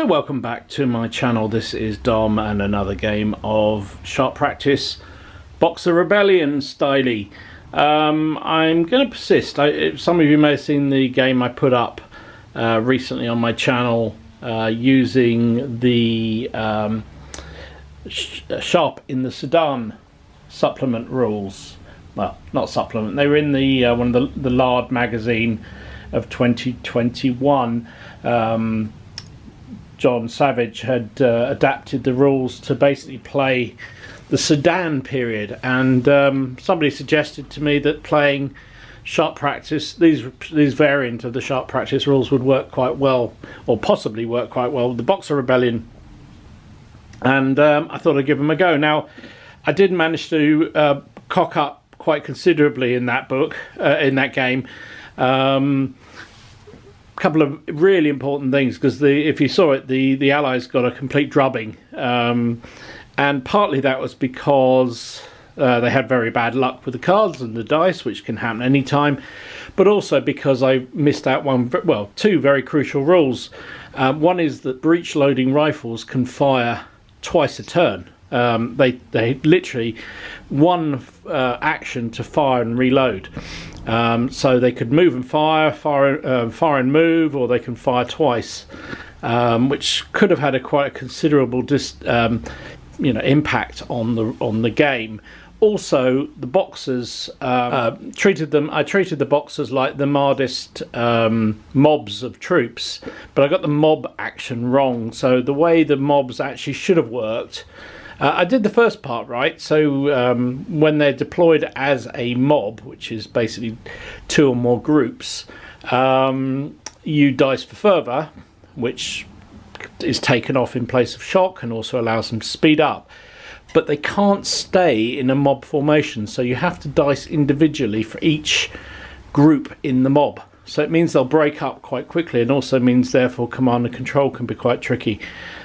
welcome back to my channel. This is Dom and another game of Sharp Practice Boxer Rebellion style. I'm going to persist. Some of you may have seen the game I put up recently on my channel using the Sharp in the Sudan supplement rules. Well, not supplement, they were in the one of the Lard magazine of 2021. John Savage had adapted the rules to basically play the Sudan period, and somebody suggested to me that playing Sharp Practice, these variant of the Sharp Practice rules would work quite well, or possibly work quite well with the Boxer Rebellion, and I thought I'd give them a go. Now, I did manage to cock up quite considerably in that book, in that game. Couple of really important things, because if you saw it, the Allies got a complete drubbing, and partly that was because they had very bad luck with the cards and the dice, which can happen anytime, but also because I missed out two very crucial rules. One is that breech loading rifles can fire twice a turn. They literally one action to fire and reload. So they could move and fire and move, or they can fire twice, which could have had quite a considerable impact on the game. Also, the boxers I treated the boxers like the Mardist mobs of troops, but I got the mob action wrong. So the way the mobs actually should have worked, I did the first part right. So when they're deployed as a mob, which is basically two or more groups, you dice for fervor, which is taken off in place of shock and also allows them to speed up. But they can't stay in a mob formation, so you have to dice individually for each group in the mob. So it means they'll break up quite quickly, and also means therefore command and control can be quite tricky.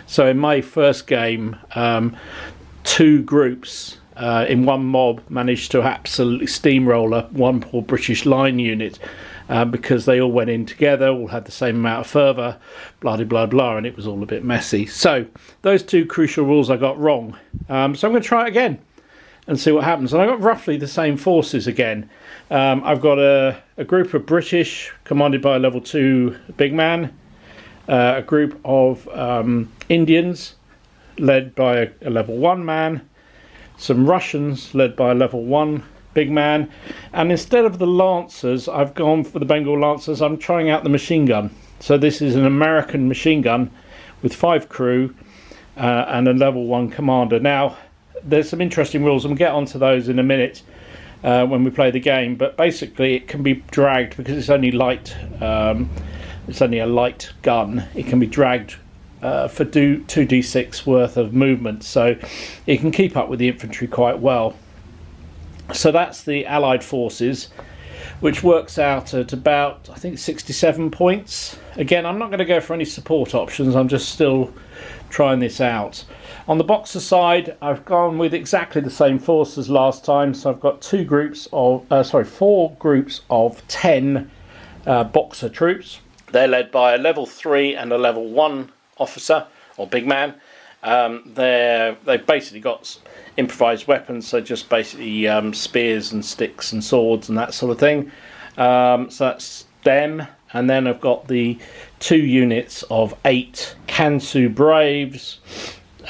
So in my first game, two groups in one mob managed to absolutely steamroller one poor British line unit, because they all went in together, all had the same amount of fervour, blah de blah blah, and it was all a bit messy. So those two crucial rules I got wrong. So I'm going to try it again and see what happens. And I got roughly the same forces again. I've got a group of British commanded by a level 2 big man, a group of Indians led by a level 1 man, some Russians led by a level 1 big man, and instead of the Lancers, I've gone for the Bengal Lancers. I'm trying out the machine gun. So this is an American machine gun with 5 crew and a level 1 commander. Now, there's some interesting rules, and we'll get onto those in a minute when we play the game, but basically it can be dragged because it's only light. It's only a light gun. It can be dragged for 2d6 worth of movement, so it can keep up with the infantry quite well. So that's the Allied forces, which works out at about, I think, 67 points. Again, I'm not going to go for any support options. I'm just still trying this out. On the Boxer side, I've gone with exactly the same force as last time. So I've got 4 groups of 10 Boxer troops. They're led by a level 3 and a level 1 officer or big man. They've basically got improvised weapons, so just basically spears and sticks and swords and that sort of thing. So that's them. And then I've got the 2 units of 8 Kansu Braves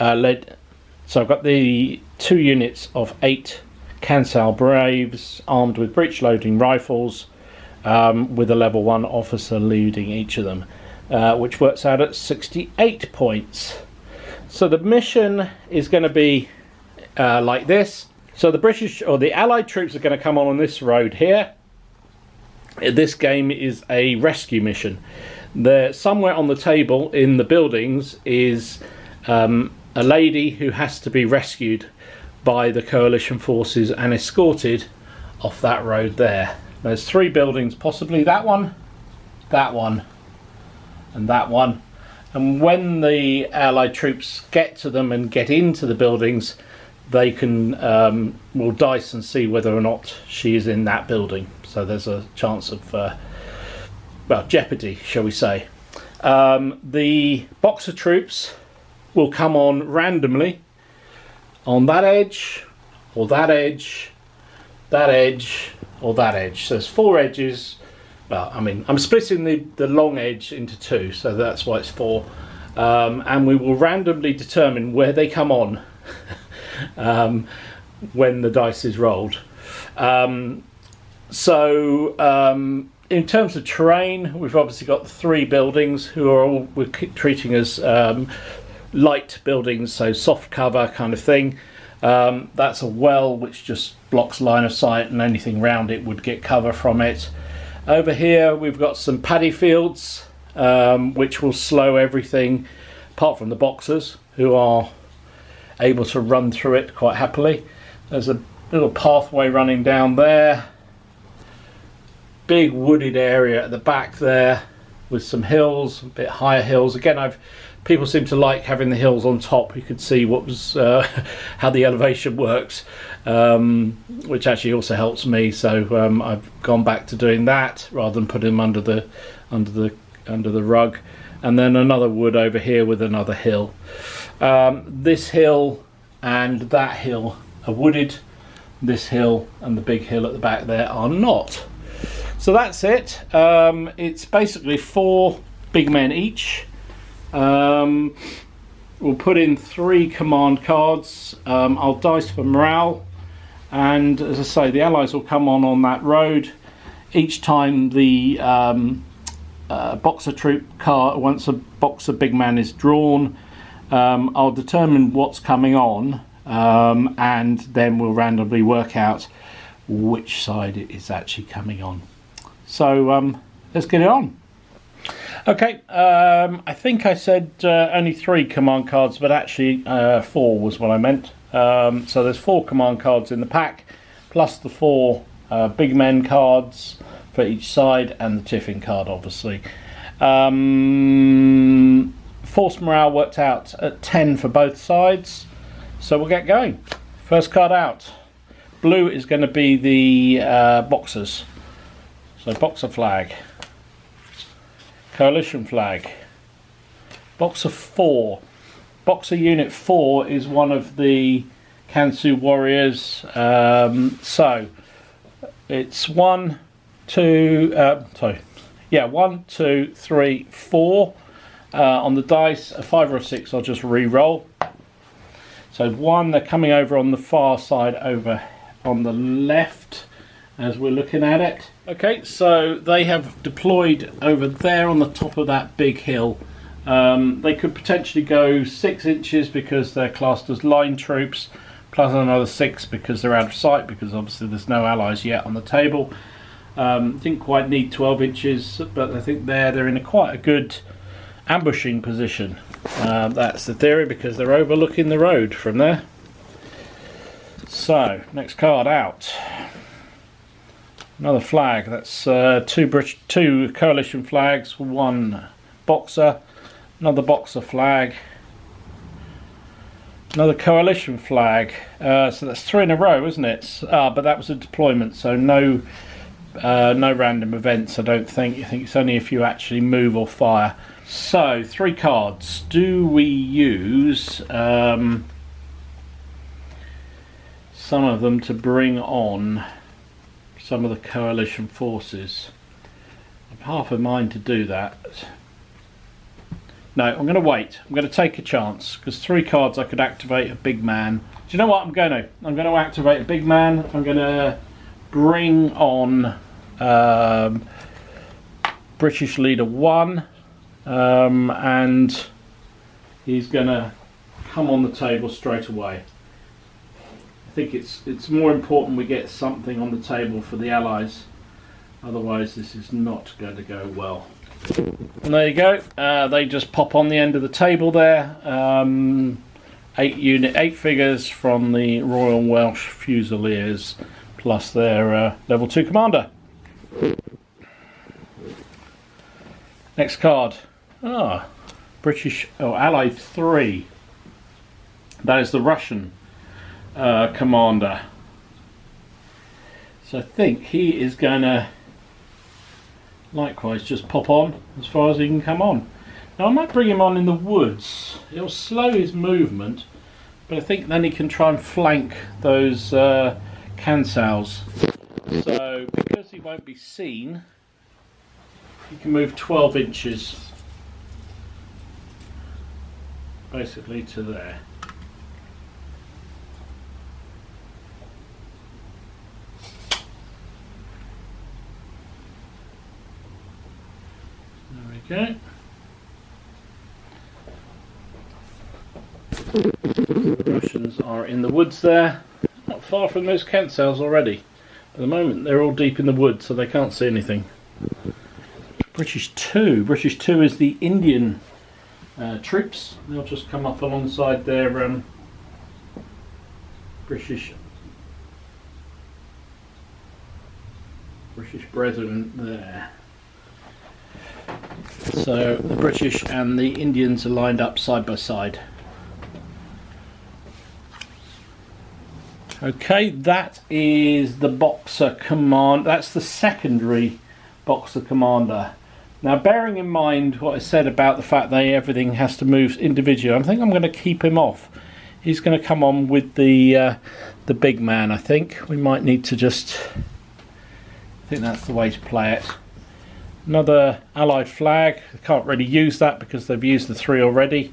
led. So I've got the 2 units of 8 Kansal Braves armed with breech loading rifles, with a level 1 officer leading each of them, which works out at 68 points. So the mission is going to be like this. So the British or the Allied troops are going to come on this road here. This game is a rescue mission. There, somewhere on the table in the buildings, is a lady who has to be rescued by the coalition forces and escorted off that road there. There's 3 buildings, possibly that one, and that one. And when the Allied troops get to them and get into the buildings, they can will dice and see whether or not she is in that building. So there's a chance of jeopardy, shall we say. The boxer troops will come on randomly on that edge, or that edge, that edge, or that edge. So there's 4 edges. Well, I mean, I'm splitting the long edge into 2, so that's why it's 4. And we will randomly determine where they come on when the dice is rolled. In terms of terrain, we've obviously got the 3 buildings who are all we're treating as light buildings, so soft cover kind of thing. That's a well which just blocks line of sight, and anything round it would get cover from it. Over here we've got some paddy fields, which will slow everything apart from the boxers, who are able to run through it quite happily. There's a little pathway running down there, big wooded area at the back there with some hills, a bit higher hills. Again, people seem to like having the hills on top. You could see what was how the elevation works, which actually also helps me. So I've gone back to doing that rather than putting them under the rug. And then another wood over here with another hill. This hill and that hill are wooded. This hill and the big hill at the back there are not. So that's it. It's basically 4 big men each. We'll put in 3 command cards. I'll dice for morale, and as I say, the allies will come on that road. Each time the boxer troop card, once a boxer big man is drawn, I'll determine what's coming on, and then we'll randomly work out which side it is actually coming on. So let's get it on. Okay, I think I said only 3 command cards, but actually 4 was what I meant. So there's 4 command cards in the pack, plus the 4 big men cards for each side, and the tiffin card, obviously. Force morale worked out at 10 for both sides, so we'll get going. First card out. Blue is going to be the boxers. So boxer flag, coalition flag, boxer 4. Boxer unit 4 is one of the Kansu warriors. So it's 1, 2, 1, 2, 3, 4 on the dice. A 5 or a 6, I'll just re-roll. So 1, they're coming over on the far side, over on the left, as we're looking at it. Okay, so they have deployed over there on the top of that big hill. They could potentially go 6 inches because they're classed as line troops, plus another 6 because they're out of sight, because obviously there's no allies yet on the table. Didn't quite need 12 inches, but I think they're in quite a good ambushing position. That's the theory, because they're overlooking the road from there. So, next card out. Another flag. That's 2 coalition flags, 1 boxer, another boxer flag, another coalition flag. So that's 3 in a row, isn't it? But that was a deployment, so no random events, I don't think. I think it's only if you actually move or fire. So 3 cards. Do we use some of them to bring on some of the coalition forces? I'm half a mind to do that. No, I'm going to wait. I'm going to take a chance, because 3 cards I could activate a big man. Do you know what I'm going to? I'm going to activate a big man. I'm going to bring on British Leader 1, and he's going to come on the table straight away. I think it's more important we get something on the table for the allies, otherwise this is not going to go well. And there you go, they just pop on the end of the table there. 8 figures from the Royal Welsh Fusiliers, plus their level 2 commander. Next card. British, Allied 3. That is the Russian commander. So I think he is going to likewise just pop on as far as he can come on. Now I might bring him on in the woods. It'll slow his movement, but I think then he can try and flank those cancels. So because he won't be seen, he can move 12 inches basically to there. There we go. The Russians are in the woods there, not far from those cancels already. At the moment they're all deep in the woods, so they can't see anything. British 2. British 2 is the Indian troops. They'll just come up alongside their British brethren there. So the British and the Indians are lined up side by side. Okay, that is the Boxer command. That's the secondary Boxer commander. Now, bearing in mind what I said about the fact that everything has to move individually, I think I'm going to keep him off. He's going to come on with the big man. I think we might need to just. I think that's the way to play it. Another Allied flag. I can't really use that because they've used the 3 already.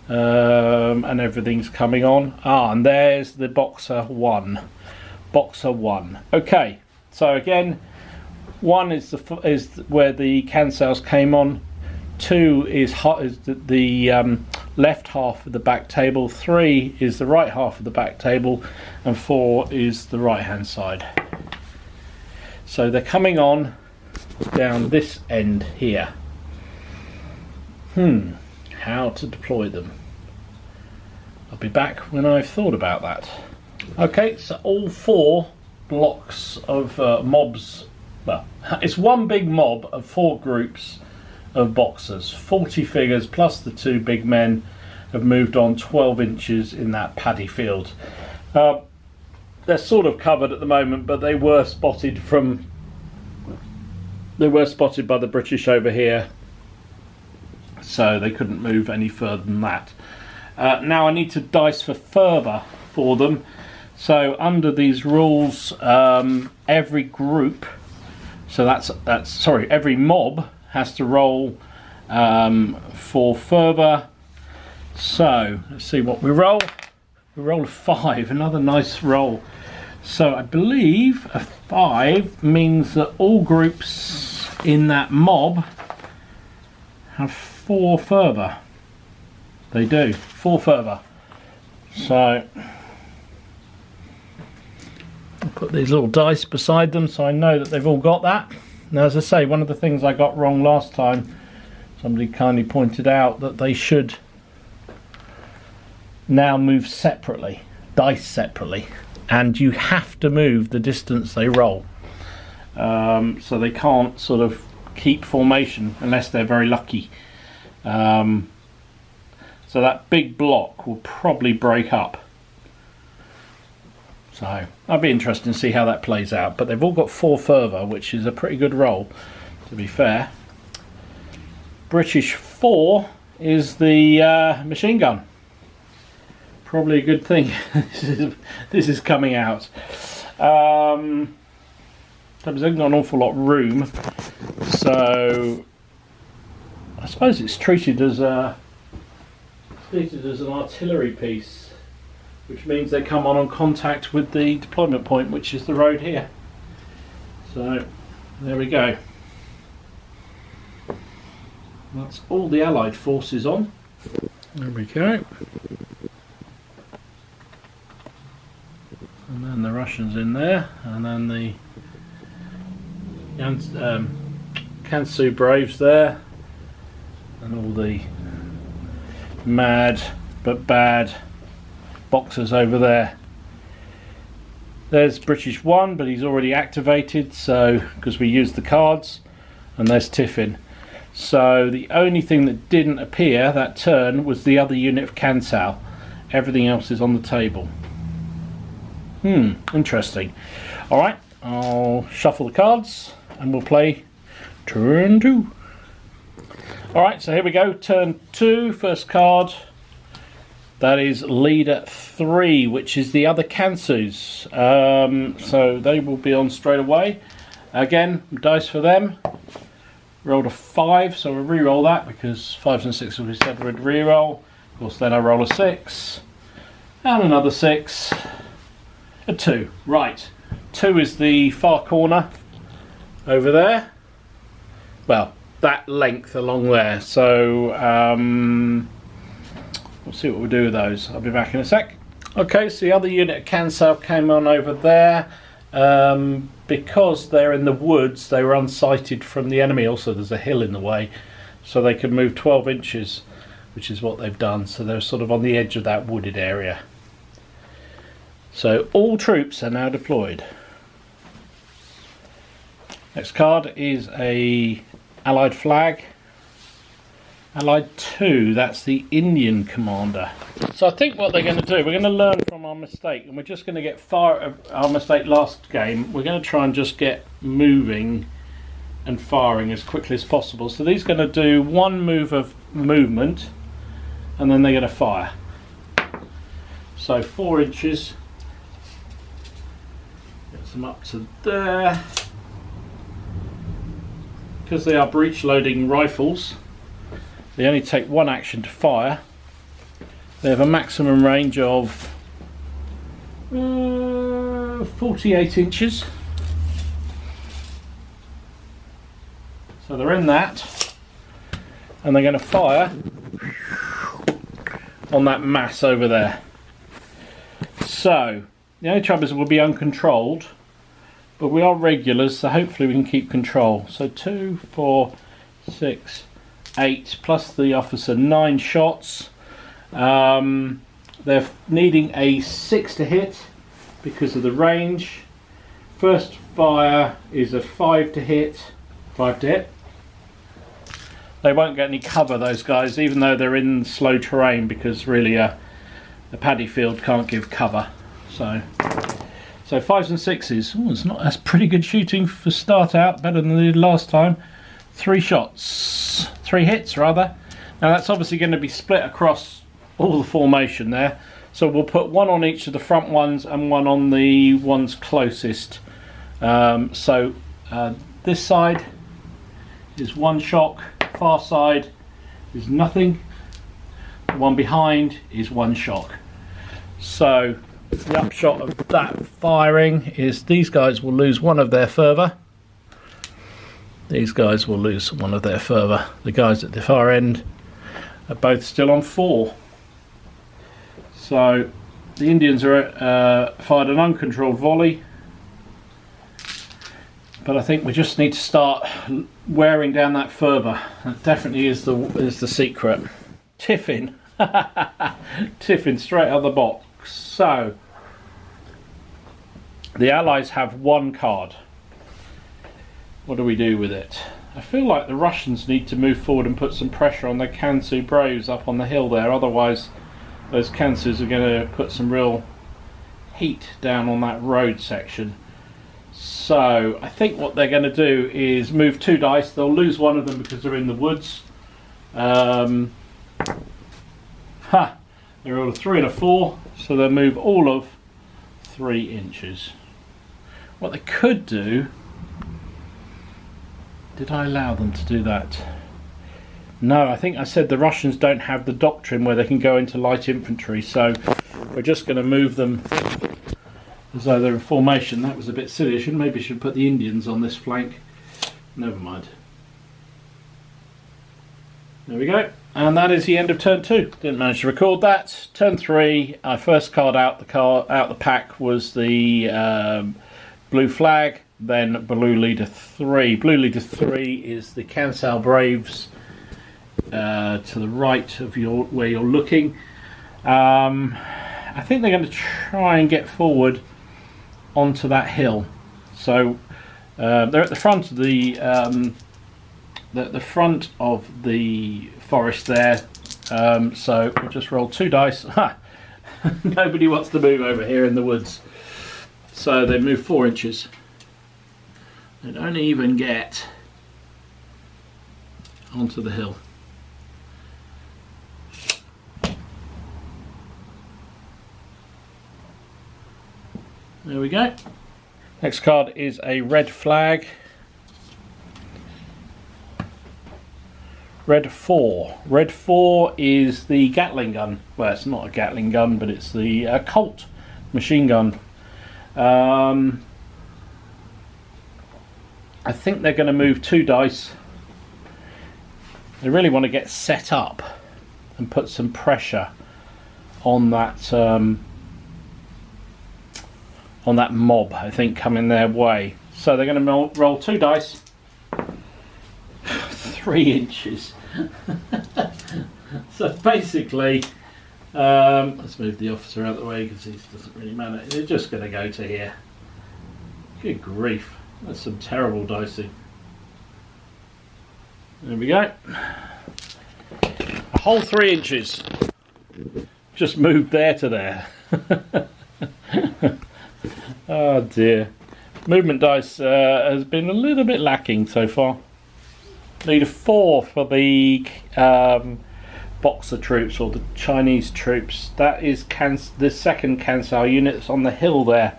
And everything's coming on. And there's the Boxer 1. Boxer 1. Okay, so again, 1 is where the cancels came on. 2 is the left half of the back table. 3 is the right half of the back table, and 4 is the right hand side. So they're coming on down this end here. How to deploy them? I'll be back when I've thought about that. Okay, so all 4 blocks of mobs. Well, it's one big mob of 4 groups of Boxers. 40 figures plus the 2 big men have moved on 12 inches in that paddy field. They're sort of covered at the moment, but they were spotted by the British over here, so they couldn't move any further than that. Now I need to dice for further for them. So under these rules, every group, so every mob has to roll for further. So let's see what we roll. We roll a 5, another nice roll. So I believe a 5 means that all groups in that mob have 4 further. They do, 4 further. So I'll put these little dice beside them so I know that they've all got that. Now, as I say, one of the things I got wrong last time, somebody kindly pointed out that they should now move separately, dice separately, and you have to move the distance they roll. So they can't sort of keep formation unless they're very lucky. So that big block will probably break up. So that'll be interesting to see how that plays out. But they've all got 4 further, which is a pretty good roll, to be fair. British 4 is the machine gun. Probably a good thing. This is coming out. There's not an awful lot of room, so I suppose it's treated as an artillery piece, which means they come on contact with the deployment point, which is the road here. So there we go. That's all the Allied forces on. There we go. And then the Russians in there, and then the Kansu Braves there, and all the mad but bad Boxers over there. There's British 1, but he's already activated, so because we used the cards, and there's Tiffin. So the only thing that didn't appear that turn was the other unit of Kansal. Everything else is on the table. Interesting. Alright, I'll shuffle the cards and we'll play turn 2. Alright, so here we go, turn 2, first card. That is leader 3, which is the other Kansus. So they will be on straight away. Again, dice for them. Rolled a 5, so we'll re-roll that because 5s and 6s we said we'd re-roll. Of course, then I roll a 6. And another 6. A 2. Right. 2 is the far corner over there. Well, that length along there. So we'll see what we do with those. I'll be back in a sec. Okay, so the other unit of Kansal came on over there. Because they're in the woods, they were unsighted from the enemy. Also, there's a hill in the way, so they could move 12 inches, which is what they've done. So they're sort of on the edge of that wooded area. So all troops are now deployed. Next card is a Allied flag. Allied 2, that's the Indian commander. So I think what they're going to do, we're going to learn from our mistake, and we're just going to get our mistake last game. We're going to try and just get moving and firing as quickly as possible. So these are going to do one move of movement, and then they're going to fire. So 4 inches. Get them up to there. Because they are breech loading rifles, they only take one action to fire. They have a maximum range of 48 inches. So they're in that, and they're going to fire on that mass over there. So the only trouble is it will be uncontrolled. But we are regulars, so hopefully we can keep control. So 2, 4, 6, 8, plus the officer, 9 shots. They're needing a 6 to hit because of the range. First fire is a 5 to hit. 5 to hit. They won't get any cover, those guys, even though they're in slow terrain, because really the paddy field can't give cover. So 5s and 6s. Ooh, that's pretty good shooting for start out, better than they did last time. 3 shots, 3 hits rather. Now that's obviously going to be split across all the formation there. So we'll put one on each of the front ones and one on the ones closest. This side is 1 shock, far side is nothing. The one behind is 1 shock. So the upshot of that firing is these guys will lose 1 of their fervour. These guys will lose 1 of their fervour. The guys at the far end are both still on 4. So the Indians are fired an uncontrolled volley. But I think we just need to start wearing down that fervour. That definitely is the secret. Tiffin. Tiffin straight out of the box. So the Allies have 1 card. What do we do with it? I feel like the Russians need to move forward and put some pressure on their Kansu Braves up on the hill there. Otherwise those Kansus are going to put some real heat down on that road section. So I think what they're going to do is move 2 dice. They'll lose 1 of them because they're in the woods. They rolled a 3 and a 4, so they'll move all of 3 inches. What they could do... Did I allow them to do that? No, I think I said the Russians don't have the doctrine where they can go into light infantry, so we're just going to move them as though they're in formation. That was a bit silly. Maybe I should put the Indians on this flank. Never mind. There we go. And that is the end of turn 2. Didn't manage to record that. Turn 3, our first card out the pack was the blue flag, then blue leader 3. Blue leader 3 is the Kansal Braves to the right of where you're looking. I think they're going to try and get forward onto that hill. So they're at the front of the front of the forest there. So we'll just roll 2 dice. Nobody wants to move over here in the woods. So they move 4 inches. They don't even get onto the hill. There we go. Next card is a red flag. Red 4. Red 4 is the Gatling gun. Well, it's not a Gatling gun, but it's the Colt machine gun. I think they're going to move 2 dice. They really want to get set up and put some pressure on that mob, I think, coming their way. So they're going to roll 2 dice. 3 inches. So basically, let's move the officer out of the way because it doesn't really matter. They're just going to go to here. Good grief, that's some terrible dicing. There we go. A whole 3 inches. Just moved there to there. Oh dear. Movement dice has been a little bit lacking so far. Need a 4 for the Boxer troops or the Chinese troops. That is the second Kansai unit that's on the hill there.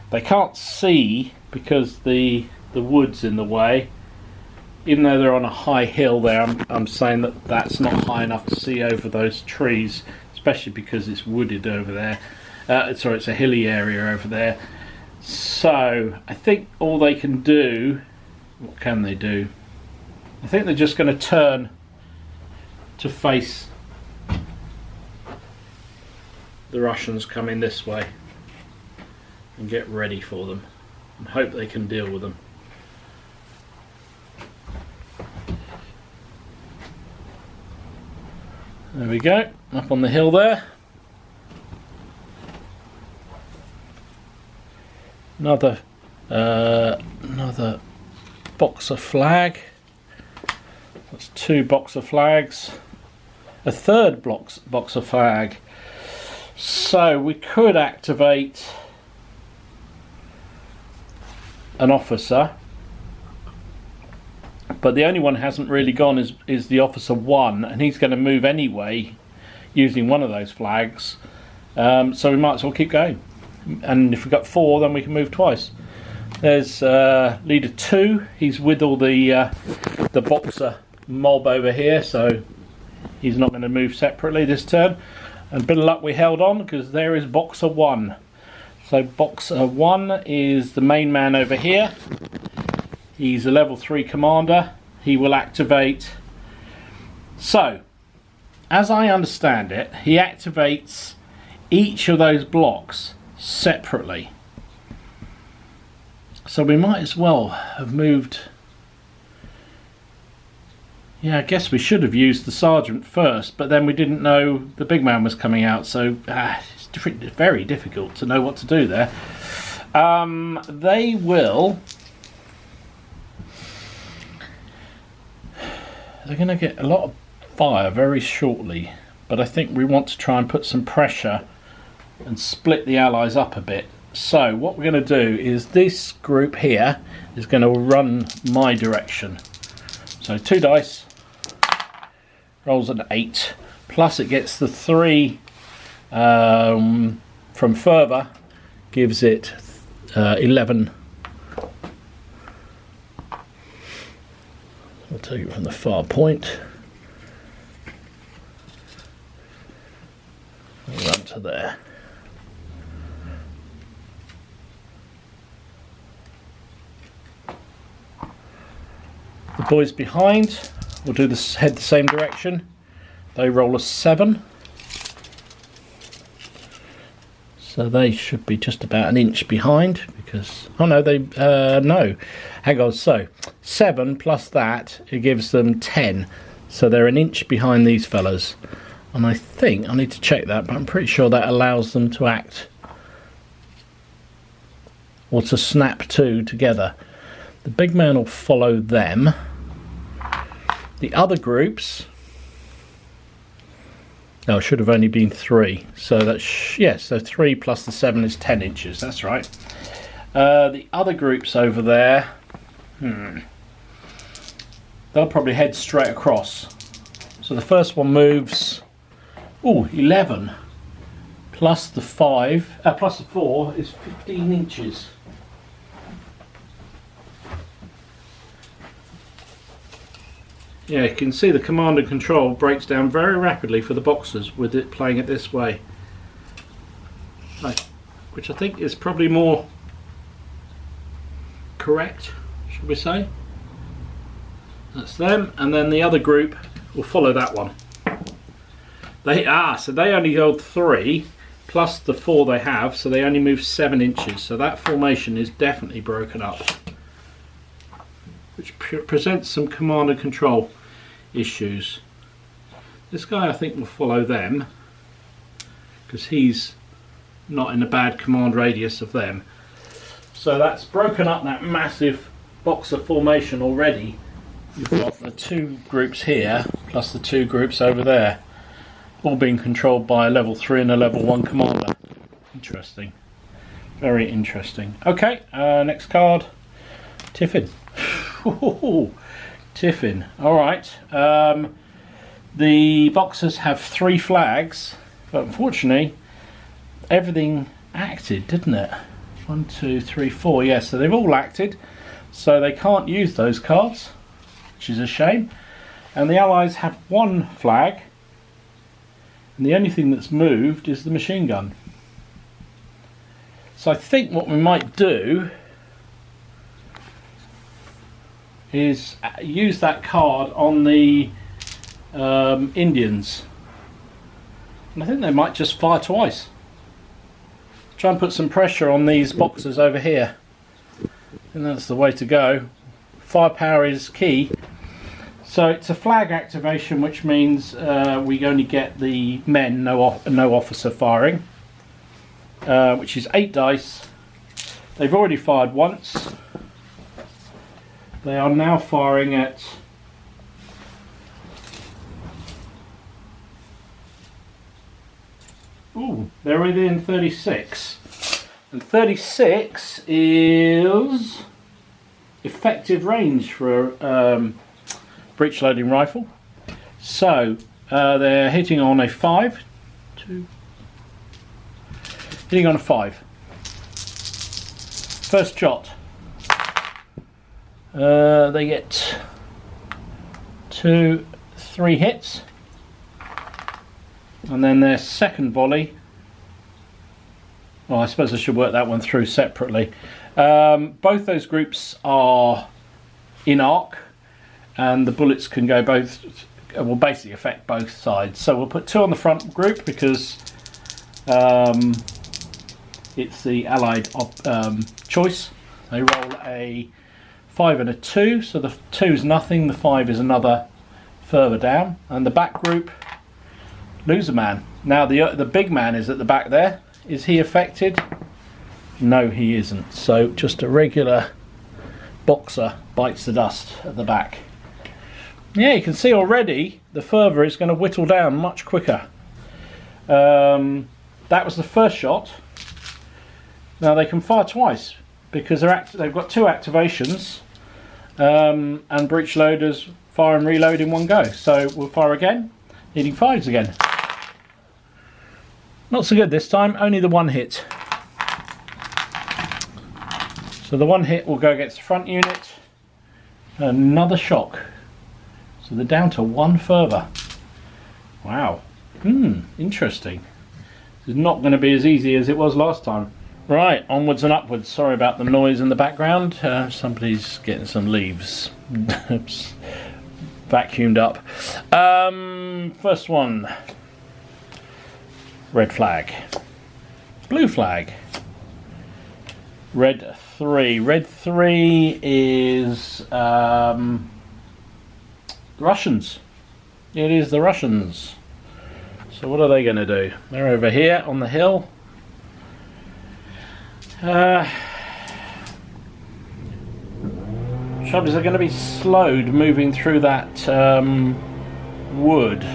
They can't see because the wood's in the way. Even though they're on a high hill there, I'm saying that that's not high enough to see over those trees, especially because it's wooded over there. Sorry, it's a hilly area over there. So I think all they can do, what can they do? I think they're just going to turn to face the Russians coming this way and get ready for them and hope they can deal with them. There we go, up on the hill there. Another Boxer flag. That's 2 Boxer flags. A third Boxer flag. So we could activate an officer, but the only one hasn't really gone is the officer 1, and he's going to move anyway using one of those flags. So we might as well keep going. And if we've got 4, then we can move twice. There's leader 2. He's with all the Boxer mob over here, so he's not going to move separately this turn. And a bit of luck we held on because there is Boxer 1. So Boxer 1 is the main man over here. He's a level 3 commander. He will activate. So, as I understand it, he activates each of those blocks separately. So we might as well have moved. Yeah, I guess we should have used the sergeant first, but then we didn't know the big man was coming out, so it's very difficult to know what to do there. They will. They're going to get a lot of fire very shortly, but I think we want to try and put some pressure and split the Allies up a bit. So what we're going to do is this group here is going to run my direction. So 2 dice, rolls an 8, plus it gets the 3 from further, gives it 11. I'll take it from the far point. I'll run to there. The boys behind will do this, head the same direction. They roll a 7. So they should be just about an inch behind because, oh no, they, no, hang on, so 7 plus that, it gives them 10. So they're an inch behind these fellas. And I think, I need to check that, but I'm pretty sure that allows them to act or to snap 2 together. The big man will follow them. The other groups, oh, it should have only been 3. So that's, yes, so 3 plus the 7 is 10 inches, that's right. The other groups over there, they'll probably head straight across. So the first one moves Oh, 11 plus the 5 plus the 4 is 15 inches. Yeah, you can see the command and control breaks down very rapidly for the boxers with it playing it this way, which I think is probably more correct, should we say. That's them, and then the other group will follow that one. So they only hold 3 plus the 4 they have, so they only move 7 inches. So that formation is definitely broken up, which presents some command and control issues. This guy I think will follow them because he's not in a bad command radius of them. So that's broken up that massive boxer formation already. You've got the 2 groups here plus the 2 groups over there, all being controlled by a level 3 and a level 1 commander. Interesting, very interesting. Okay, next card, Tiffin. Tiffin. Alright, the boxers have 3 flags, but unfortunately everything acted, didn't it? 1, 2, 3, 4, yes, so they've all acted, so they can't use those cards, which is a shame. And the Allies have 1 flag, and the only thing that's moved is the machine gun. So I think what we might do is use that card on the Indians, and I think they might just fire twice. Try and put some pressure on these boxers over here, and that's the way to go. Firepower is key. So it's a flag activation, which means we only get the men, no officer firing, which is 8 dice. They've already fired once. They are now firing at they're within 36. And 36 is effective range for a breech loading rifle. So they're hitting on a 5. Hitting on a 5. First shot. They get 2, 3 hits, and then their second volley. Well, I suppose I should work that one through separately. Both those groups are in arc, and the bullets can go both, will basically affect both sides. So we'll put 2 on the front group because it's the Allied choice. They roll a 5 and a 2, so the 2 is nothing, the 5 is another further down, and the back group lose a man. Now the big man is at the back there. Is he affected? No, he isn't. So just a regular boxer bites the dust at the back. Yeah, you can see already the fervour is going to whittle down much quicker. That was the first shot. Now they can fire twice because they've got 2 activations. And breech loaders fire and reload in one go. So we'll fire again, needing 5s again. Not so good this time, only the 1 hit. So the 1 hit will go against the front unit. Another shock. So they're down to 1 further. Wow. Interesting. This is not going to be as easy as it was last time. Right, onwards and upwards. Sorry about the noise in the background. Somebody's getting some leaves vacuumed up. First one. Red flag. Blue flag. Red 3. Red 3 is the Russians. It is the Russians. So what are they going to do? They're over here on the hill. Trouble is they're going to be slowed moving through that wood.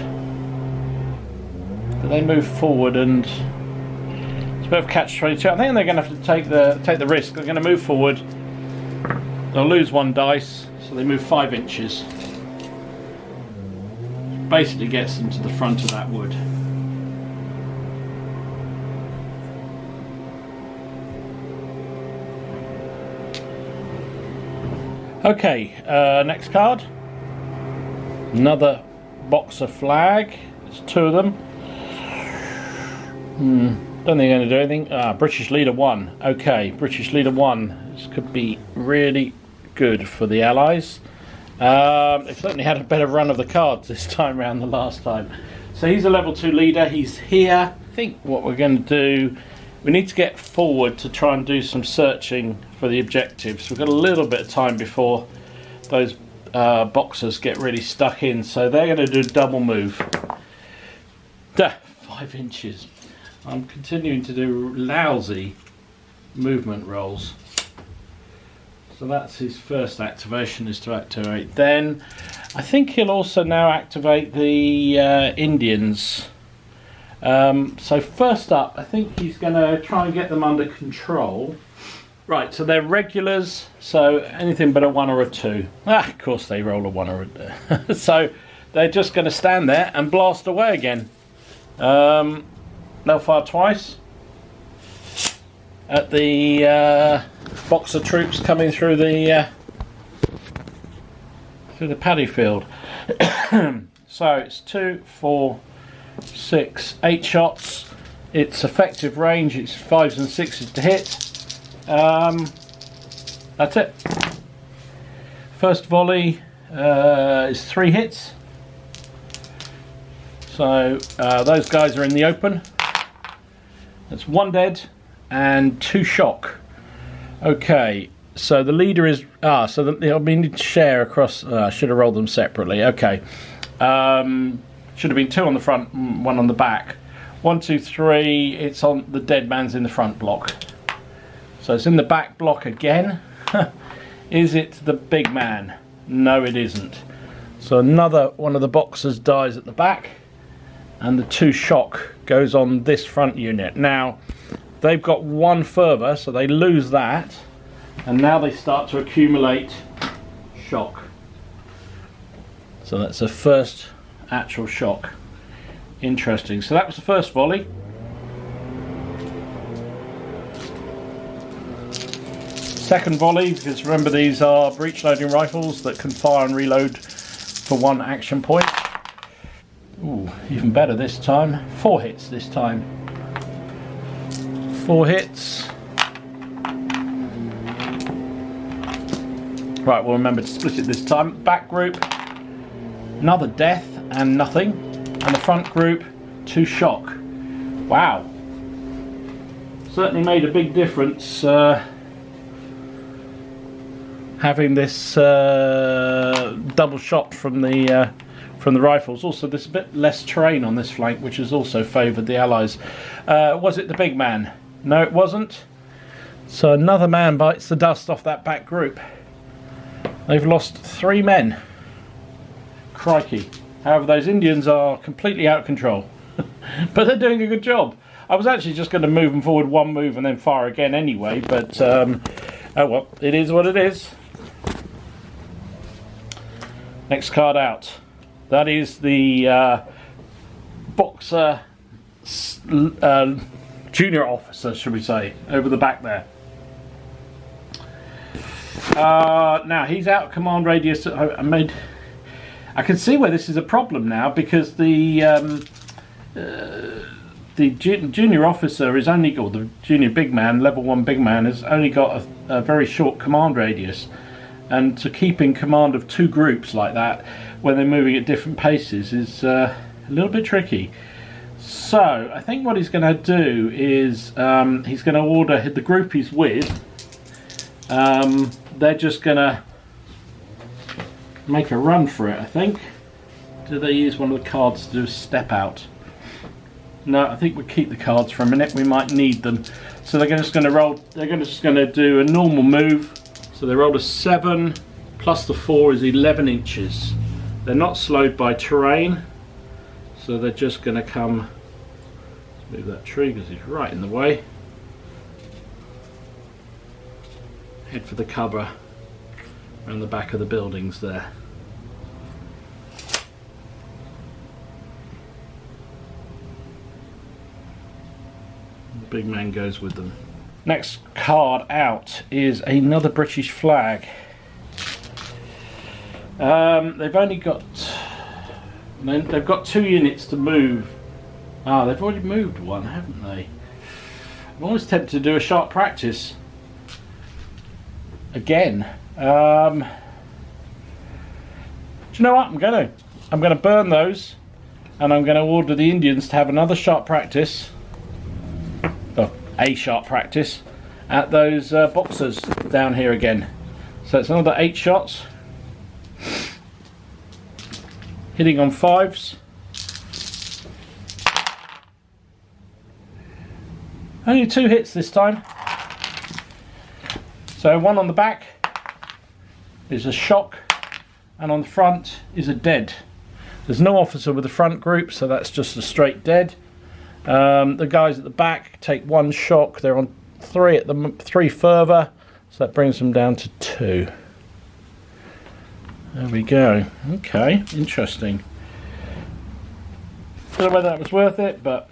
But they move forward, and it's a bit of catch-22. I think they're going to have to take the risk. They're going to move forward. They'll lose 1 dice, so they move 5 inches. Basically gets them to the front of that wood. Okay, next card. Another Boxer flag. There's 2 of them. Don't think they're going to do anything. British Leader 1. Okay, British Leader 1. This could be really good for the Allies. They've certainly had a better run of the cards this time around than last time. So he's a level 2 leader. He's here. I think what we're going to do, we need to get forward to try and do some searching for the objectives. We've got a little bit of time before those Boxers get really stuck in. So they're going to do a double move. 5 inches. I'm continuing to do lousy movement rolls. So that's his first activation, is to activate. Then I think he'll also now activate the Indians. So first up, I think he's going to try and get them under control. Right, so they're regulars, so anything but a 1 or a 2. Of course they roll a 1 or a 2. So they're just going to stand there and blast away again. They'll fire twice at the Boxer troops coming through the paddy field. So it's 2, 4, 6, 8 shots. Its effective range, it's 5s and 6s to hit. That's it. First volley is 3 hits. So those guys are in the open. That's 1 dead and 2 shock. Okay, so the leader is we need to share across. I should have rolled them separately. Okay, should have been 2 on the front, 1 on the back. 1, 2, 3. It's on the dead man's in the front block. So it's in the back block again. Is it the big man? No, it isn't. So another one of the Boxers dies at the back, and the 2 shock goes on this front unit. Now they've got 1 further, so they lose that, and now they start to accumulate shock. So that's the first actual shock. Interesting. So that was the first volley. Second volley, because remember these are breech loading rifles that can fire and reload for 1 action point. Ooh, even better this time. 4 hits this time. 4 hits. Right, we'll remember to split it this time. Back group, another death and nothing. And the front group, 2 shock. Wow. Certainly made a big difference having this double shot from the rifles. Also, there's a bit less terrain on this flank, which has also favoured the Allies. Was it the big man? No, it wasn't. So another man bites the dust off that back group. They've lost 3 men. Crikey. However, those Indians are completely out of control. But they're doing a good job. I was actually just going to move them forward 1 move and then fire again anyway, but oh well, it is what it is. Next card out. That is the Boxer junior officer, should we say, over the back there. Now he's out of command radius. I can see where this is a problem now, because the junior officer is only, or the junior big man, level 1 big man, has only got a very short command radius, and to keep in command of 2 groups like that when they're moving at different paces is a little bit tricky. So I think what he's going to do is he's going to order the group he's with. They're just going to make a run for it, I think. Do they use one of the cards to do a step out? No, I think we'll keep the cards for a minute. We might need them. So they're just going to roll. They're just going to do a normal move. So they rolled a 7 plus the 4 is 11 inches. They're not slowed by terrain, so they're just going to come. Let's move that tree because he's right in the way. Head for the cover around the back of the buildings there. The big man goes with them. Next card out is another British flag. They've only got... They've got 2 units to move. Ah, they've already moved one, haven't they? I'm always tempted to do a sharp practice. Again. Do you know what I'm going to burn those, and I'm going to order the Indians to have another sharp practice, or a sharp practice, at those boxers down here again. So it's another 8 shots, hitting on 5s. Only 2 hits this time. So one on the back is a shock, and on the front is a dead. There's no officer with the front group, so that's just a straight dead. The guys at the back take 1 shock. They're on 3 at the 3 further, so that brings them down to 2. There we go. Okay, interesting. Don't know whether that was worth it, but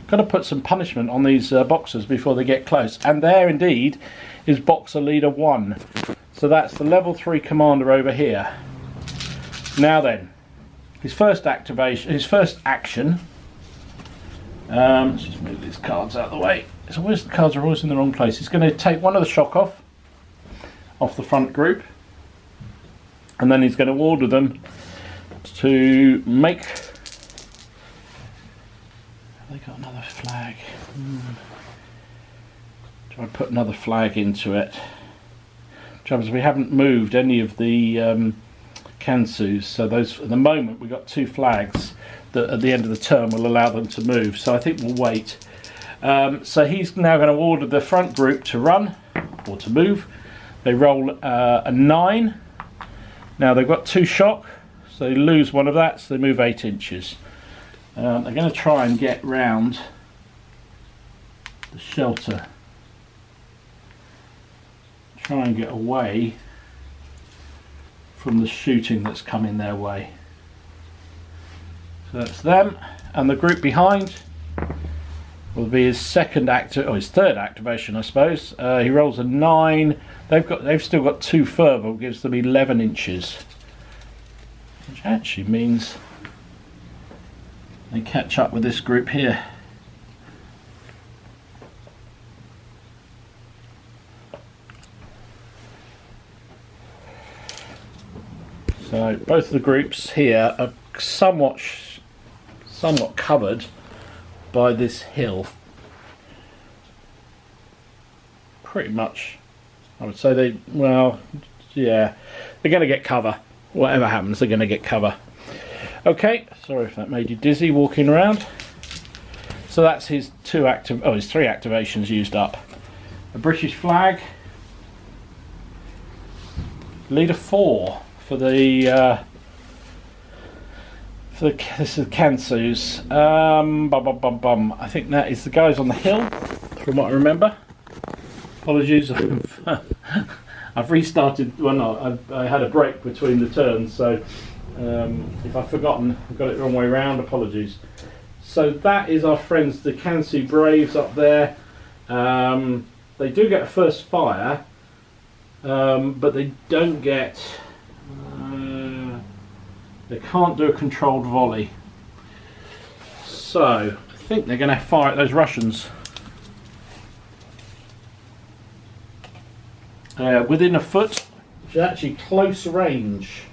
got to put some punishment on these boxers before they get close. And there indeed is boxer leader 1. So that's the level 3 commander over here. Now then, his first activation, his first action. Let's just move these cards out of the way. It's always, the cards are always in the wrong place. He's going to take 1 of the shock off the front group, and then he's going to order them to make. They got another flag. Do I put another flag into it? Trouble is, we haven't moved any of the Kansus, so those at the moment we've got 2 flags that at the end of the turn will allow them to move. So I think we'll wait. So he's now going to order the front group to run or to move. They roll a 9. Now they've got 2 shock, so they lose 1 of that, so they move 8 inches. They're going to try and get round the shelter. Try and get away from the shooting that's coming their way. So that's them, and the group behind will be his second his third activation, I suppose. He rolls a 9. They've still got 2 further, which gives them 11 inches, which actually means they catch up with this group here. So both of the groups here are somewhat covered by this hill. Pretty much, I would say they're going to get cover. Whatever happens, they're going to get cover. Okay, sorry if that made you dizzy walking around. So that's his his 3 activations used up. A British flag. Leader 4 for the this is Kansus. I think that is the guys on the hill, from what I remember. Apologies, I've restarted. Well, no, I had a break between the turns, so if I've forgotten, I've got it the wrong way around. Apologies. So that is our friends, the Kansu Braves up there. They do get a first fire, but they don't get. They can't do a controlled volley. So I think they're going to fire at those Russians. Within a foot, which is actually close range.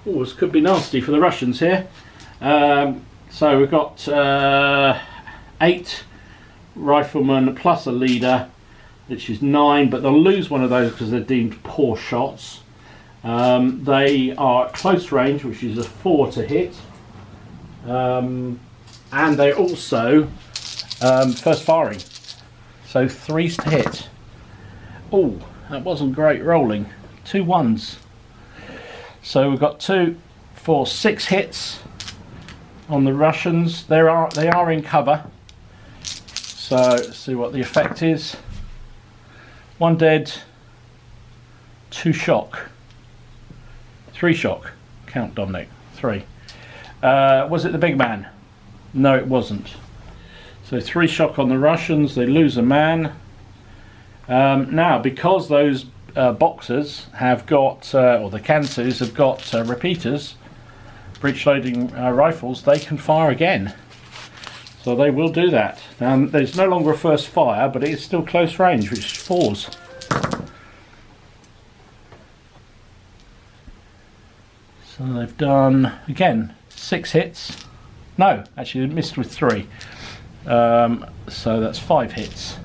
Oh, this could be nasty for the Russians here. So we've got 8 riflemen plus a leader, which is 9, but they'll lose one of those because they're deemed poor shots. They are at close range, which is a 4 to hit, and they're also first firing, so 3s to hit. Oh, that wasn't great rolling. 2 1s. So we've got 2, 4, 6 hits on the Russians. They are in cover. So let's see what the effect is. 1 dead, 2 shock. 3 shock. Count, Dominic. 3. Was it the big man? No, it wasn't. So 3 shock on the Russians. They lose a man. Now, because those Boxers have got, or the Kansus have got repeaters, breech loading rifles, they can fire again. So they will do that. Now there's no longer a first fire, but it is still close range, which is 4s. So they've done, again, 6 hits. No, actually they missed with 3. So that's 5 hits.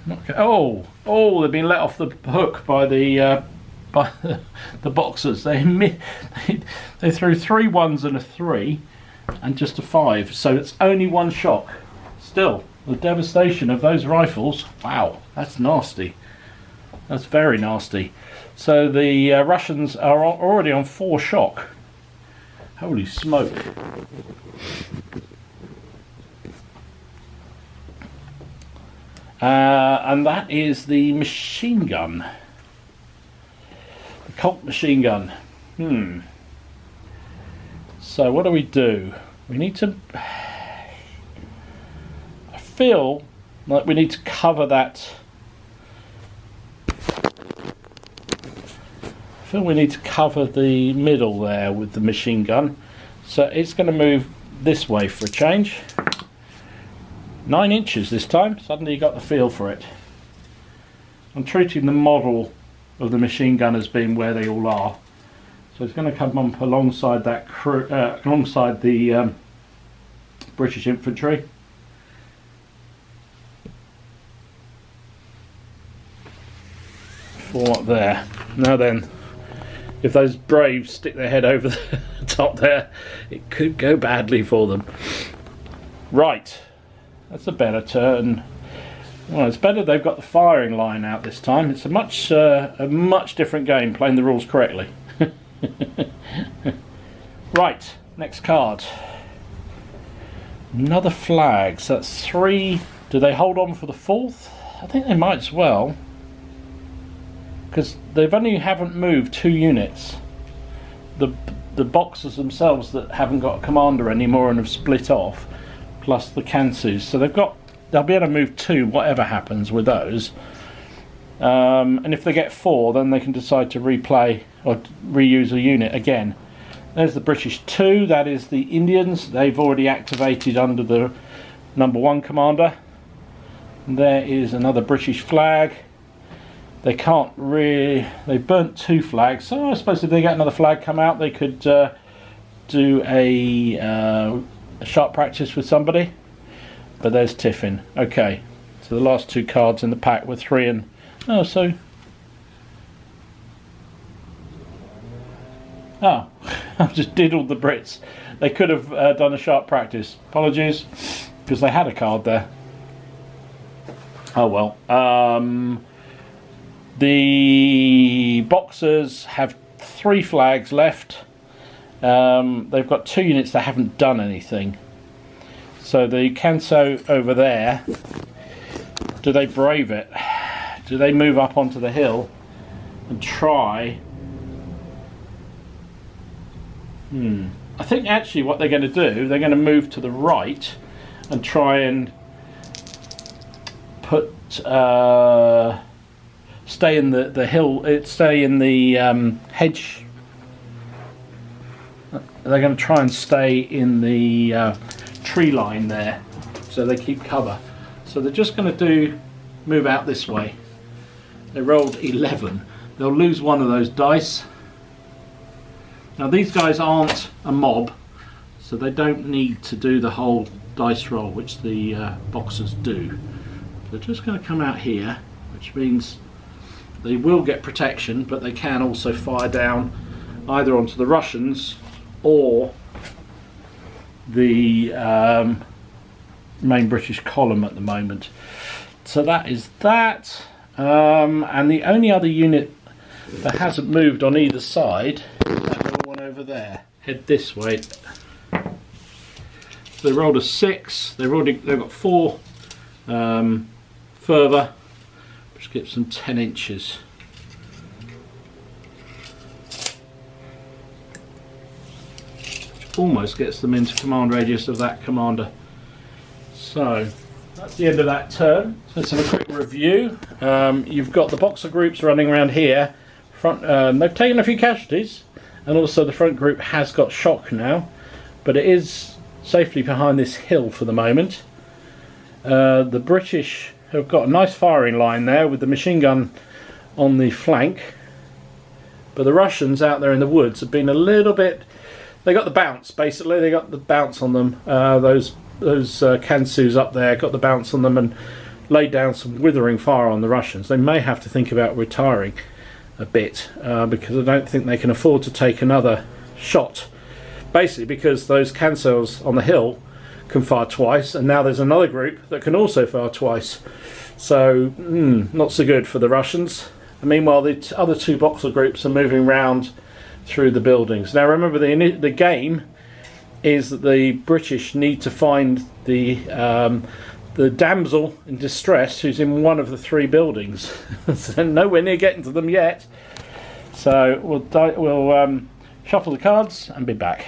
Okay. Oh, they've been let off the hook by the Boxers. They threw 3 1s and a 3, and just a 5. So it's only 1 shock. Still, the devastation of those rifles. Wow, that's nasty. That's very nasty. So the Russians are already on 4 shock. Holy smoke. And that is the machine gun. The Colt machine gun. So what do? We need to... I feel like we need to cover that... we need to cover the middle there with the machine gun. So it's going to move this way for a change. 9 inches this time. Suddenly you got the feel for it. I'm treating the model of the machine gun as being where they all are. So it's going to come up alongside that alongside the British infantry. Form up there. Now then, if those Braves stick their head over the top there, it could go badly for them. Right. That's a better turn. Well, it's better they've got the firing line out this time. It's a much different game, playing the rules correctly. Right, next card. Another flag. So that's 3. Do they hold on for the 4th? I think they might as well, because they've only haven't moved 2 units. The Boxers themselves that haven't got a commander anymore and have split off, plus the Kansus. So they'll be able to move 2 whatever happens with those. And if they get 4, then they can decide to replay or reuse a unit again. There's the British 2, that is the Indians. They've already activated under the number 1 commander. And there is another British flag. They can't really... They've burnt 2 flags, so I suppose if they get another flag come out, they could do a sharp practice with somebody. But there's Tiffin. Okay, so the last 2 cards in the pack were 3 and... Oh, so... Oh, I've just diddled the Brits. They could have done a sharp practice. Apologies, because they had a card there. Oh well. The Boxers have 3 flags left. They've got 2 units that haven't done anything. So the Kanso over there, do they brave it? Do they move up onto the hill and try? I think actually what they're going to do, they're going to move to the right and try and put stay in the hill, stay in the hedge. They're going to try and stay in the tree line there, so they keep cover. So they're just going to move out this way. They rolled 11. They'll lose one of those dice. Now these guys aren't a mob, so they don't need to do the whole dice roll which the Boxers do. They're just going to come out here, which means they will get protection, but they can also fire down either onto the Russians or the main British column at the moment. So that is that. And the only other unit that hasn't moved on either side, that little one over there, head this way. So they rolled a 6. They've got 4 further, which gives them 10 inches. Which almost gets them into command radius of that commander. So that's the end of that turn. So let's have a quick review. You've got the Boxer groups running around here. They've taken a few casualties, and also the front group has got shock now, but it is safely behind this hill for the moment. The British have got a nice firing line there with the machine gun on the flank, but the Russians out there in the woods have been a little bit... They got the bounce, basically. They got the bounce on them. Those Kansus up there got the bounce on them and laid down some withering fire on the Russians. They may have to think about retiring a bit because I don't think they can afford to take another shot. Basically because those Kansus on the hill can fire twice, and now there's another group that can also fire twice. So, not so good for the Russians. And meanwhile, the other two Boxer groups are moving round through the buildings. Now remember, the game is that the British need to find the damsel in distress who's in one of the three buildings. So nowhere near getting to them yet. So we'll shuffle the cards and be back.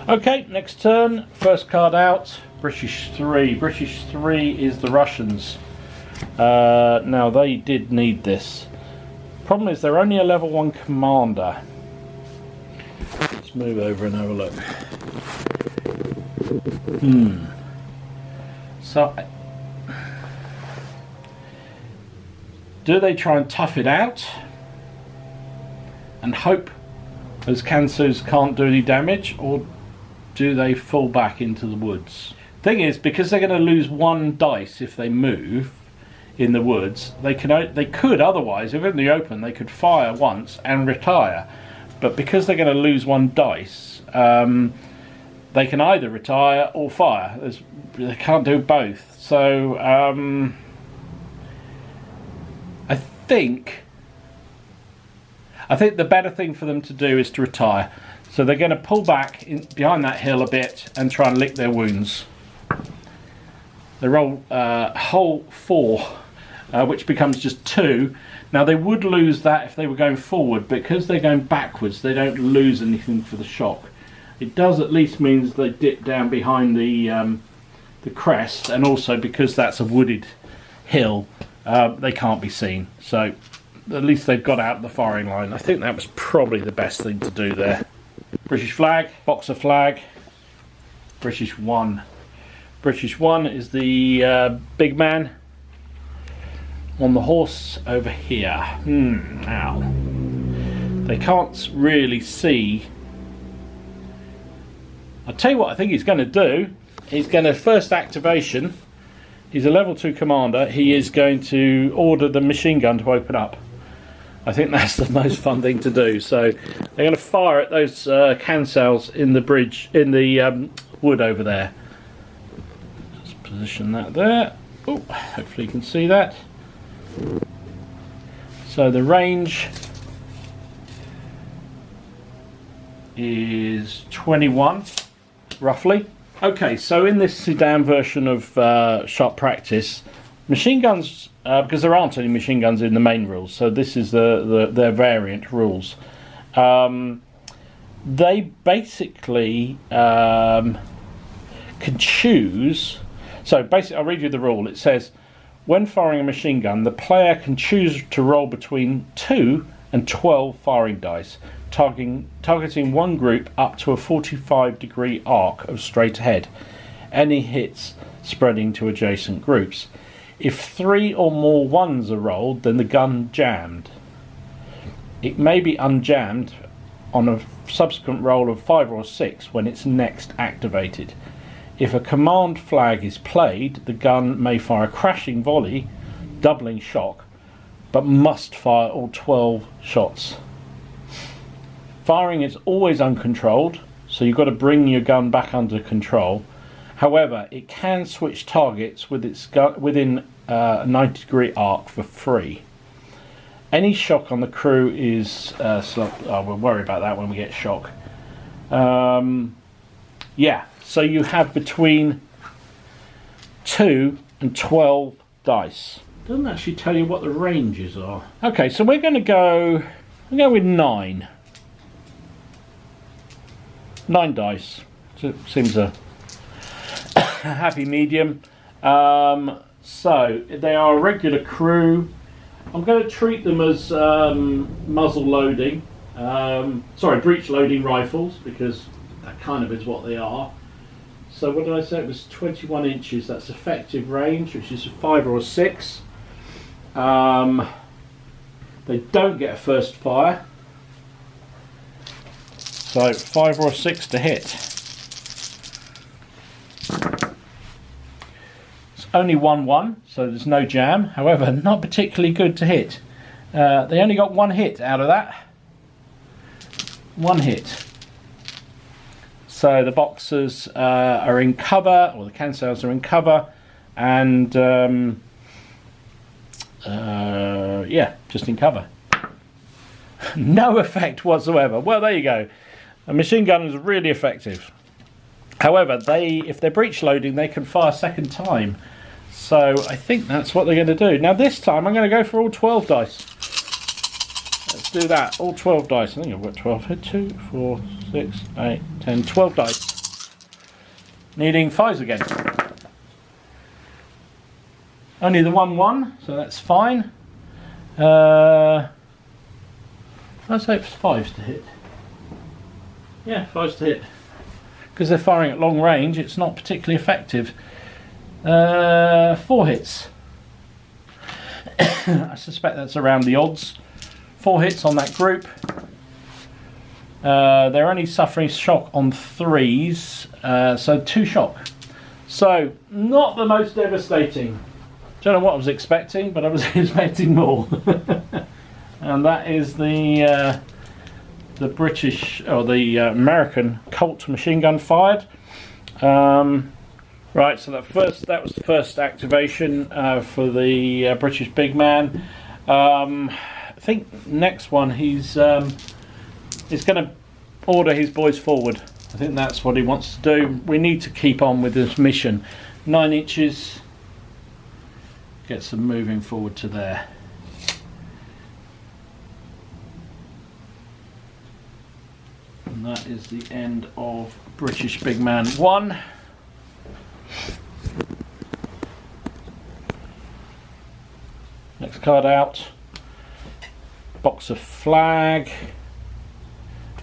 Okay, next turn. First card out. British 3. British 3 is the Russians. Now they did need this. Problem is they're only a level 1 commander. Let's move over and have a look. So, do they try and tough it out and hope those Kansus can't do any damage, or do they fall back into the woods? Thing is, because they're going to lose 1 dice if they move in the woods, they could otherwise, if in the open, they could fire once and retire. But because they're going to lose 1 dice, they can either retire or fire. They can't do both. So I think the better thing for them to do is to retire. So they're going to pull back behind that hill a bit and try and lick their wounds. They roll hole 4, which becomes just 2. Now they would lose that if they were going forward, but because they're going backwards, they don't lose anything for the shock. It does at least means they dip down behind the crest, and also because that's a wooded hill, they can't be seen. So at least they've got out the firing line. I think that was probably the best thing to do there. British flag, Boxer flag, British 1. British 1 is the big man on the horse over here. Now, they can't really see. I'll tell you what I think he's going to do. He's going to, first activation, he's a level 2 commander, he is going to order the machine gun to open up. I think that's the most fun thing to do. So they're going to fire at those Kansus in the bridge, in the wood over there. Just position that there. Oh, hopefully you can see that. So the range is 21, roughly. Okay, so in this Sudan version of Sharp Practice, machine guns, because there aren't any machine guns in the main rules, so this is their variant rules. They basically can choose. So basically, I'll read you the rule. It says, when firing a machine gun, the player can choose to roll between 2 and 12 firing dice, targeting one group up to a 45-degree arc of straight ahead. Any hits spreading to adjacent groups. If 3 or more 1s are rolled, then the gun jammed. It may be unjammed on a subsequent roll of 5 or 6 when it's next activated. If a command flag is played, the gun may fire a crashing volley, doubling shock, but must fire all 12 shots. Firing is always uncontrolled, so you've got to bring your gun back under control. However, it can switch targets with its gun within a 90-degree arc for free. Any shock on the crew is we'll worry about that when we get shock. Yeah, so you have between 2 and 12 dice. Doesn't actually tell you what the ranges are. Okay, so we're going to go with 9. 9 dice. So it seems a happy medium. So they are a regular crew. I'm going to treat them as muzzle loading. Breech loading rifles, because that kind of is what they are. So what did I say? It was 21 inches. That's effective range, which is a 5 or a 6. They don't get a first fire. So 5 or a 6 to hit. It's only 1-1, so there's no jam. However, not particularly good to hit. They only got 1 hit out of that. 1 hit. So the boxers are in cover, or the cancels are in cover, and yeah, just in cover. No effect whatsoever. Well, there you go. A machine gun is really effective. However, if they're breech loading, they can fire a second time. So I think that's what they're going to do. Now this time I'm going to go for all 12 dice. Let's do that. All 12 dice. I think I've got 12 here. 2, 4, 6, 8, 10, 12 dice. Needing 5s again. Only the 1-1, so that's fine. I'd say it's 5s to hit. Yeah, 5s to hit. Because they're firing at long range, it's not particularly effective. 4 hits. I suspect that's around the odds. 4 hits on that group. They're only suffering shock on 3s, so 2 shock. So, not the most devastating. Don't know what I was expecting, but I was expecting more. And that is the British, or the American Colt machine gun fired. Right, so that was the first activation for the British big man. I think next one he's going to order his boys forward. I think that's what he wants to do. We need to keep on with this mission. 9 inches gets them moving forward to there. And that is the end of British Big Man 1. Next card out. Box of flag.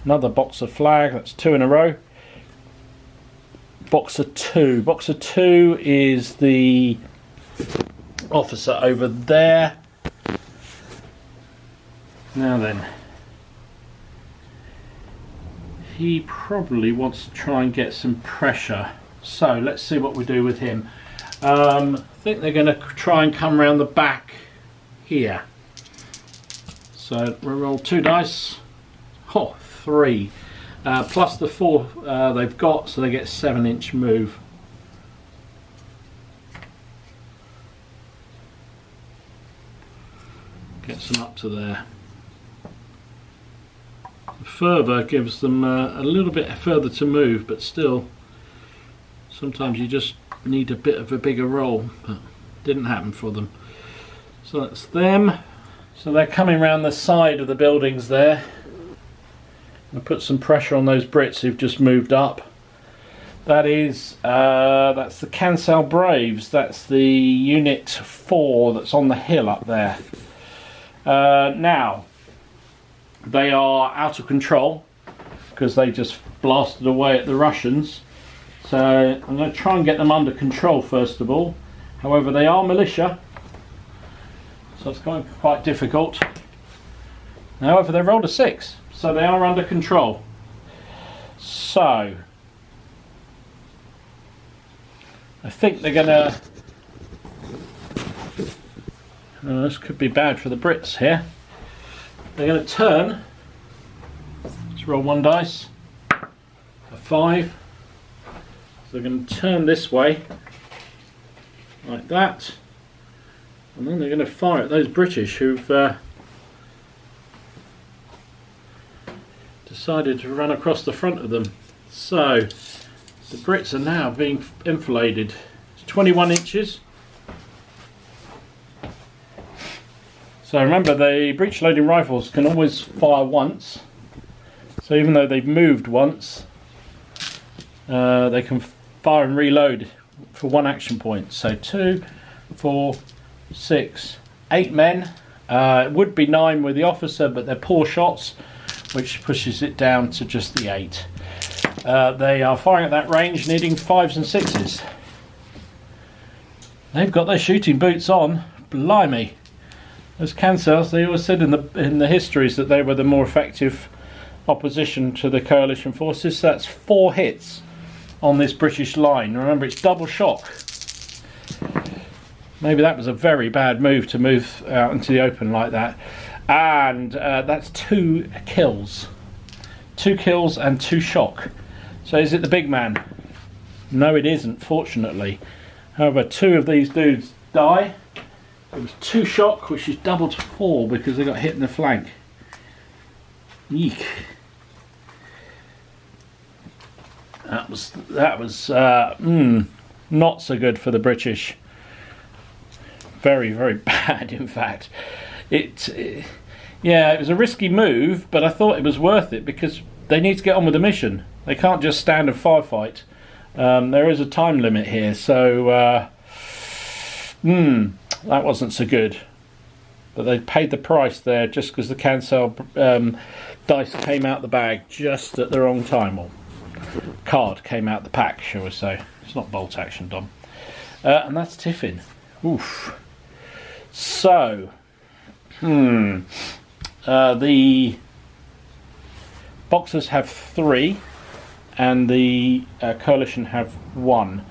Another box of flag. That's 2 in a row. Box of 2. Box of 2 is the officer over there. Now then. He probably wants to try and get some pressure. So let's see what we do with him. I think they're going to try and come around the back here. So we'll roll 2 dice. Oh, 3. Plus the 4 they've got, so they get 7-inch move. Gets them up to there. Further gives them a little bit further to move, but still sometimes you just need a bit of a bigger roll, but didn't happen for them. So that's them. So they're coming around the side of the buildings there. I'll put some pressure on those Brits who've just moved up. That is that's the Cancel Braves. That's the Unit 4 that's on the hill up there. Now they are out of control because they just blasted away at the Russians. So I'm going to try and get them under control first of all. However, they are militia, so it's going to be quite difficult. However, they rolled a 6, so they are under control. So I think they're going to... this could be bad for the Brits here. They're going to turn. Let's roll 1 dice. A 5. So they're going to turn this way, like that, and then they're going to fire at those British who've decided to run across the front of them. So the Brits are now being enfiladed. It's 21 inches. So remember, the breech loading rifles can always fire once. So even though they've moved once, they can fire and reload for 1 action point. So 2, 4, 6, 8 men. It would be 9 with the officer, but they're poor shots, which pushes it down to just the 8. They are firing at that range, needing 5s and 6s. They've got their shooting boots on. Blimey! Those cancels, they always said in the histories that they were the more effective opposition to the coalition forces. So that's 4 hits on this British line. Remember, it's double shock. Maybe that was a very bad move to move out into the open like that. And that's 2 kills. 2 kills and 2 shock. So is it the big man? No, it isn't, fortunately. However, 2 of these dudes die. It was 2 shock, which is double to 4 because they got hit in the flank. Eek. That was not so good for the British. Very, very bad, in fact. Yeah, it was a risky move, but I thought it was worth it because they need to get on with the mission. They can't just stand and firefight. There is a time limit here, so that wasn't so good. But they paid the price there just because the cancel dice came out the bag just at the wrong time. Or card came out the pack, shall we say. It's not bolt action, Dom. And that's Tiffin. Oof. So, the Boxers have 3 and the coalition have 1.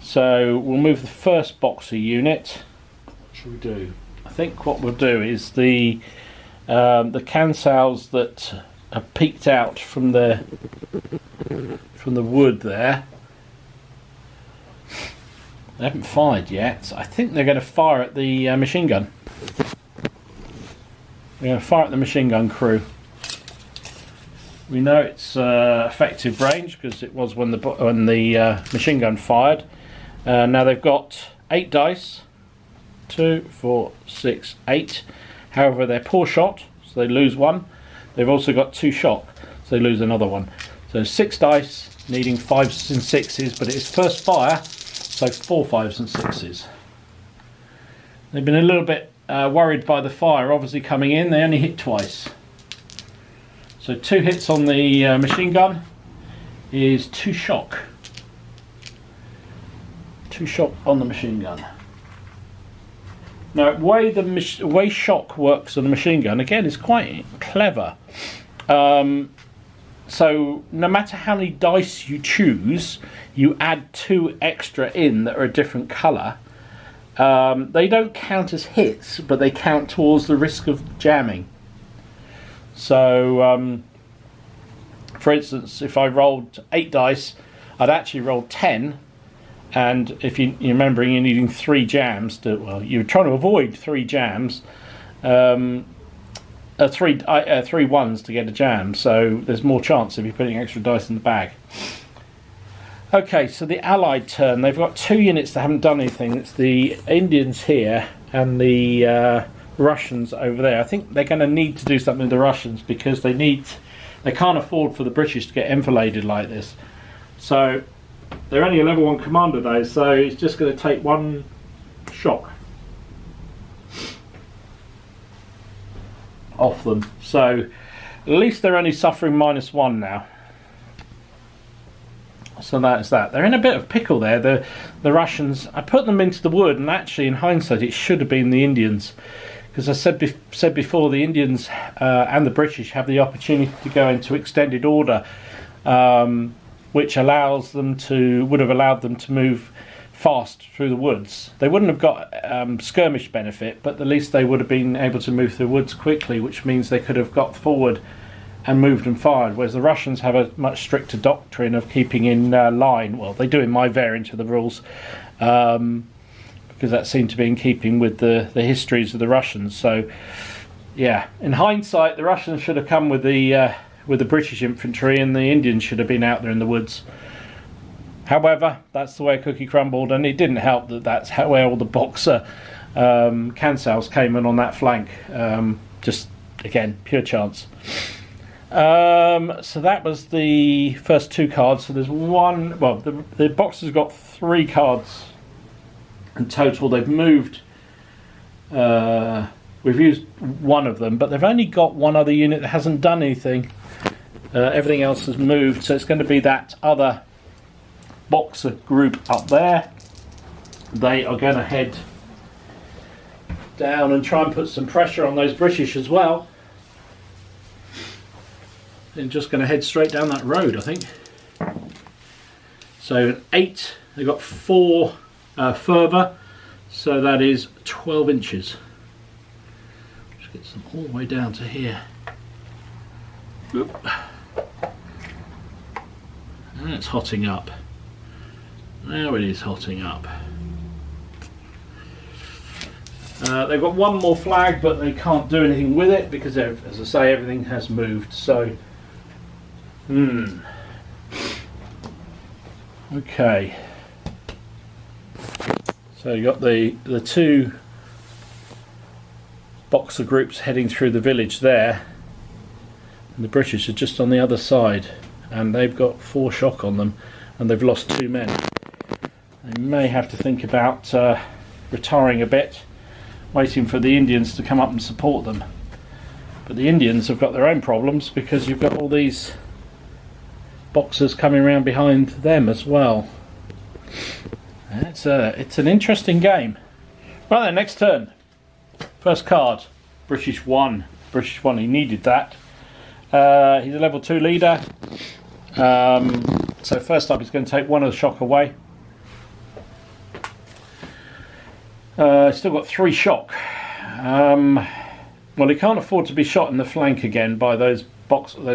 So we'll move the first Boxer unit. What shall we do? I think what we'll do is the cancels that have peeked out from the wood there. They haven't fired yet. I think they're going to fire at the machine gun. They're going to fire at the machine gun crew. We know it's effective range because it was when the machine gun fired. Now they've got 8 dice. 2, 4, 6, 8. However, they're poor shot, so they lose 1. They've also got 2 shock, so they lose another 1. So 6 dice, needing 5s and 6s, but it's first fire, so 4 5s and 6s. They've been a little bit worried by the fire, obviously coming in. They only hit twice. So 2 hits on the machine gun is 2 shock. 2 shock on the machine gun. Now, the way shock works on the machine gun, again, is quite clever. So no matter how many dice you choose, you add 2 extra in that are a different colour. They don't count as hits, but they count towards the risk of jamming. So, for instance, if I rolled 8 dice, I'd actually roll 10. And if you're remembering, you're needing 3 jams to, well, you're trying to avoid 3 jams, 3 ones to get a jam. So there's more chance if you're putting extra dice in the bag. Okay, so the Allied turn. They've got 2 units that haven't done anything. It's the Indians here and the Russians over there. I think they're going to need to do something with the Russians because they can't afford for the British to get enfiladed like this. So they're only a level 1 commander though, so it's just going to take 1 shock off them. So at least they're only suffering -1 now. So that's that. They're in a bit of pickle there, the Russians. I put them into the wood, and actually in hindsight it should have been the Indians, because I said before, the Indians and the British have the opportunity to go into extended order, which would have allowed them to move fast through the woods. They wouldn't have got skirmish benefit, but at least they would have been able to move through woods quickly, which means they could have got forward and moved and fired, whereas the Russians have a much stricter doctrine of keeping in line. Well, they do in my variant of the rules, because that seemed to be in keeping with the histories of the Russians. So yeah, in hindsight, the Russians should have come with the British infantry, and the Indians should have been out there in the woods. However, that's the way a cookie crumbled, and it didn't help that that's where all the Boxer cancels came in on that flank. Just again, pure chance. So that was the first 2 cards. So there's one. Well, the Boxers got 3 cards in total. They've moved. We've used one of them, but they've only got one other unit that hasn't done anything. Everything else has moved, so it's going to be that other Boxer group up there. They are going to head down and try and put some pressure on those British as well. They're just going to head straight down that road, I think. So 8, they've got 4 further, so that is 12 inches. Just get them all the way down to here. Oop. And it's hotting up. Now it is hotting up. They've got one more flag, but they can't do anything with it because, as I say, everything has moved. So, okay. So you got the 2 Boxer groups heading through the village there, and the British are just on the other side, and they've got 4 shock on them, and they've lost 2 men. They may have to think about retiring a bit, waiting for the Indians to come up and support them. But the Indians have got their own problems because you've got all these Boxers coming around behind them as well. It's an interesting game. Right then, next turn. First card, British 1. British 1, he needed that. He's a level 2 leader. So first up he's going to take 1 of the shock away. Still got 3 shock. Well, he can't afford to be shot in the flank again by those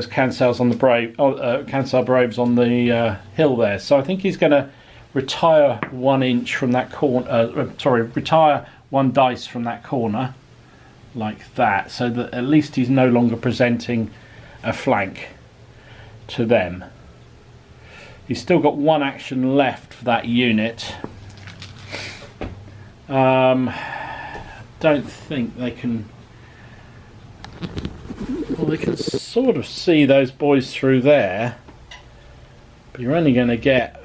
cancels on the cancel braves on the hill there. So I think he's going to retire 1 inch from that corner. Retire 1 dice from that corner, like that, so that at least he's no longer presenting a flank to them. He's still got 1 action left for that unit. Don't think they can. Well, they can sort of see those boys through there, but you're only going to get.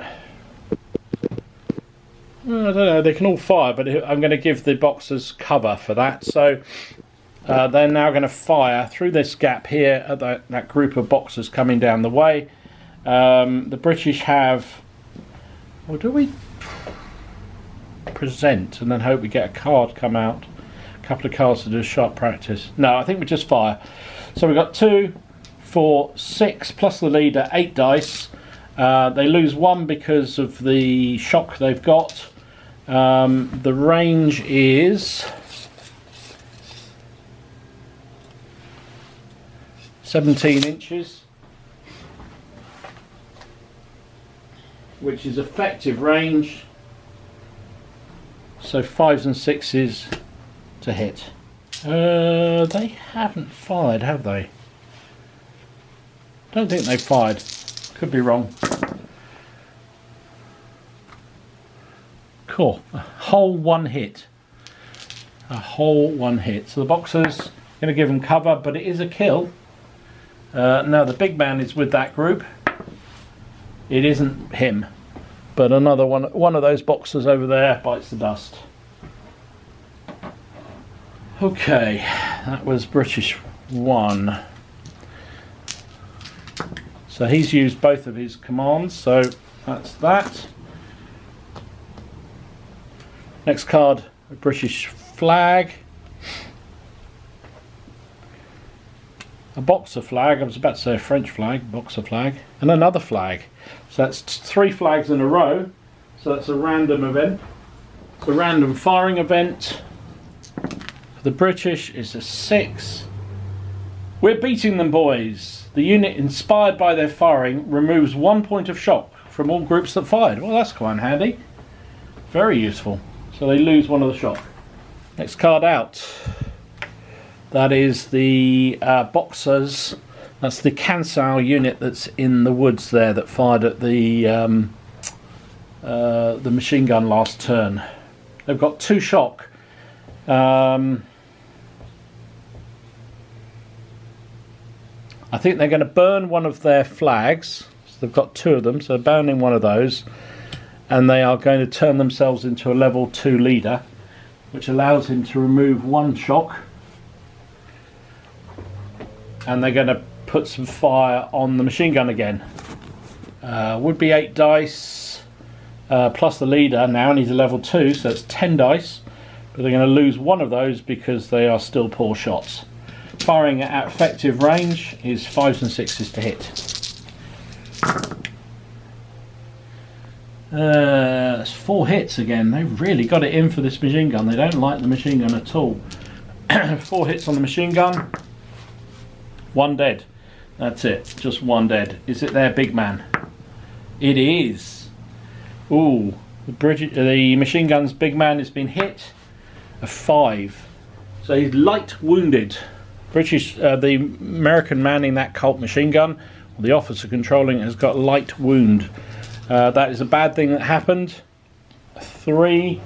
I don't know. They can all fire, but I'm going to give the Boxers cover for that. So they're now going to fire through this gap here at that group of Boxers coming down the way. The British have. Or do we present and then hope we get a card come out? A couple of cards to do sharp practice. No, I think we just fire. So we've got 2, 4, 6 plus the leader, 8 dice. They lose 1 because of the shock they've got. The range is 17 inches, which is effective range. So 5s and 6s to hit. They haven't fired, have they? Don't think they've fired. Could be wrong. Cool. A whole 1 hit. A whole 1 hit. So the Boxer's going to give them cover, but it is a kill. Now the big man is with that group. It isn't him, but another one of those Boxers over there bites the dust. Okay, that was British 1. So he's used both of his commands, so that's that. Next card, a British flag. A Boxer flag, I was about to say a French flag, Boxer flag, and another flag. So that's 3 flags in a row, so that's a random event. It's a random firing event. For the British, it's a 6, We're beating them, boys. The unit, inspired by their firing, removes 1 point of shock from all groups that fired. Well, that's quite handy. Very useful. So they lose 1 of the shock. Next card out. That is the Boxers. That's the Kansau unit that's in the woods there that fired at the machine gun last turn. They've got 2 shock. I think they're going to burn one of their flags. So they've got 2 of them, so they're burning one of those. And they are going to turn themselves into a level 2 leader, which allows him to remove 1 shock. And they're going to put some fire on the machine gun again. Would be 8 dice, plus the leader now needs a level 2, so that's 10 dice. But they're going to lose 1 of those because they are still poor shots. Firing at effective range is 5s and 6s to hit. That's 4 hits again. They've really got it in for this machine gun. They don't like the machine gun at all. 4 hits on the machine gun. 1 dead. That's it. Just 1 dead. Is it their big man? It is. Ooh, the machine gun's big man has been hit. A 5. So he's light wounded. The American manning that Colt machine gun, or the officer controlling it, has got light wound. That is a bad thing that happened. 3.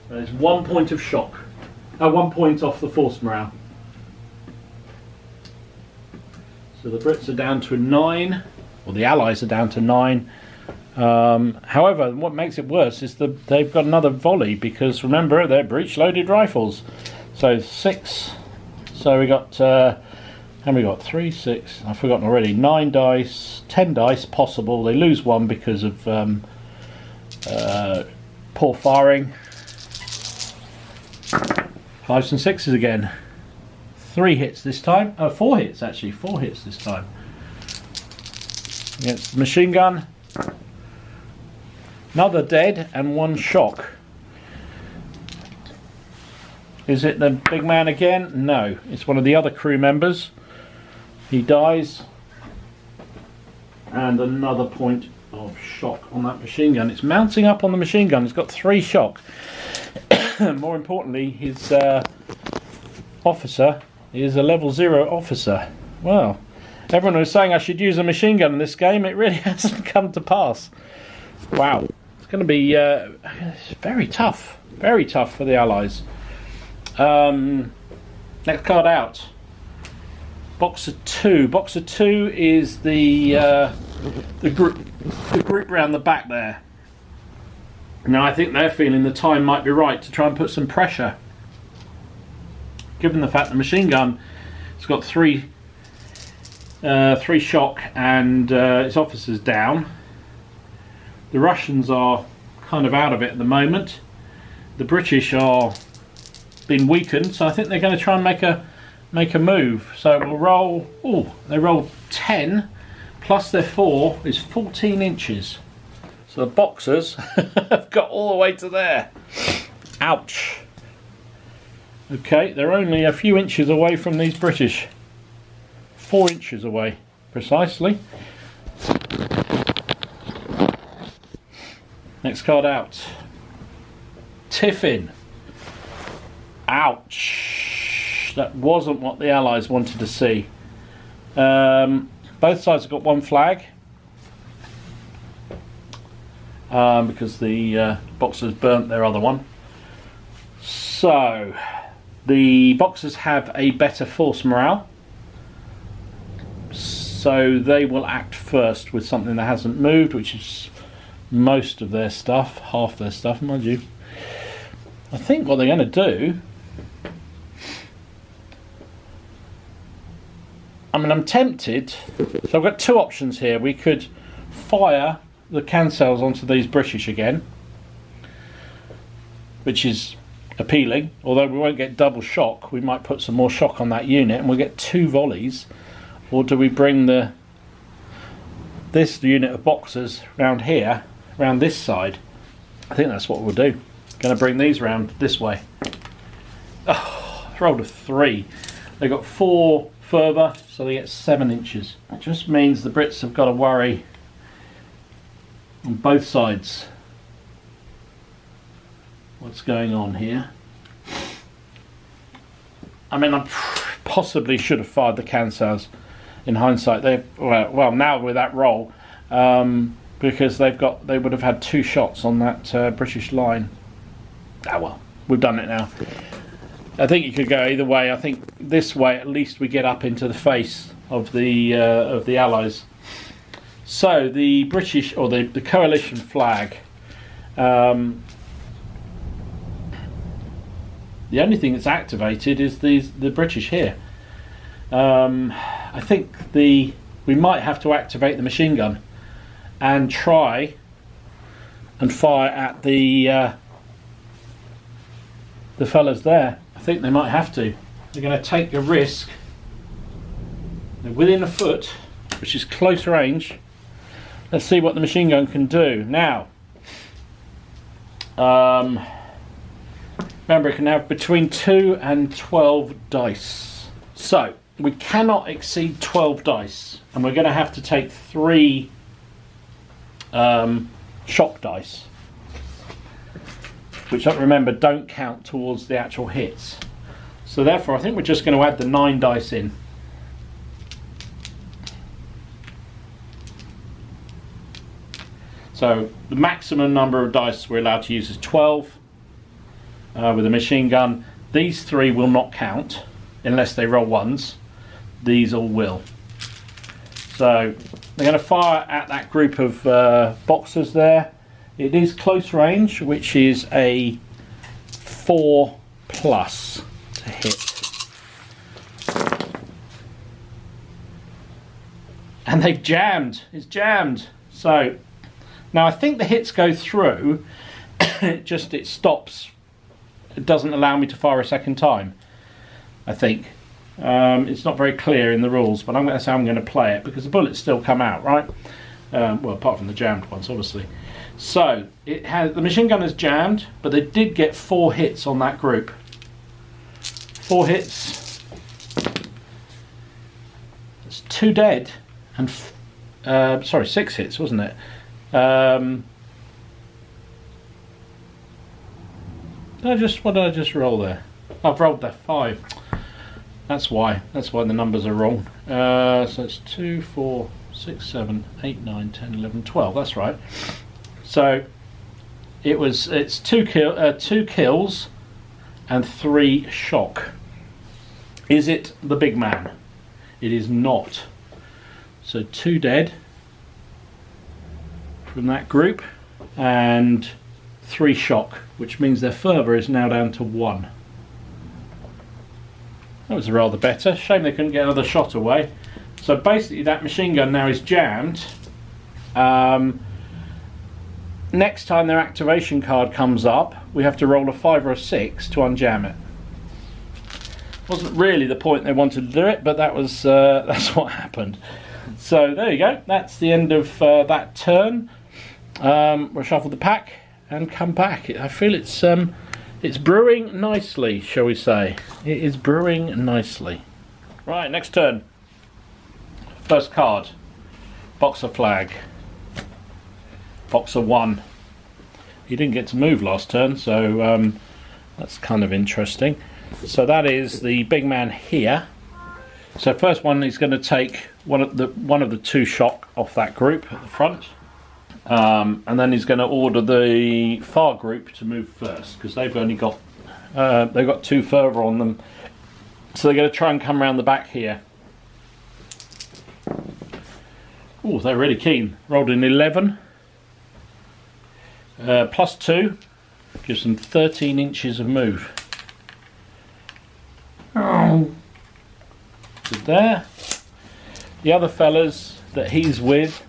There's 1 point of shock. 1 point off the force morale. So the Brits are down to 9, or the Allies are down to 9. However, what makes it worse is that they've got another volley, because remember, they're breech-loaded rifles. So 6. So we got, how many we got? 3, 6, I've forgotten already. 9 dice, 10 dice possible. They lose 1 because of poor firing. 5s and 6s again. 3 hits this time. 4 hits actually. 4 hits this time. Against the machine gun. Another dead and 1 shock. Is it the big man again? No, it's one of the other crew members. He dies. And another point of shock on that machine gun. It's mounting up on the machine gun. It's got 3 shock. More importantly, his officer is a level 0 officer. Well, everyone was saying I should use a machine gun in this game. It really hasn't come to pass. Wow. It's going to be very tough. Very tough for the Allies. Next card out. Boxer 2. Boxer 2 is the group round the back there. Now I think they're feeling the time might be right to try and put some pressure. Given the fact the machine gun has got 3 shock and its officers down. The Russians are kind of out of it at the moment. The British are been weakened, so I think they're going to try and make a move. So we'll roll. Oh, they rolled 10 plus their 4 is 14 inches. So the Boxers have got all the way to there. Ouch. Okay, they're only a few inches away from these British. 4 inches away, precisely. Next card out. Tiffin. Ouch. That wasn't what the Allies wanted to see. Both sides have got 1 flag. Because the Boxers burnt their other one. So the Boxers have a better force morale. So they will act first with something that hasn't moved, which is most of their stuff, half their stuff, mind you. I think what they're going to do, I mean, I'm tempted. So I've got 2 options here. We could fire the cancels onto these British again, which is appealing, although we won't get double shock. We might put some more shock on that unit and we'll get 2 volleys. Or do we bring this unit of Boxers round here, round this side? I think that's what we'll do. Going to bring these round this way. Oh, I rolled a 3. They got 4 further, so they get 7 inches. It just means the Brits have got to worry on both sides what's going on here. I mean, I possibly should have fired the Kansas in hindsight. Well, now with that roll, because they would have had 2 shots on that British line. Ah well, we've done it now. I think you could go either way. I think this way at least we get up into the face of the Allies. So the British, or the coalition flag, the only thing that's activated is the British here. I think we might have to activate the machine gun and try and fire at the fellas there. I think they might have to. They're going to take a risk. They're within a foot, which is close range. Let's see what the machine gun can do. Now, remember, it can have between 2 and 12 dice. So, we cannot exceed 12 dice. And we're going to have to take 3 shock dice, which, remember, don't count towards the actual hits. So therefore I think we're just going to add the 9 dice in. So the maximum number of dice we're allowed to use is 12 with a machine gun. These 3 will not count unless they roll 1s. These all will. So they're going to fire at that group of boxers there. It is close range, which is a 4+ to hit. And they've jammed. It's jammed. So now I think the hits go through. it stops. It doesn't allow me to fire a second time, I think. It's not very clear in the rules, but that's how I'm going to play it, because the bullets still come out, right? Well, apart from the jammed ones, obviously. So the machine gun is jammed, but they did get 4 hits on that group. 4 hits. It's 2 dead, and 6 hits, wasn't it? What did I just roll there? I've rolled that 5. That's why the numbers are wrong. So it's 2, 4, 6, 7, 8, 9, 10, 11, 12. That's right. So it's 2 kills and 3 shock. Is it the big man? It is not. So 2 dead from that group and 3 shock, which means their fervour is now down to 1. That was rather better. Shame they couldn't get another shot away. So basically that machine gun now is jammed. Next time their activation card comes up, we have to roll a 5 or a 6 to unjam it. Wasn't really the point they wanted to do it, but that's what happened. So there you go. That's the end of that turn. We'll shuffle the pack and come back. I feel it's brewing nicely, shall we say. It is brewing nicely. Right, next turn. First card. Boxer flag. Boxer 1. He didn't get to move last turn, so that's kind of interesting. So that is the big man here. So first one, he's going to take one of the 2 shock off that group at the front. And then he's going to order the far group to move first, because they've only got 2 further on them, so they're going to try and come around the back here. Oh, they're really keen. Rolled an 11 plus 2 gives them 13 inches of move. Oh, good there. The other fellas that he's with,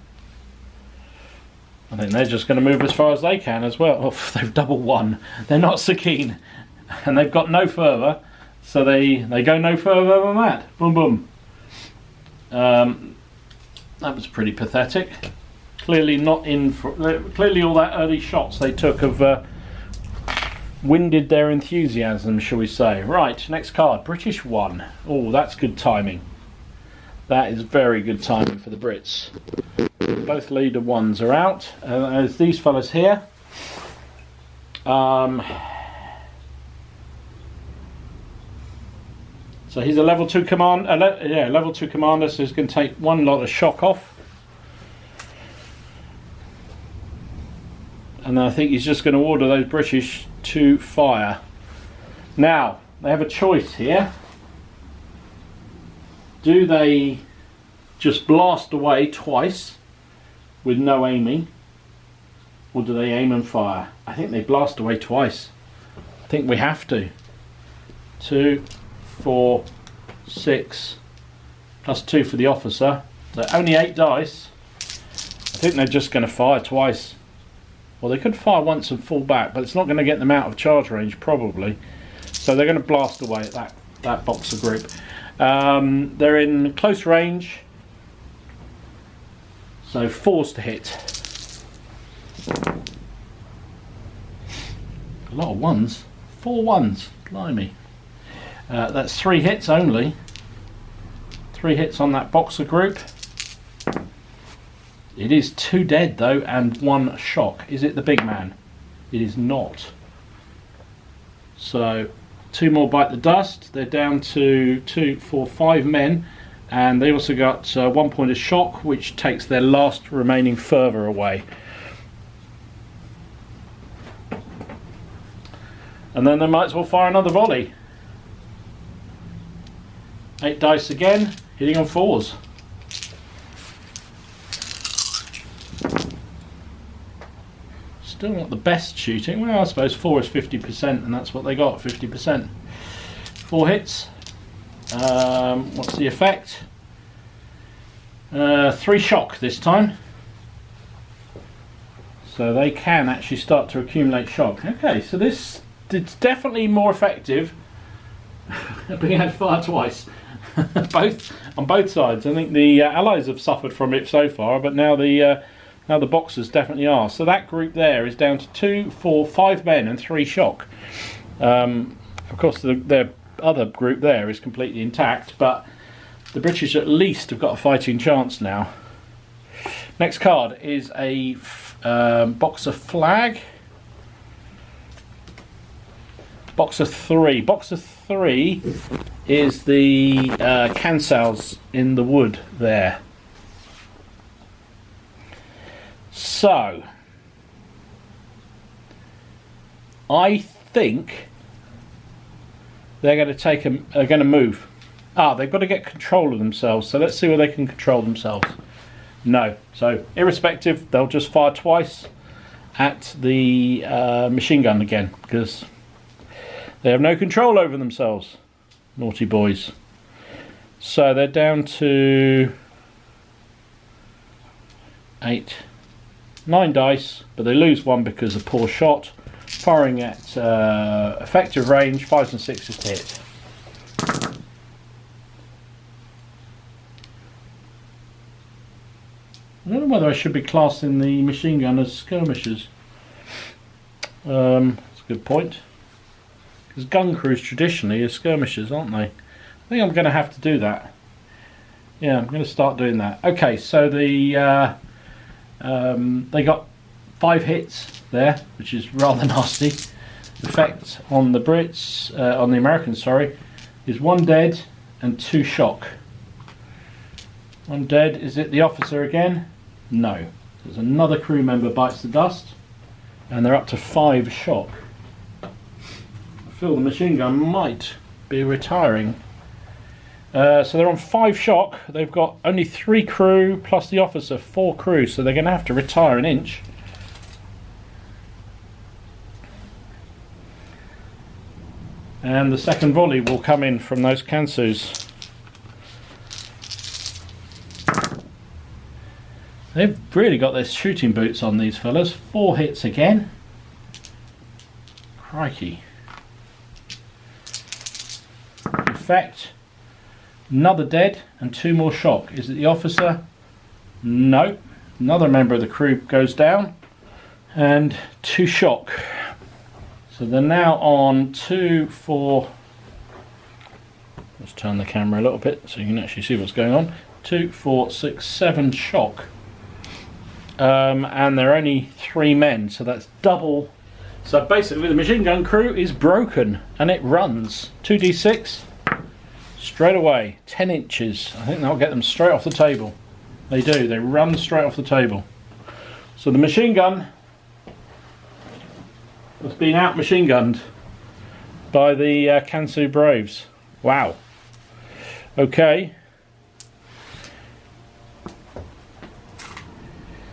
I think they're just going to move as far as they can as well. Oh, they've double 1. They're not so keen. And they've got no further. So they go no further than that. Boom, boom. That was pretty pathetic. Clearly not in for... Clearly all that early shots they took have winded their enthusiasm, shall we say. Right, next card. British 1. Oh, that's good timing. That is very good timing for the Brits. Both leader ones are out. As these fellas here. So he's a level 2 command. Level 2 commander. So he's going to take one lot of shock off. And I think he's just going to order those British to fire. Now, they have a choice here. Do they just blast away twice with no aiming? Or do they aim and fire? I think they blast away twice. I think we have to. 2, 4, 6, plus 2 for the officer. So only 8 dice. I think they're just going to fire twice. Well, they could fire once and fall back, but it's not going to get them out of charge range, probably. So they're going to blast away at that boxer group. They're in close range. So 4s to hit. A lot of 1s. 4 1s. Blimey. That's 3 hits only. 3 hits on that boxer group. It is 2 dead though and 1 shock. Is it the big man? It is not. So 2 more bite the dust. They're down to 2, 4, 5 men, and they also got 1 point of shock, which takes their last remaining further away. And then they might as well fire another volley. 8 dice again, hitting on 4s. Still not the best shooting. Well, I suppose 4 is 50%, and that's what they got, 50%. 4 hits. What's the effect? 3 shock this time. So they can actually start to accumulate shock. Okay, so it's definitely more effective being able to fire twice. on both sides. I think the Allies have suffered from it so far, but now the Boxers definitely are. So that group there is down to 2, 4, 5 men and 3 shock. Of course, their other group there is completely intact, but the British at least have got a fighting chance now. Next card is a Boxer flag. Boxer 3. Boxer 3 is the cancels in the wood there. So, I think they're going to move. They've got to get control of themselves. So let's see where they can control themselves. No. So irrespective, they'll just fire twice at the machine gun again, because they have no control over themselves. Naughty boys. So they're down to 8, 9 dice, but they lose 1 because of poor shot. Firing at effective range, 5s and 6s to hit. I don't know whether I should be classing the machine gun as skirmishers. That's a good point. Because gun crews traditionally are skirmishers, aren't they? I think I'm going to have to do that. Yeah, I'm going to start doing that. Okay, so they got 5 hits there, which is rather nasty. Effect on the Brits, on the Americans, sorry, is 1 dead and 2 shock. 1 dead. Is it the officer again? No. There's another crew member bites the dust, and they're up to 5 shock. I feel the machine gun might be retiring. So they're on 5 shock. They've got only 3 crew plus the officer, 4 crew, so they're going to have to retire an inch. And the second volley will come in from those Kansus. They've really got their shooting boots on, these fellas. 4 hits again. Crikey. Effect. Another dead and 2 more shock. Is it the officer? No. Another member of the crew goes down. And 2 shock. So they're now on 2, 4. Let's turn the camera a little bit so you can actually see what's going on. 2, 4, 6, 7 shock. And there are only 3 men, so that's double. So basically the machine gun crew is broken, and it runs 2d6 straight away, 10 inches. I think that'll get them straight off the table. They do, they run straight off the table. So the machine gun has been out machine gunned by the Kansu Braves. Wow. Okay.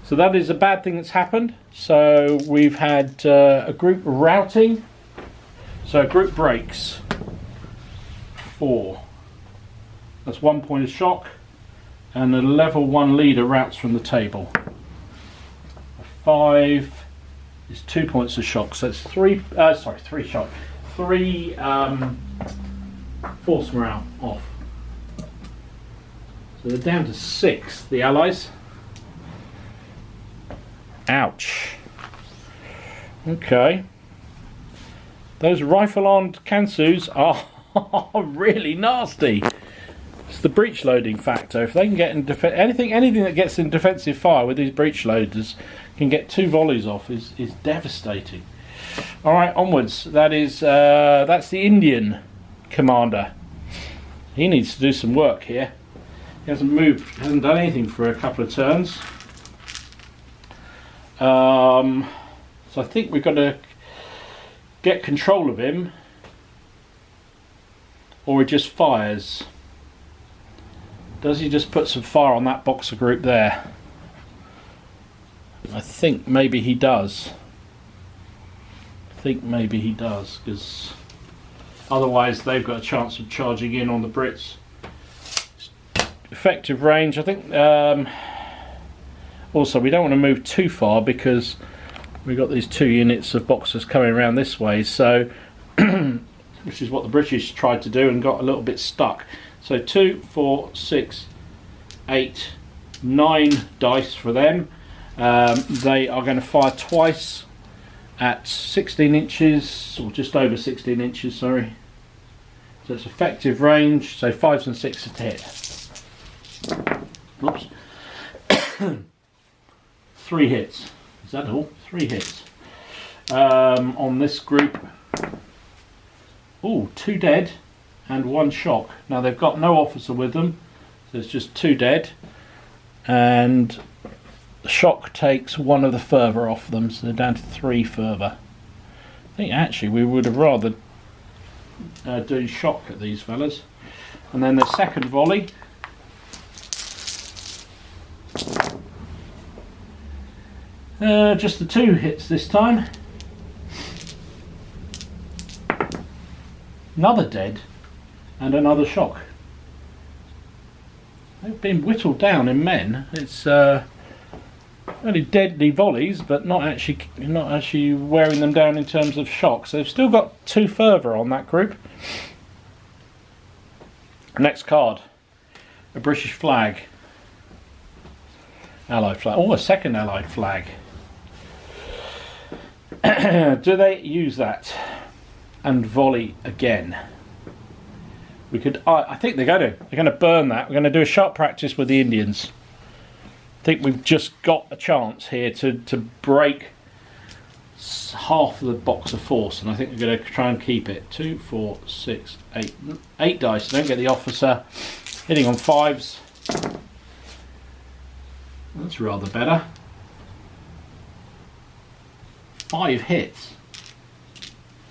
So that is a bad thing that's happened. So we've had a group routing. So group breaks. 4. That's 1 point of shock. And the level 1 leader routes from the table. 5 is 2 points of shock. So it's 3 shock. 3 force morale off. So they're down to 6, the Allies. Ouch. Okay. Those rifle-armed Kansus are really nasty. It's the breech loading factor. If they can get in anything that gets in defensive fire with these breech loaders can get 2 volleys off is devastating. All right, onwards. That's the Indian commander. He needs to do some work here. He hasn't moved, hasn't done anything for a couple of turns. So I think we've got to get control of him, or he just fires. Does he just put some fire on that boxer group there? I think maybe he does. Because otherwise they've got a chance of charging in on the Brits. Effective range, I think. Also, we don't want to move too far because we've got these 2 units of boxers coming around this way, so which is what the British tried to do and got a little bit stuck. So 2, 4, 6, 8, 9 dice for them. They are going to fire twice at 16 inches, or just over 16 inches, sorry. So it's effective range, so 5s and 6s to hit. Oops. 3 hits. Is that all? 3 hits. On this group. Ooh, 2 dead and 1 shock. Now they've got no officer with them, so it's just 2 dead. And the shock takes 1 of the fervor off them, so they're down to 3 fervor. I think actually we would have rather do shock at these fellas. And then the second volley. Just the 2 hits this time. Another dead and another shock. They've been whittled down in men. It's only deadly volleys, but not actually wearing them down in terms of shock. So they've still got 2 fervor on that group. Next card, a British flag. Allied flag. Oh, a second Allied flag. Do they use that and volley again? We could. I think they're going to. They're going to burn that. We're going to do a sharp practice with the Indians. I think we've just got a chance here to break half of the boxer force, and I think we're going to try and keep it. 2, 4, 6, 8. 8 dice. Don't get the officer. Hitting on 5s. That's rather better. 5 hits.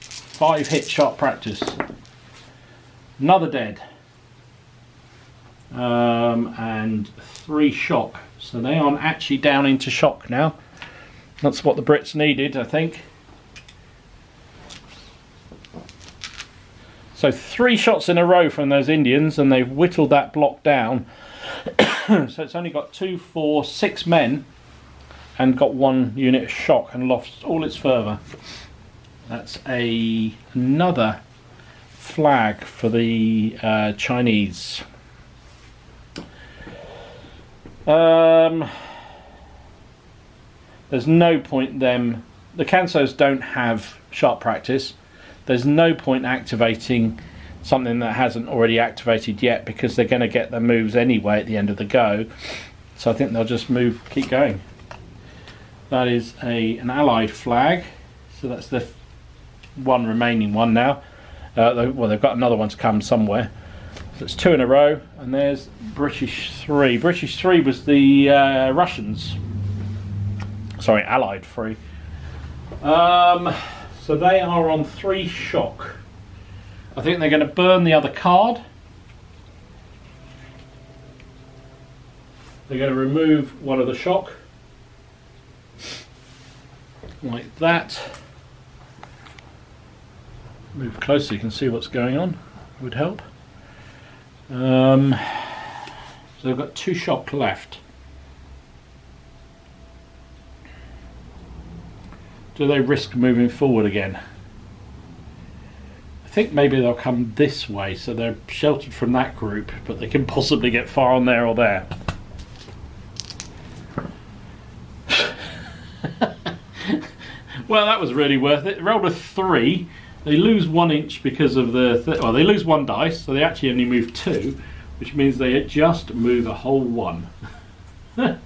5 hit sharp practice. Another dead. And 3 shock. So they aren't actually down into shock now. That's what the Brits needed, I think. So 3 shots in a row from those Indians, and they've whittled that block down. So it's only got 2, 4, 6 men, and got 1 unit of shock and lost all its fervor. That's another flag for the Chinese. There's no point them. The Kansos don't have sharp practice. There's no point activating something that hasn't already activated yet, because they're going to get their moves anyway at the end of the go. So I think they'll just keep going. That is an allied flag, so that's the one remaining one now. Well, they've got another one to come somewhere. So it's 2 in a row, and there's British 3. British 3 was the Russians. Sorry, Allied 3. So they are on 3 shock. I think they're going to burn the other card. They're going to remove one of the shock. Like that. Move closer so you can see what's going on. Would help. So they've got 2 shock left. Do they risk moving forward again? I think maybe they'll come this way, so they're sheltered from that group, but they can possibly get far on there or there. Well, that was really worth it. They rolled a 3. They lose 1 inch because of the... well, they lose 1 dice, so they actually only move 2, which means they just move a whole 1. They're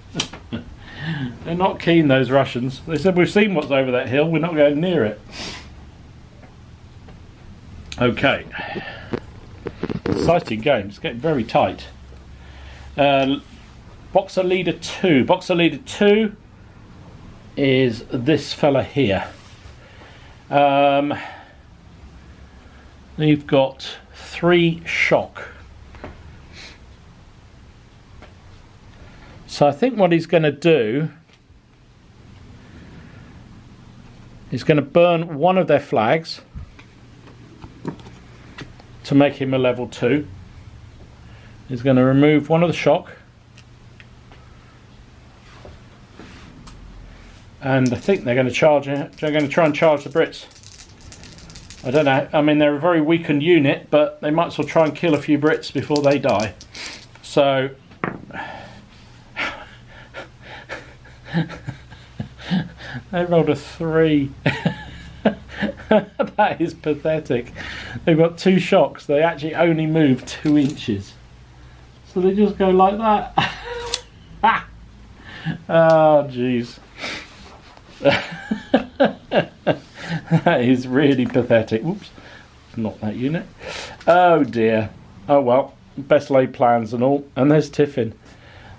not keen, those Russians. They said, we've seen what's over that hill, we're not going near it. Okay. Exciting game. It's getting very tight. Boxer Leader 2. Boxer Leader 2 is this fella here. You've got 3 shock. So I think what he's going to do, he's going to burn one of their flags to make him a level 2. He's going to remove one of the shock, and I think they're going to charge. They're going to try and charge the Brits. I don't know. I mean, they're a very weakened unit, but they might as well try and kill a few Brits before they die. So they rolled a 3. That is pathetic. They've got 2 shocks. They actually only move 2 inches. So they just go like that. Oh, jeez. That is really pathetic. Oops. Not that unit. Oh, dear. Oh, well. Best laid plans and all. And there's Tiffin.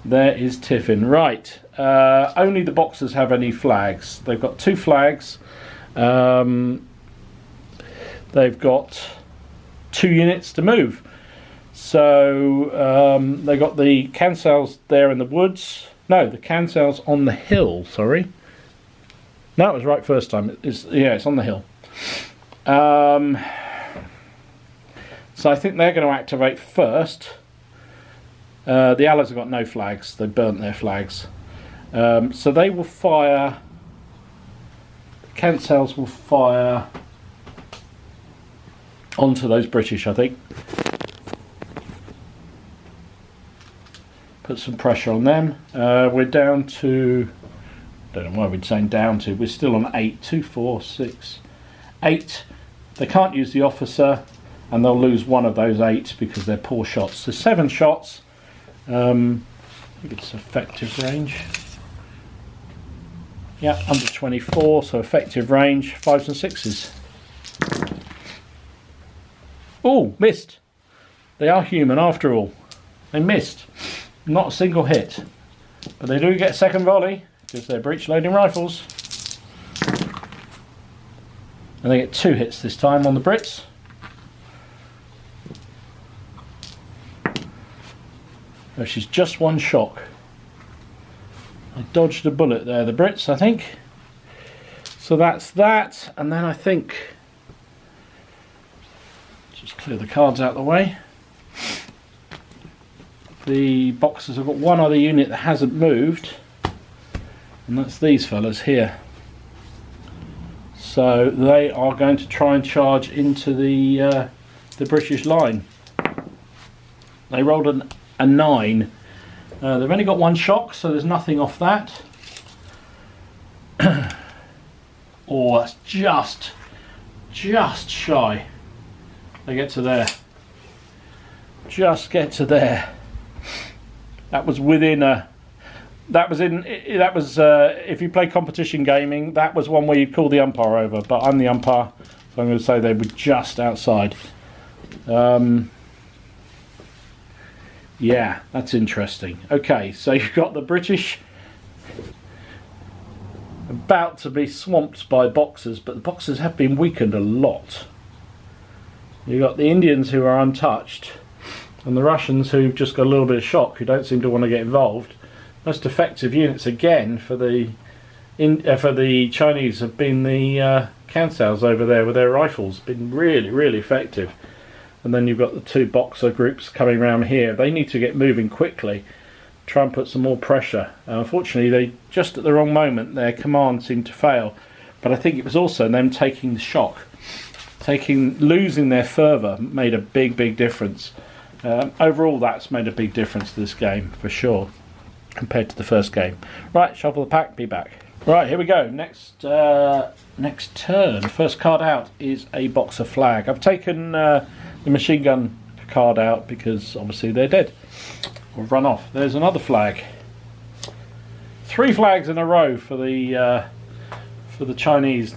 There is Tiffin. Right. Only the Boxers have any flags. They've got 2 flags. They've got 2 units to move. So they got the cancels there in the woods. No, the cancels on the hill. Sorry. No, it was right first time. It's on the hill. So I think they're going to activate first. The Allies have got no flags. They burnt their flags. So they will fire. Cancels will fire onto those British, I think. Put some pressure on them. We're down to... I don't know why we're saying down to. We're still on 8. 2, 4, 6, 8. They can't use the officer, and they'll lose one of those 8 because they're poor shots. So 7 shots. I think it's effective range. Yeah, under 24, so effective range, 5s and 6s. Oh, missed. They are human after all. They missed. Not a single hit. But they do get second volley, because they're breech loading rifles. And they get 2 hits this time on the Brits. Which is just 1 shock. I dodged a bullet there, the Brits, I think. So that's that, and then I think... just clear the cards out of the way. The Boxers have got 1 other unit that hasn't moved, and that's these fellas here. So they are going to try and charge into the British line. They rolled a 9. They've only got 1 shock, so there's nothing off that. Oh, that's just shy. They get to there. just get to there. That was within a. That was if you play competition gaming, that was one where you'd call the umpire over. But I'm the umpire, so I'm going to say they were just outside. Yeah, that's interesting. Okay, so you've got the British about to be swamped by Boxers, but the Boxers have been weakened a lot. You've got the Indians who are untouched, and the Russians who've just got a little bit of shock, who don't seem to want to get involved. Most effective units again for the Chinese have been the Kansaus over there with their rifles. Been really, really effective. And then you've got the two Boxer groups coming around here. They need to get moving quickly, try and put some more pressure. Unfortunately, they just at the wrong moment, their command seemed to fail. But I think it was also them taking the shock. Losing their fervour made a big, big difference. Overall, that's made a big difference to this game, for sure, compared to the first game. Right, shuffle the pack, be back. Right, here we go. Next turn. First card out is a Boxer flag. I've taken the machine gun card out because obviously they're dead or run off. There's another flag. 3 flags in a row for the Chinese.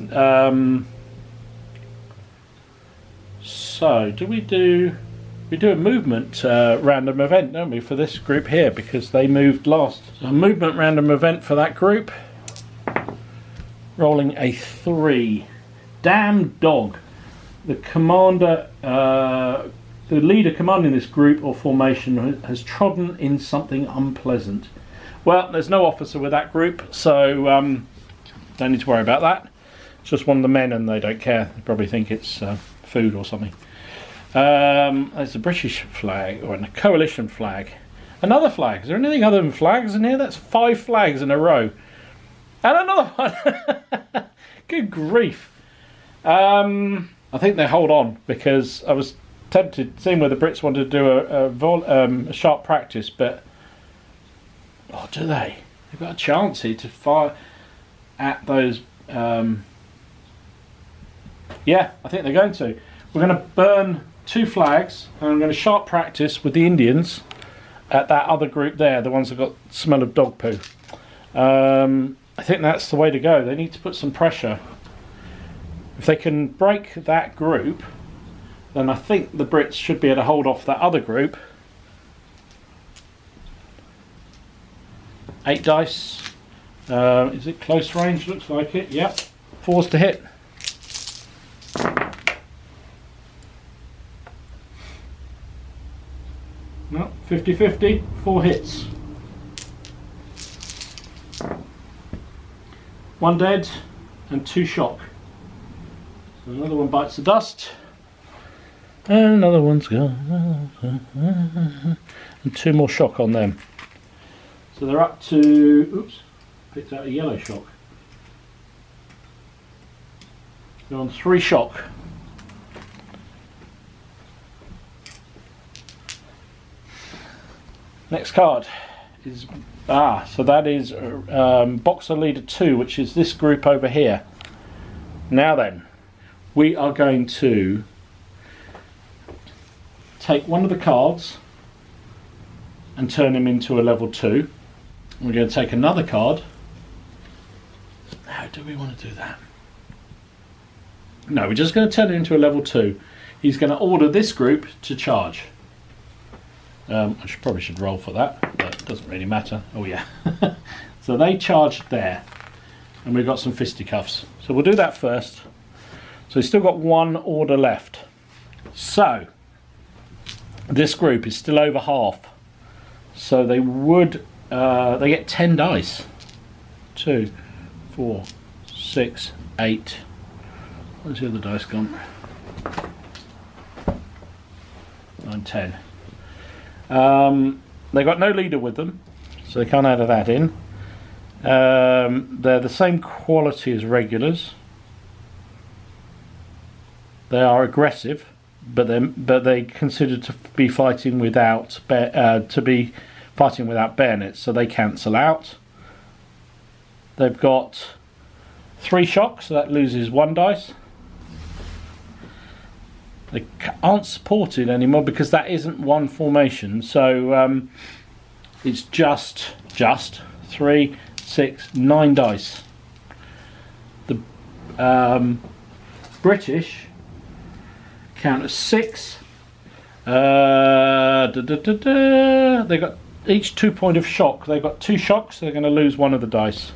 So we do a movement random event, don't we, for this group here, because they moved last. So a movement random event for that group. Rolling a 3. Damn dog. The commander, the leader commanding this group or formation has trodden in something unpleasant. Well, there's no officer with that group, so don't need to worry about that. It's just one of the men, and they don't care. They probably think it's food or something. There's a British flag or a coalition flag. Another flag. Is there anything other than flags in here? That's 5 flags in a row. And another one. Good grief. I think they hold on because I was tempted, seeing where the Brits wanted to do a sharp practice, but oh, do they? They've got a chance here to fire at those. Yeah, I think they're going to. We're going to burn 2 flags, and I'm going to sharp practice with the Indians at that other group there, the ones that got smell of dog poo. I think that's the way to go. They need to put some pressure. If they can break that group, then I think the Brits should be able to hold off that other group. 8 dice. Is it close range? Looks like it. Yep. 4s to hit. No, 50-50. 4 hits. 1 dead and 2 shock. So another one bites the dust. And another one's gone. And 2 more shock on them. So they're up to... Oops. Picked out a yellow shock. They're on 3 shock. Next card is... so that is Boxer Leader 2, which is this group over here. Now then, we are going to take one of the cards and turn him into a level 2. We're going to take another card. How do we want to do that? No, we're just going to turn him into a level 2. He's going to order this group to charge. I probably should roll for that, but it doesn't really matter. Oh yeah. So they charged there, and we've got some fisticuffs. So we'll do that first. So we've still got 1 order left. So this group is still over half. So they would they get 10 dice. 2, 4, 6, 8. Where's the other dice gone? 9, 10. They've got no leader with them, so they can't add that in. They're the same quality as regulars. They are aggressive, but they consider to be fighting without bayonets, so they cancel out. They've got 3 shocks, so that loses 1 dice. They aren't supported anymore because that isn't one formation. So it's just 3, 6, 9 dice. The British count as 6. They got each 2 point of shock. They've got 2 shocks, so they're going to lose one of the dice.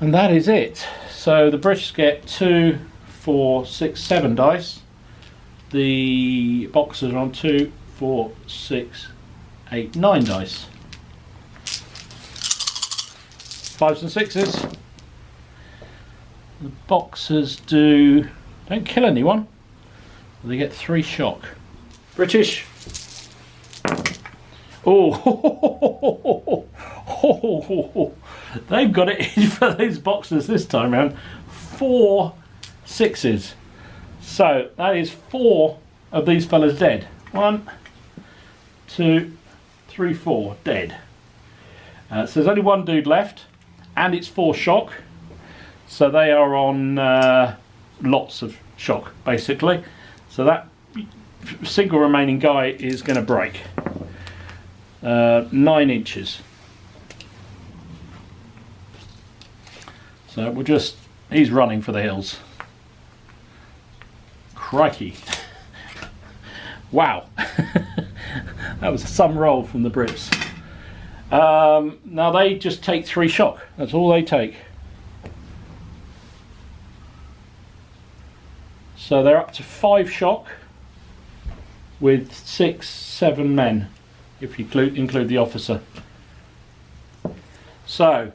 And that is it. So the British get 2, 4, 6, 7 dice. The Boxers are on 2, 4, 6, 8, 9 dice. 5s and 6s. The Boxers don't kill anyone. They get 3 shock. British. Oh, they've got it in for those Boxers this time round. 4 6s. So that is 4 of these fellas dead. 1, 2, 3, 4 dead. So there's only one dude left, and it's 4 shock. So they are on lots of shock, basically. So that single remaining guy is going to break. 9 inches. So he's running for the hills. Crikey. Wow. That was some roll from the Brits. Now they just take 3 shock. That's all they take. So they're up to 5 shock with 6, 7 men, if you include the officer. So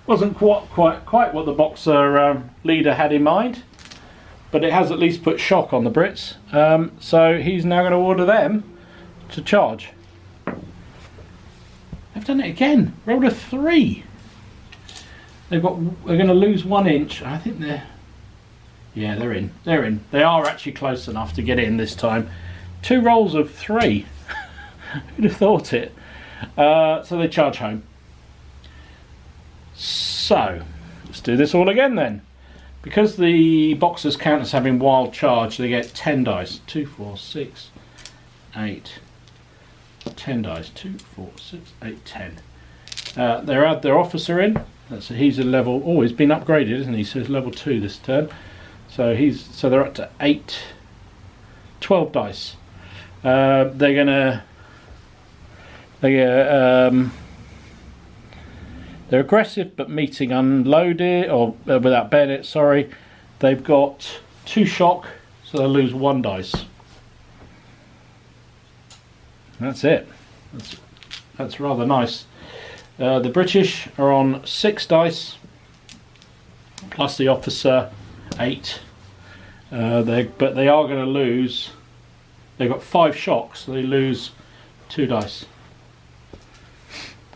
wasn't quite what the Boxer leader had in mind, but it has at least put shock on the Brits. So he's now going to order them to charge. They've done it again. Rolled a 3. They're going to lose 1 inch. I think they're in. They're in. They are actually close enough to get in this time. 2 rolls of 3. Who'd have thought it? So they charge home. So let's do this all again then. Because the Boxers count as having wild charge, they get 10 dice. 2, 4, 6, 8. 10 dice. 2, 4, 6, 8, 10. They add their officer in. He's a level. Oh, he's been upgraded, isn't he? So he's level 2 this turn. So they're up to 12 dice. They're aggressive, but meeting unloaded or without bayonet. Sorry, they've got 2 shock, so they'll lose 1 dice. That's it. That's rather nice. The British are on 6 dice, plus the officer 8. But they are going to lose. They've got 5 shocks, so they lose 2 dice.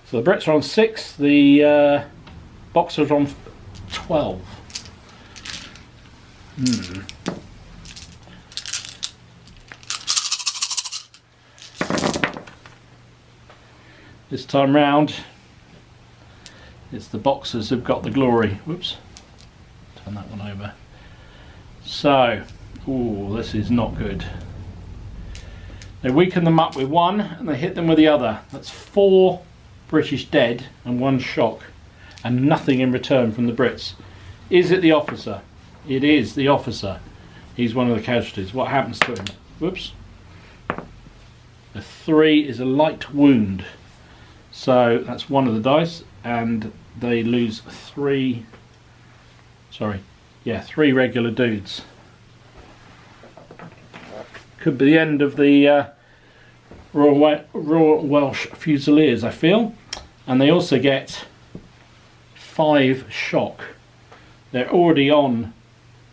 So the Brits are on 6. The Boxers are on 12. This time round, it's the Boxers who've got the glory. Whoops. Turn that one over. So, this is not good. They weaken them up with 1 and they hit them with the other. That's 4 British dead and 1 shock, and nothing in return from the Brits. Is it the officer? It is the officer. He's one of the casualties. What happens to him? Whoops. A 3 is a light wound. So that's 1 of the dice, and they lose 3. Sorry. Yeah, 3 regular dudes. Could be the end of the Royal Welsh Fusiliers, I feel. And they also get 5 shock. They're already on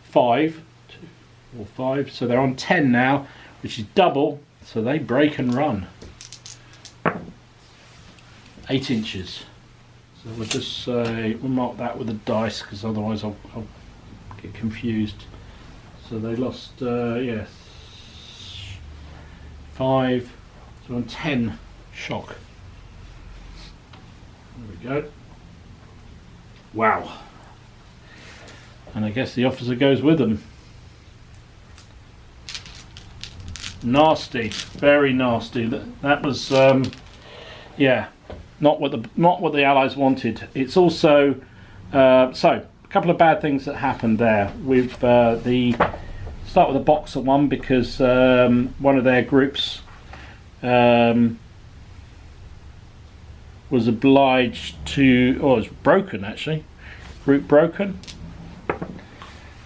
5, 2, 4, 5, so they're on 10 now, which is double, so they break and run. 8 inches. So we'll just say, we'll mark that with a dice, because otherwise I'll get confused. So they lost, 5, so on 10 shock. There we go. Wow. And I guess the officer goes with them. Nasty, very nasty. That was, yeah, not what the Allies wanted. It's also so a couple of bad things that happened there. With start with the Boxer one, because one of their groups was obliged to, or was broken actually. Group broken.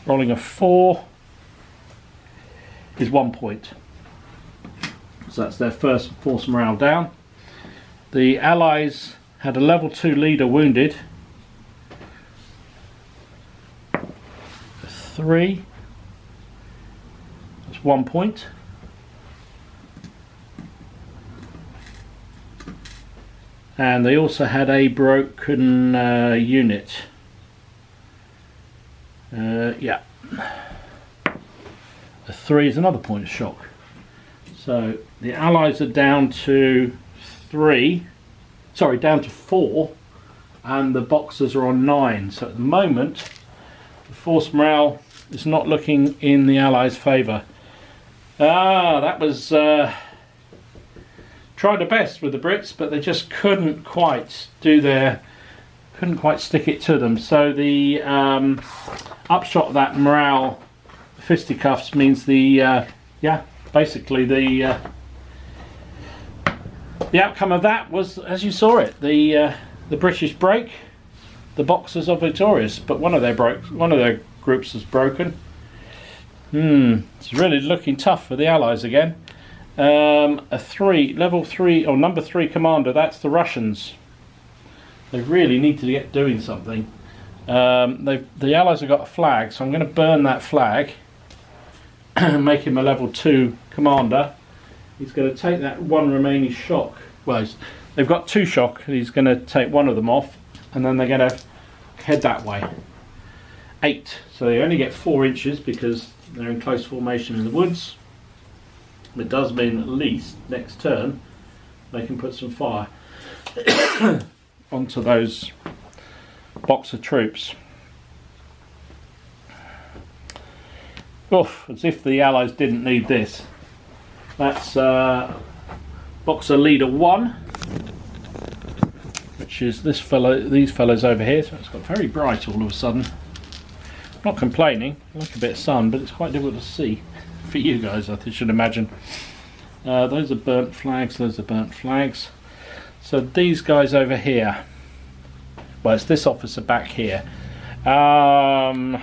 Rolling a 4 is 1 point. So that's their first force morale down. The Allies had a level 2 leader wounded. 3. That's 1 point. And they also had a broken unit. Yeah. A 3 is another point of shock. So the Allies are down to 4, and the Boxers are on 9. So at the moment, the force morale is not looking in the Allies' favour. That was tried their best with the Brits, but they just couldn't quite stick it to them. So the upshot of that morale fisticuffs means basically the outcome of that was, as you saw it, the British break, the Boxers are victorious, but one of their groups was broken. It's really looking tough for the Allies again. A 3, level 3 or number 3 commander, that's the Russians. They really need to get doing something. The Allies have got a flag, so I'm going to burn that flag and make him a level 2 commander. He's going to take that 1 remaining shock. Well, they've got 2 shock. He's going to take 1 of them off, and then they're going to head that way. 8. So they only get 4 inches because they're in close formation in the woods. It does mean at least next turn they can put some fire onto those Boxer troops. Oof, as if the Allies didn't need this. That's Boxer leader 1, which is these fellows over here. So it's got very bright all of a sudden. Not complaining, I like a bit of sun, but it's quite difficult to see for you guys, I should imagine. Those are burnt flags, those are burnt flags. So these guys over here, well, it's this officer back here. Well,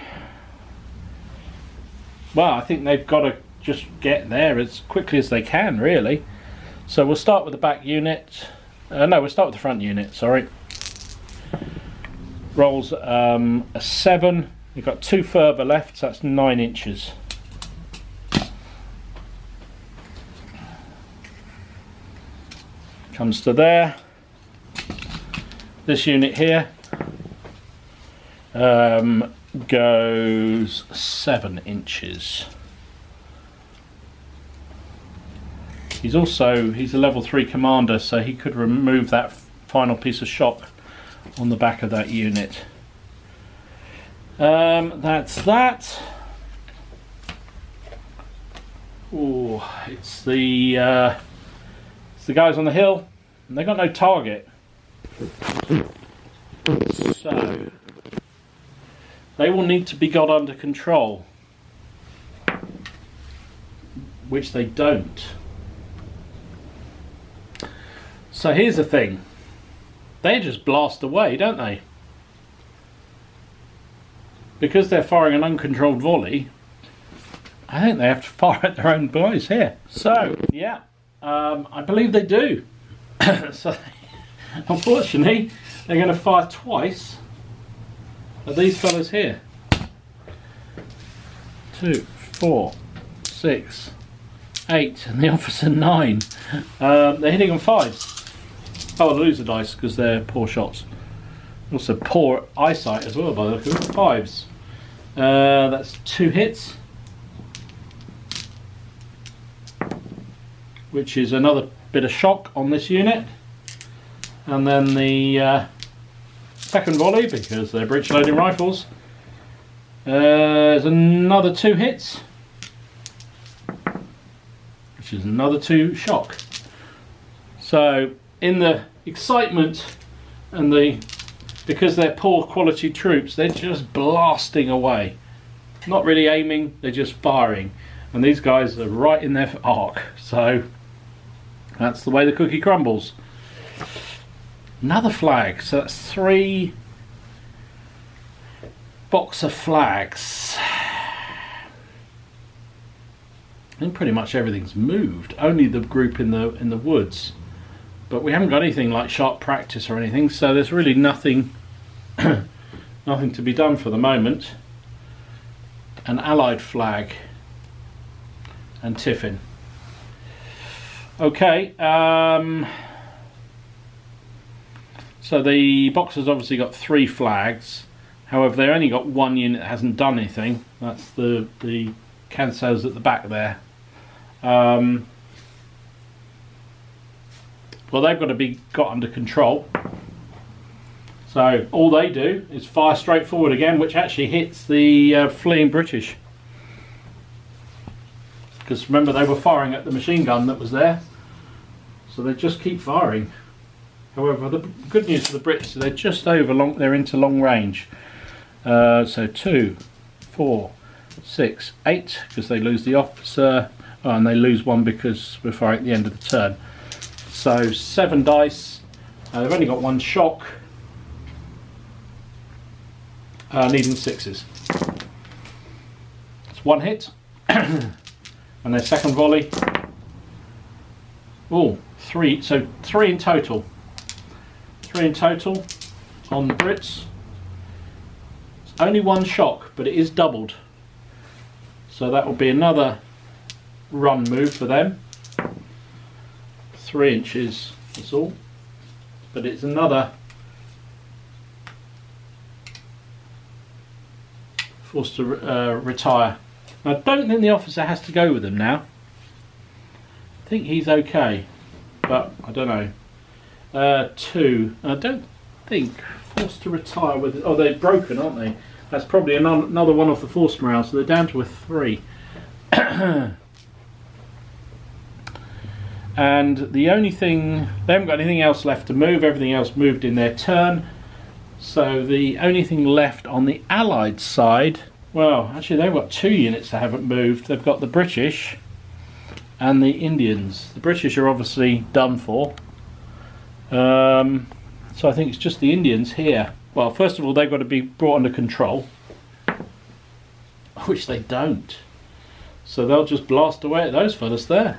I think they've got to just get there as quickly as they can, really. So we'll start with the back unit. No, we'll start with the front unit, sorry. Rolls a 7. We've got 2 further left, so that's 9 inches. Comes to there. This unit here goes 7 inches. He's a level 3 commander, so he could remove that final piece of shock on the back of that unit. That's that. Oh, it's the guys on the hill, and they got no target. So they will need to be got under control, which they don't. So here's the thing. They just blast away, don't they? Because they're firing an uncontrolled volley, I think they have to fire at their own boys here. So, yeah, I believe they do. So, unfortunately, they're going to fire twice at these fellas here. 2, 4, 6, 8, and the officer 9. They're hitting on 5s. Oh, I'll lose the dice because they're poor shots. Also poor eyesight as well by the look of it. 5s. That's 2 hits, which is another bit of shock on this unit. And then the second volley, because they're breech loading rifles, is another 2 hits, which which is another 2 shock. So in the excitement and because they're poor quality troops, they're just blasting away. Not really aiming, they're just firing. And these guys are right in their arc. So that's the way the cookie crumbles. Another flag, so that's 3 Boxer flags. I think pretty much everything's moved. Only the group in the woods. But we haven't got anything like sharp practice or anything, so there's really nothing nothing to be done for the moment. An Allied flag and tiffin. Okay, so the Boxers obviously got 3 flags. However, they only got 1 unit that hasn't done anything. That's the Cansos at the back there. Well, they've got to be got under control. So all they do is fire straight forward again, which actually hits the fleeing British. Because remember, they were firing at the machine gun that was there. So they just keep firing. However, the good news for the Brits is they're just they're into long range. So 2, 4, 6, 8, because they lose the officer. Oh, and they lose 1 because we're firing at the end of the turn. So 7 dice. They've only got 1 shock. Needing 6s. It's 1 hit. And their second volley. Oh, 3. So 3 in total. 3 in total on the Brits. It's only 1 shock, but it is doubled. So that will be another run move for them. 3 inches, that's all. But it's another forced to retire. I don't think the officer has to go with them now. I think he's okay, but I don't know. 2. I don't think forced to retire with. Oh, they're broken, aren't they? That's probably another one off the force morale. So they're down to a 3. And the only thing, they haven't got anything else left to move. Everything else moved in their turn. So the only thing left on the Allied side, well, actually they've got 2 units that haven't moved. They've got the British and the Indians. The British are obviously done for. So I think it's just the Indians here. Well, first of all, they've got to be brought under control, which they don't. So they'll just blast away at those fellas there.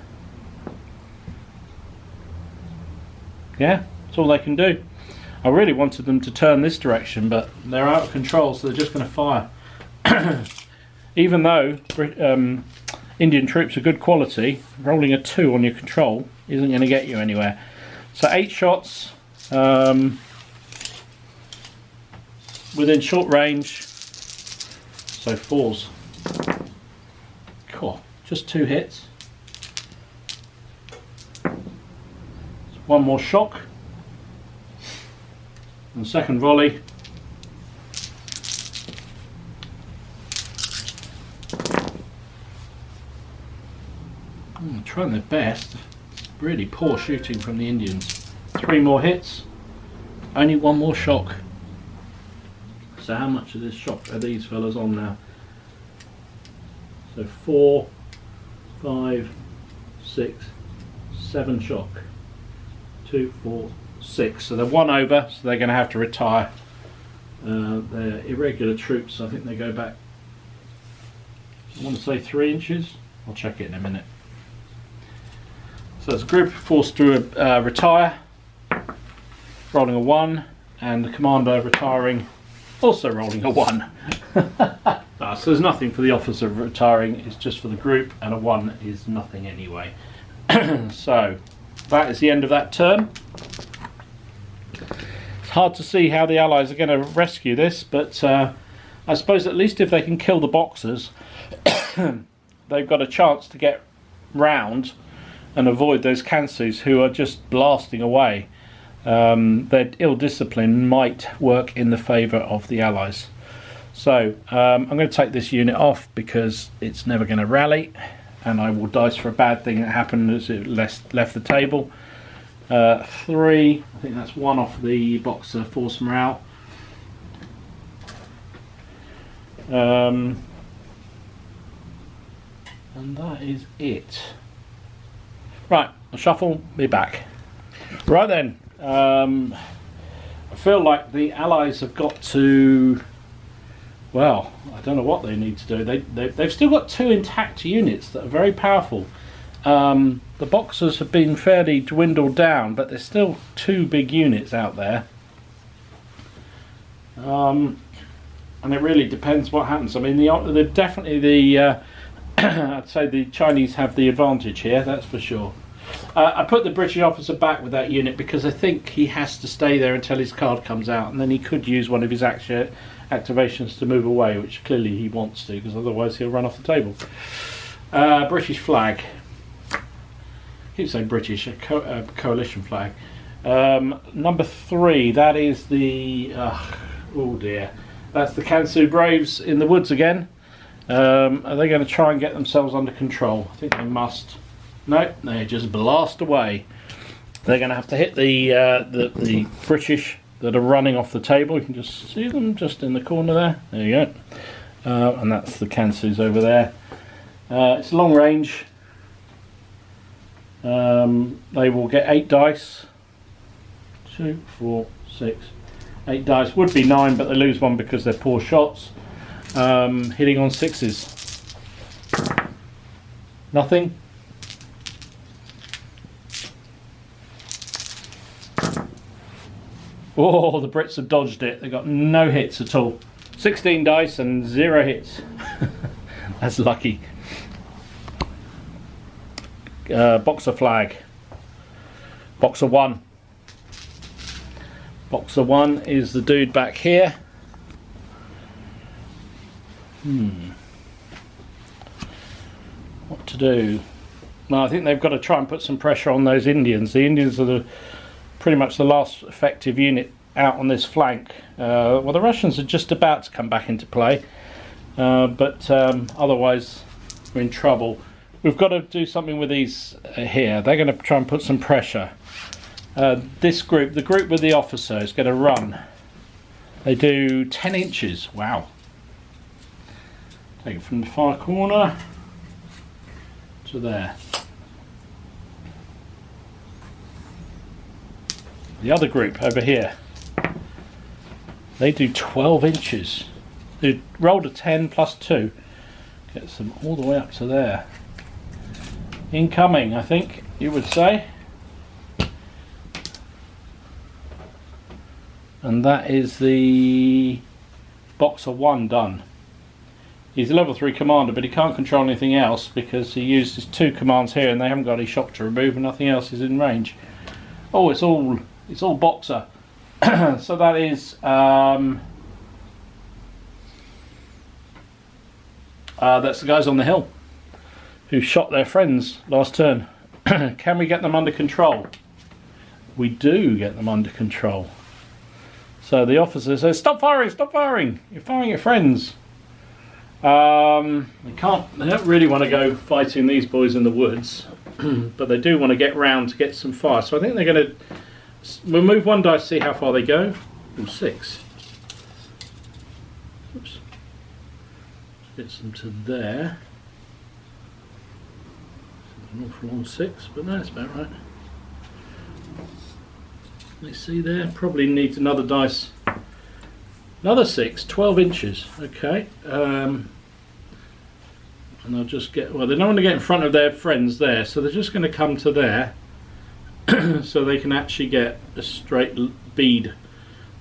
Yeah, that's all they can do. I really wanted them to turn this direction, but they're out of control, so they're just going to fire. Even though Indian troops are good quality, rolling a 2 on your control isn't going to get you anywhere. So 8 shots within short range. So 4s. Cool. Just 2 hits. 1 more shock. And second volley. Trying their best. Really poor shooting from the Indians. 3 more hits. Only 1 more shock. So how much of this shock are these fellas on now? So 4, 5, 6, 7 shock. 2, 4, 6. So they're 1 over, so they're going to have to retire. They're irregular troops. I think they go back, I want to say 3 inches. I'll check it in a minute. So there's a group forced to retire, rolling a 1, and the commander retiring, also rolling a 1. So there's nothing for the officer retiring, it's just for the group, and a 1 is nothing anyway. So that is the end of that turn. It's hard to see how the Allies are going to rescue this, but I suppose at least if they can kill the Boxers, they've got a chance to get round and avoid those Kansus who are just blasting away. Their ill discipline might work in the favour of the Allies. So I'm going to take this unit off because it's never going to rally. and I will dice for a bad thing that happened as it left the table. 3, I think that's 1 off the Boxer Force Morale. And that is it. Right, I'll shuffle, be back. Right then, I feel like the Allies have got to, well, I don't know what they need to do. They've still got 2 intact units that are very powerful. The Boxers have been fairly dwindled down, but there's still 2 big units out there. And it really depends what happens. I mean, I'd say the Chinese have the advantage here, that's for sure. I put the British officer back with that unit because I think he has to stay there until his card comes out, and then he could use one of his activations to move away, which clearly he wants to, because otherwise he'll run off the table. British flag. I keep saying British, a coalition flag. Number 3, that is the... oh dear. That's the Kansu Braves in the woods again. Are they going to try and get themselves under control? I think they must. No, they just blast away. They're going to have to hit the British that are running off the table. You can just see them just in the corner there. There you go. And that's the Kansus over there. It's long range. They will get 8 dice. 2, 4, 6, 8 dice. Would be 9, but they lose 1 because they're poor shots. Hitting on 6s. Nothing. Oh, the Brits have dodged it. They got no hits at all. 16 dice and 0 hits. That's lucky. Boxer flag. Boxer 1. Boxer 1 is the dude back here. What to do? Well, I think they've got to try and put some pressure on those Indians. The Indians are pretty much the last effective unit out on this flank. Well, the Russians are just about to come back into play, but otherwise we're in trouble. We've got to do something with these here. They're going to try and put some pressure. This group, the group with the officer, is going to run. They do 10 inches. Wow. Take it from the far corner to there. The other group over here, they do 12 inches. They rolled a 10 plus 2. Gets them all the way up to there. Incoming, I think you would say. And that is the Boxer 1 done. He's a level 3 commander, but he can't control anything else because he used his 2 commands here and they haven't got any shock to remove and nothing else is in range. Oh, it's all Boxer. So that is that's the guys on the hill who shot their friends last turn. Can we get them under control? We do get them under control. So the officer says, "Stop firing! Stop firing! You're firing your friends." They don't really want to go fighting these boys in the woods, but they do want to get round to get some fire. So I think they're going to. We'll move 1 dice, see how far they go. Ooh, 6. Oops. Gets them to there. An awful long 6, but no, that's about right. Let's see there. Probably needs another dice. Another 6, 12 inches. Okay. And they'll just get. Well, they don't want to get in front of their friends there, so they're just going to come to there. So they can actually get a straight bead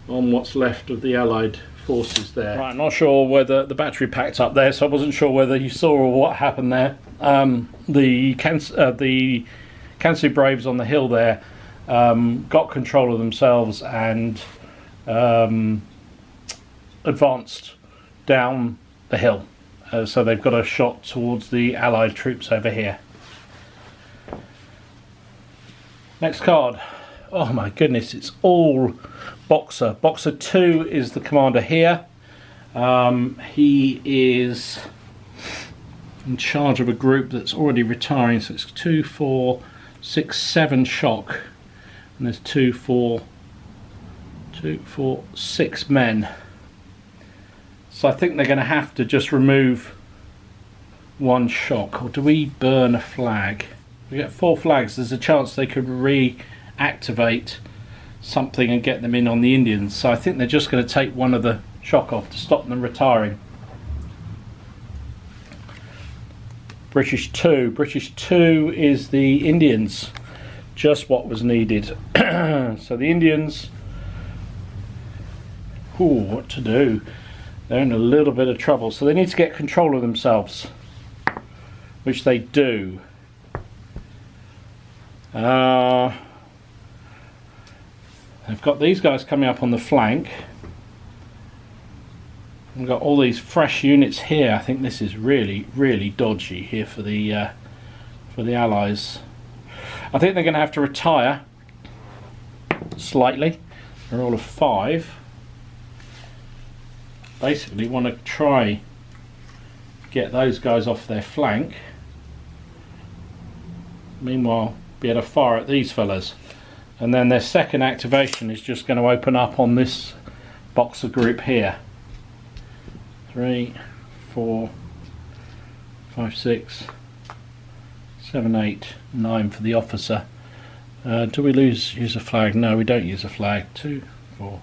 on what's left of the Allied forces there. Right, I'm not sure whether the battery packed up there, so I wasn't sure whether you saw or what happened there. The Kansu Braves on the hill there got control of themselves and advanced down the hill. So they've got a shot towards the Allied troops over here. Next card. Oh my goodness, it's all Boxer. Boxer 2 is the commander here. He is in charge of a group that's already retiring. So it's 2, 4, 6, 7 shock, and there's 2, 4, 6 men. So I think they're going to have to just remove 1 shock. Or do we burn a flag? We get 4 flags. There's a chance they could reactivate something and get them in on the Indians. So I think they're just going to take 1 of the shock off to stop them retiring. British 2. British 2 is the Indians. Just what was needed. So the Indians, what to do? They're in a little bit of trouble. So they need to get control of themselves, which they do. They've got these guys coming up on the flank. We've got all these fresh units here. I think this is really, really dodgy here for the Allies. I think they're going to have to retire slightly. They're all of 5. Basically, want to try get those guys off their flank. Meanwhile, be able to fire at these fellas, and then their second activation is just going to open up on this boxer group here. 3, 4, 5, 6, 7, 8, 9 for the officer. Do we use a flag? No, we don't use a flag. 2, 4.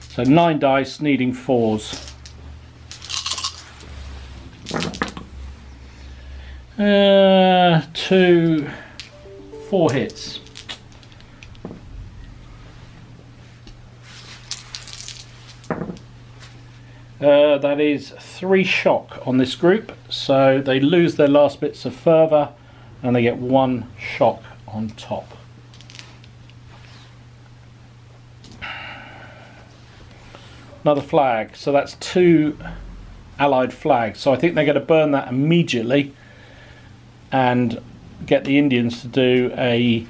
So 9 dice needing 4s. 2, 4 hits. That is 3 shock on this group, so they lose their last bits of fervour and they get 1 shock on top. Another flag, so that's 2 Allied flags. So I think they're going to burn that immediately and get the Indians to do a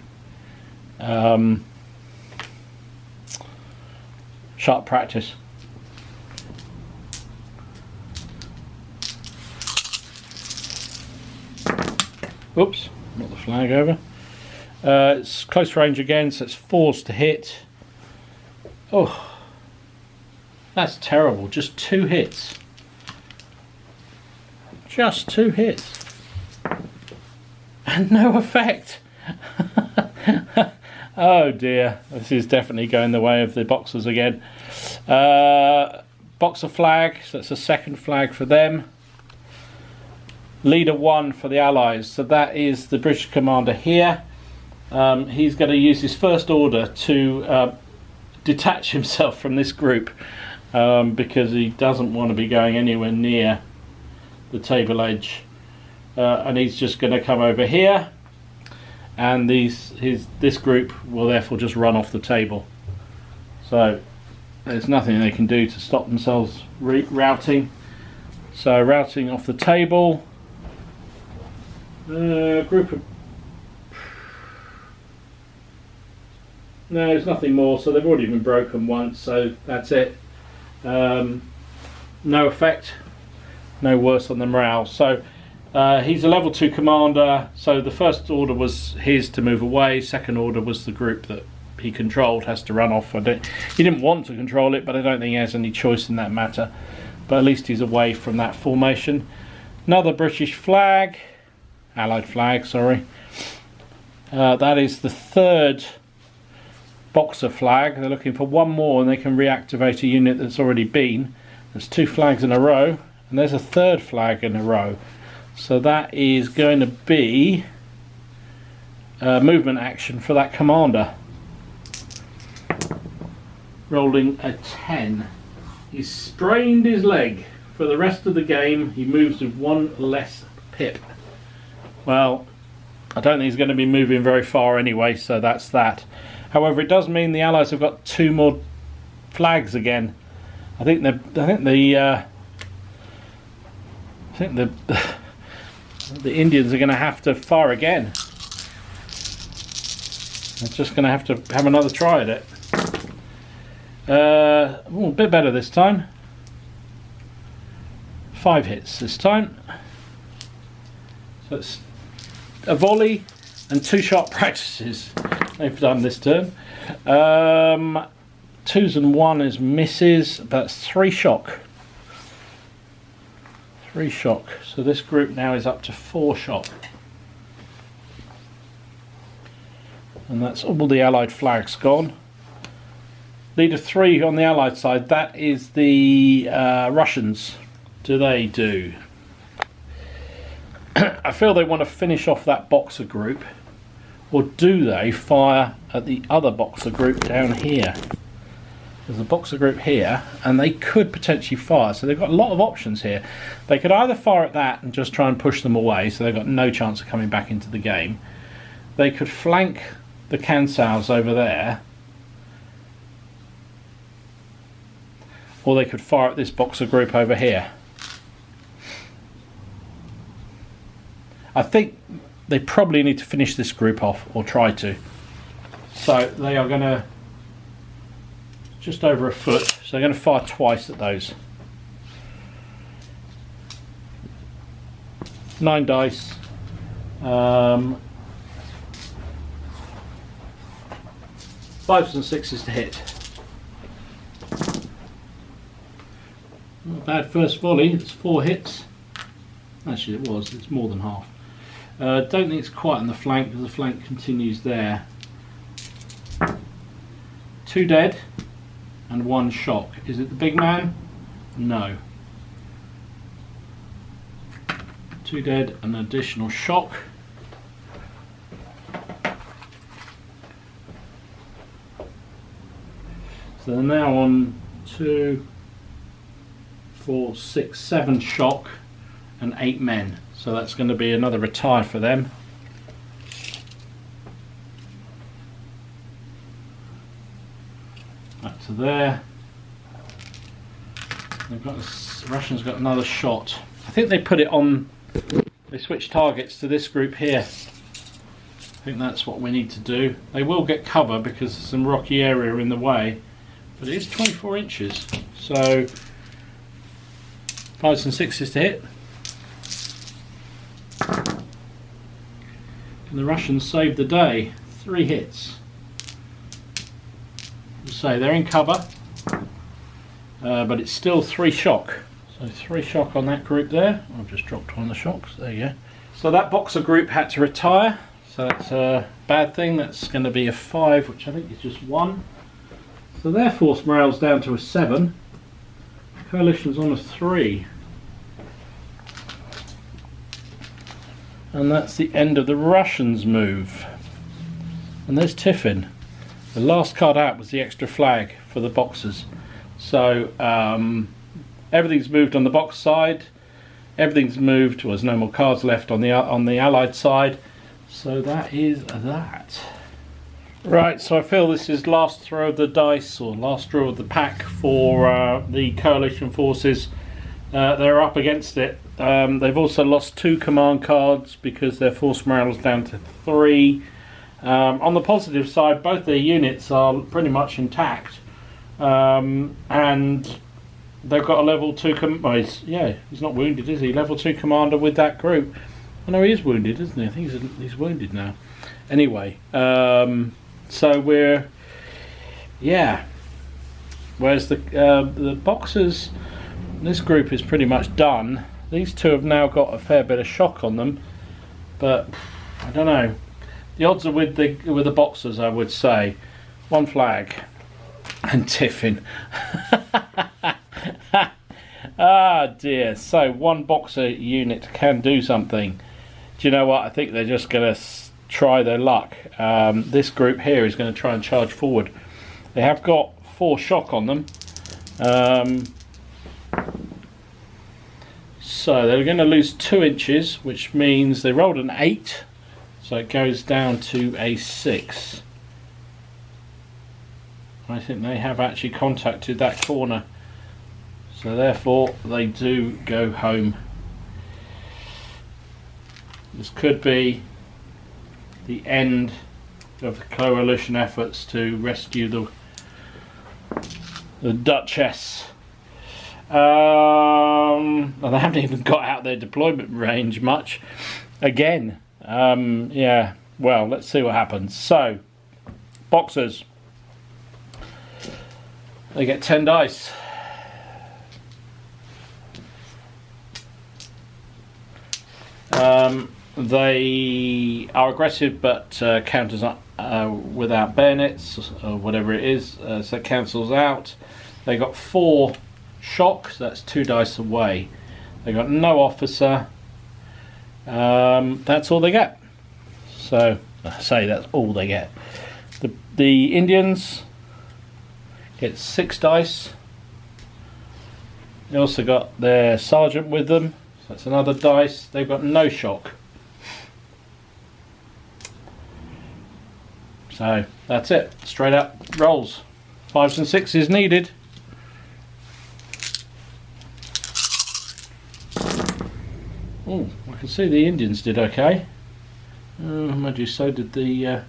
sharp practice. Oops, not the flag over. It's close range again, so it's 4s to hit. Oh, that's terrible. Just 2 hits. Just 2 hits. And no effect. Oh dear. This is definitely going the way of the Boxers again. Boxer flag, so that's a second flag for them. Leader 1 for the Allies, so that is the British commander here. He's going to use his first order to detach himself from this group because he doesn't want to be going anywhere near the table edge, and he's just going to come over here, and this group will therefore just run off the table. So there's nothing they can do to stop themselves routing. So routing off the table. Group of... No, there's nothing more, so they've already been broken once, so that's it. No effect, no worse on the morale. So he's a level 2 commander, so the first order was his to move away, second order was the group that he controlled has to run off. He didn't want to control it, but I don't think he has any choice in that matter. But at least he's away from that formation. Another British flag. Allied flag, sorry. That is the 3rd Boxer flag. They're looking for 1 more and they can reactivate a unit that's already been. There's 2 flags in a row and there's a 3rd flag in a row. So that is going to be movement action for that commander. Rolling a 10. He's sprained his leg. For the rest of the game he moves with 1 less pip. Well, I don't think he's going to be moving very far anyway, so that's that. However, it does mean the Allies have got 2 more flags again. I think the Indians are going to have to fire again. They're just going to have another try at it. A bit better this time. 5 hits this time. So it's a volley and 2 shot practices they've done this turn. 2s and 1 is misses, but that's 3 shock. 3 shock. So this group now is up to 4 shock. And that's all the Allied flags gone. Leader 3 on the Allied side, that is the Russians. Do they do? I feel they want to finish off that Boxer group. Or do they fire at the other Boxer group down here? There's a Boxer group here, and they could potentially fire. So they've got a lot of options here. They could either fire at that and just try and push them away, so they've got no chance of coming back into the game. They could flank the Kansals over there. Or they could fire at this Boxer group over here. I think they probably need to finish this group off, or try to. So they are going to, just over a foot, so they're going to fire twice at those. 9 dice. 5s and 6s to hit. Not a bad first volley, it's 4 hits. Actually it's more than half. Don't think it's quite on the flank, because the flank continues there. 2 dead and 1 shock. Is it the big man? No. 2 dead and an additional shock. So they're now on 2, 4, 6, 7 shock and 8 men. So that's going to be another retire for them. Back to there. They've got the Russians got another shot. I think they put it on. They switch targets to this group here. I think that's what we need to do. They will get cover because there's some rocky area in the way, but it is 24 inches. So 5s and 6s to hit. And the Russians saved the day. 3 hits. So they're in cover, but it's still 3 shock. So 3 shock on that group there. I've just dropped one of the shocks. There you go. So that Boxer group had to retire. So that's a bad thing. That's going to be a 5, which I think is just 1. So their force morale's down to a 7. Coalition's on a 3. And that's the end of the Russians' move. And there's Tiffin. The last card out was the extra flag for the Boxers. So everything's moved on the Box side. Everything's moved. Well, there's no more cards left on the Allied side. So that is that. Right, so I feel this is last throw of the dice, or last draw of the pack for the coalition forces. They're up against it. They've also lost 2 command cards because their force morale is down to 3. On the positive side, both their units are pretty much intact, and they've got a level 2 he's not wounded, is he? Level 2 commander with that group. I know he is wounded, isn't he? I think he's wounded now. Anyway, so we're, yeah. Whereas the Boxers, this group is pretty much done. These 2 have now got a fair bit of shock on them, but I don't know. The odds are with the Boxers, I would say. 1 flag and Tiffin. Ah dear. So 1 Boxer unit can do something. Do you know what? I think they're just going to try their luck. This group here is going to try and charge forward. They have got 4 shock on them. So they're going to lose 2 inches, which means they rolled an 8. So it goes down to a 6. I think they have actually contacted that corner. So therefore they do go home. This could be the end of the coalition efforts to rescue the Duchess. They haven't even got out their deployment range much. again. Yeah, well, let's see what happens. So, boxers. They get 10 dice. They are aggressive, but counters without bayonets or whatever it is, so it cancels out. They got 4 shock, so that's 2 dice away. They got no officer. That's all they get. So I say that's all they get. The Indians get 6 dice. They also got their sergeant with them, so that's another dice. They've got no shock. So that's it. Straight up rolls. 5s and 6s needed. Oh, I can see the Indians did okay. Mind you, so did the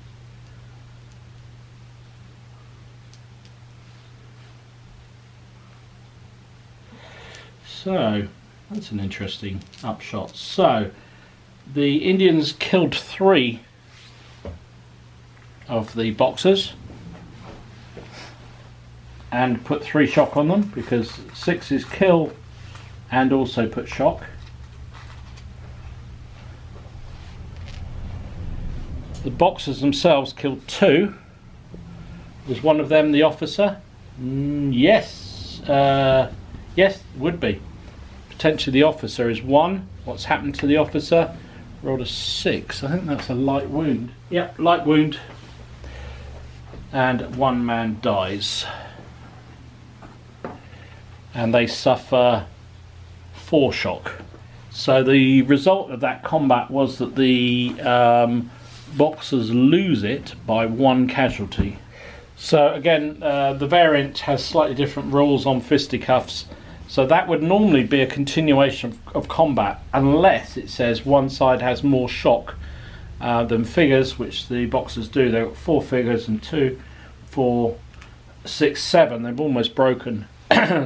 so that's an interesting upshot. So the Indians killed 3 of the boxers and put 3 shock on them, because 6 is kill and also put shock. The boxers themselves killed 2. Was one of them the officer? Yes. Yes, would be. Potentially the officer is 1. What's happened to the officer? Rolled a 6. I think that's a light wound. Yep, light wound. And 1 man dies. And they suffer 4 shock. So the result of that combat was that the boxers lose it by 1 casualty. So again, the variant has slightly different rules on fisticuffs. So that would normally be a continuation of combat, unless it says one side has more shock than figures, which the boxers do. They've got 4 figures and 2, 4, 6, 7. They've almost broken.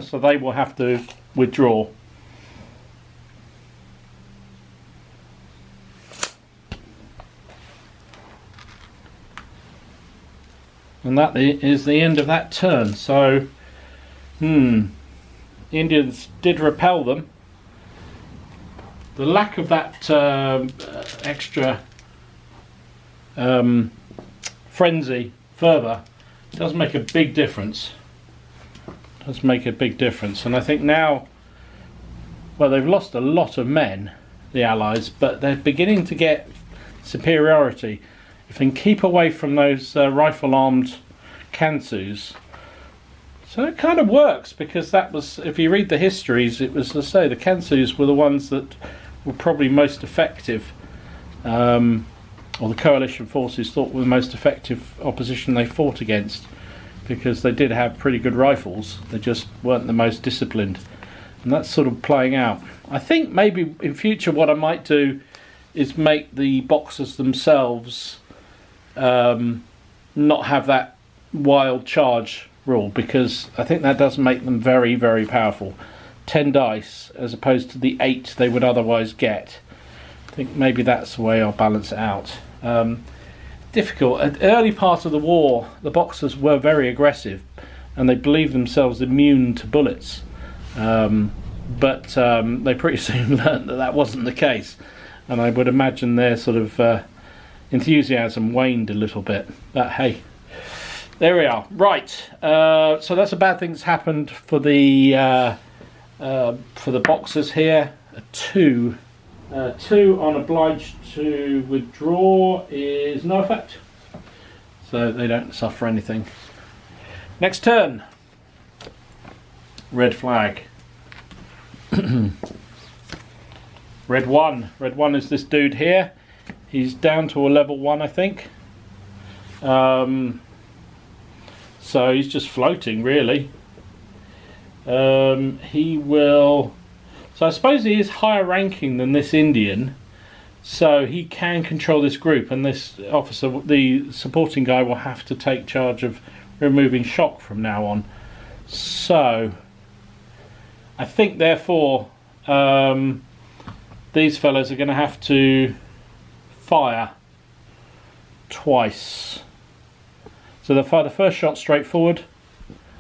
So they will have to withdraw. And that is the end of that turn. So, the Indians did repel them. The lack of that extra frenzy further does make a big difference. Does make a big difference. And I think now, well, they've lost a lot of men, the Allies, but they're beginning to get superiority. If they can keep away from those rifle-armed Kansus. So it kind of works, because that was, if you read the histories, it was, as I say, the Kansus were the ones that were probably most effective, or the coalition forces thought were the most effective opposition they fought against, because they did have pretty good rifles. They just weren't the most disciplined. And that's sort of playing out. I think maybe in future what I might do is make the boxers themselves not have that wild charge rule, because I think that does make them very, very powerful. 10 dice as opposed to the 8 they would otherwise get. I think maybe that's the way I'll balance it out. Difficult. At the early part of the war, the boxers were very aggressive and they believed themselves immune to bullets. But they pretty soon learnt that that wasn't the case. And I would imagine their sort of enthusiasm waned a little bit. But hey, there we are. Right. So that's a bad thing that's happened for the boxers here. A 2. 2 on obliged to withdraw is no effect. So they don't suffer anything. Next turn. Red flag. Red 1. Red 1 is this dude here. He's down to a level 1, I think. So he's just floating, really. He will... So I suppose he is higher ranking than this Indian. So he can control this group. And this officer, the supporting guy, will have to take charge of removing shock from now on. So I think, therefore, these fellows are going to have to fire twice. So they'll fire the first shot straight forward,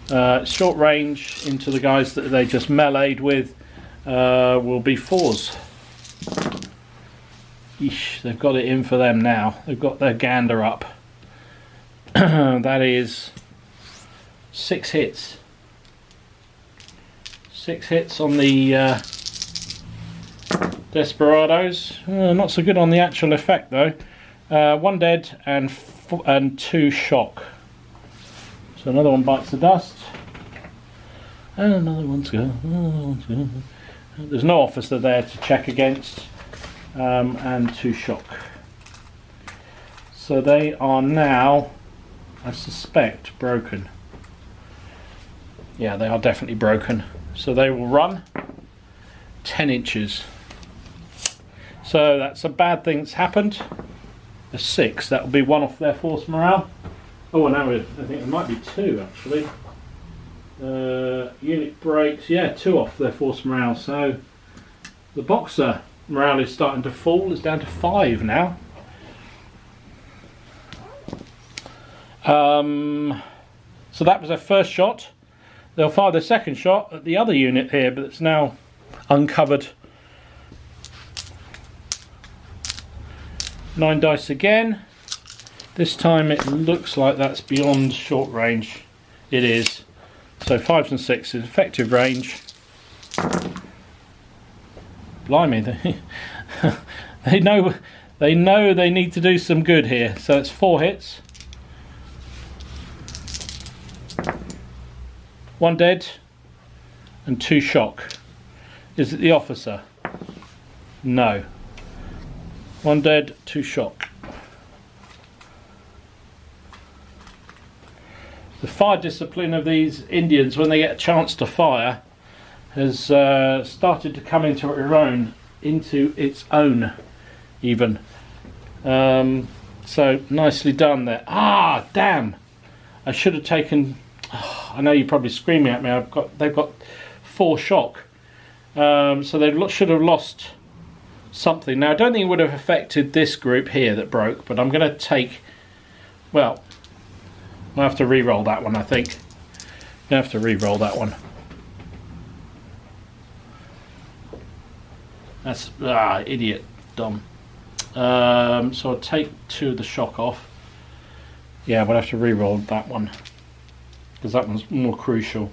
short range into the guys that they just meleeed with, will be 4s. Eesh, they've got it in for them now. They've got their gander up. That is 6 hits. 6 hits on the Desperados. Not so good on the actual effect though. 1 dead and 2 shock. So another one bites the dust. And another one's gone. There's no officer there to check against. And 2 shock. So they are now, I suspect, broken. Yeah, they are definitely broken. So they will run 10 inches. So that's a bad thing that's happened. A 6. That will be 1 off their force morale. Oh, no, I think it might be 2 actually. Unit breaks. Yeah, 2 off their force morale. So the boxer morale is starting to fall. It's down to 5 now. So that was their first shot. They'll fire the second shot at the other unit here, but it's now uncovered. 9 dice again. This time it looks like that's beyond short range. It is. So 5s and 6s, effective range. Blimey, they know they need to do some good here. So it's 4 hits. 1 dead and 2 shock. Is it the officer? No. 1 dead, 2 shock. The fire discipline of these Indians, when they get a chance to fire, has started to come into its own even. So nicely done there. Ah, damn! I should have taken. Oh, I know you're probably screaming at me. They've got 4 shock, so they should have lost something. Now I don't think it would have affected this group here that broke, but I'm going to take. Well, I'll have to re-roll that one. I think I have to re-roll that one. That's idiot, dumb. So I'll take 2 of the shock off. Yeah, we'll have to re-roll that one because that one's more crucial.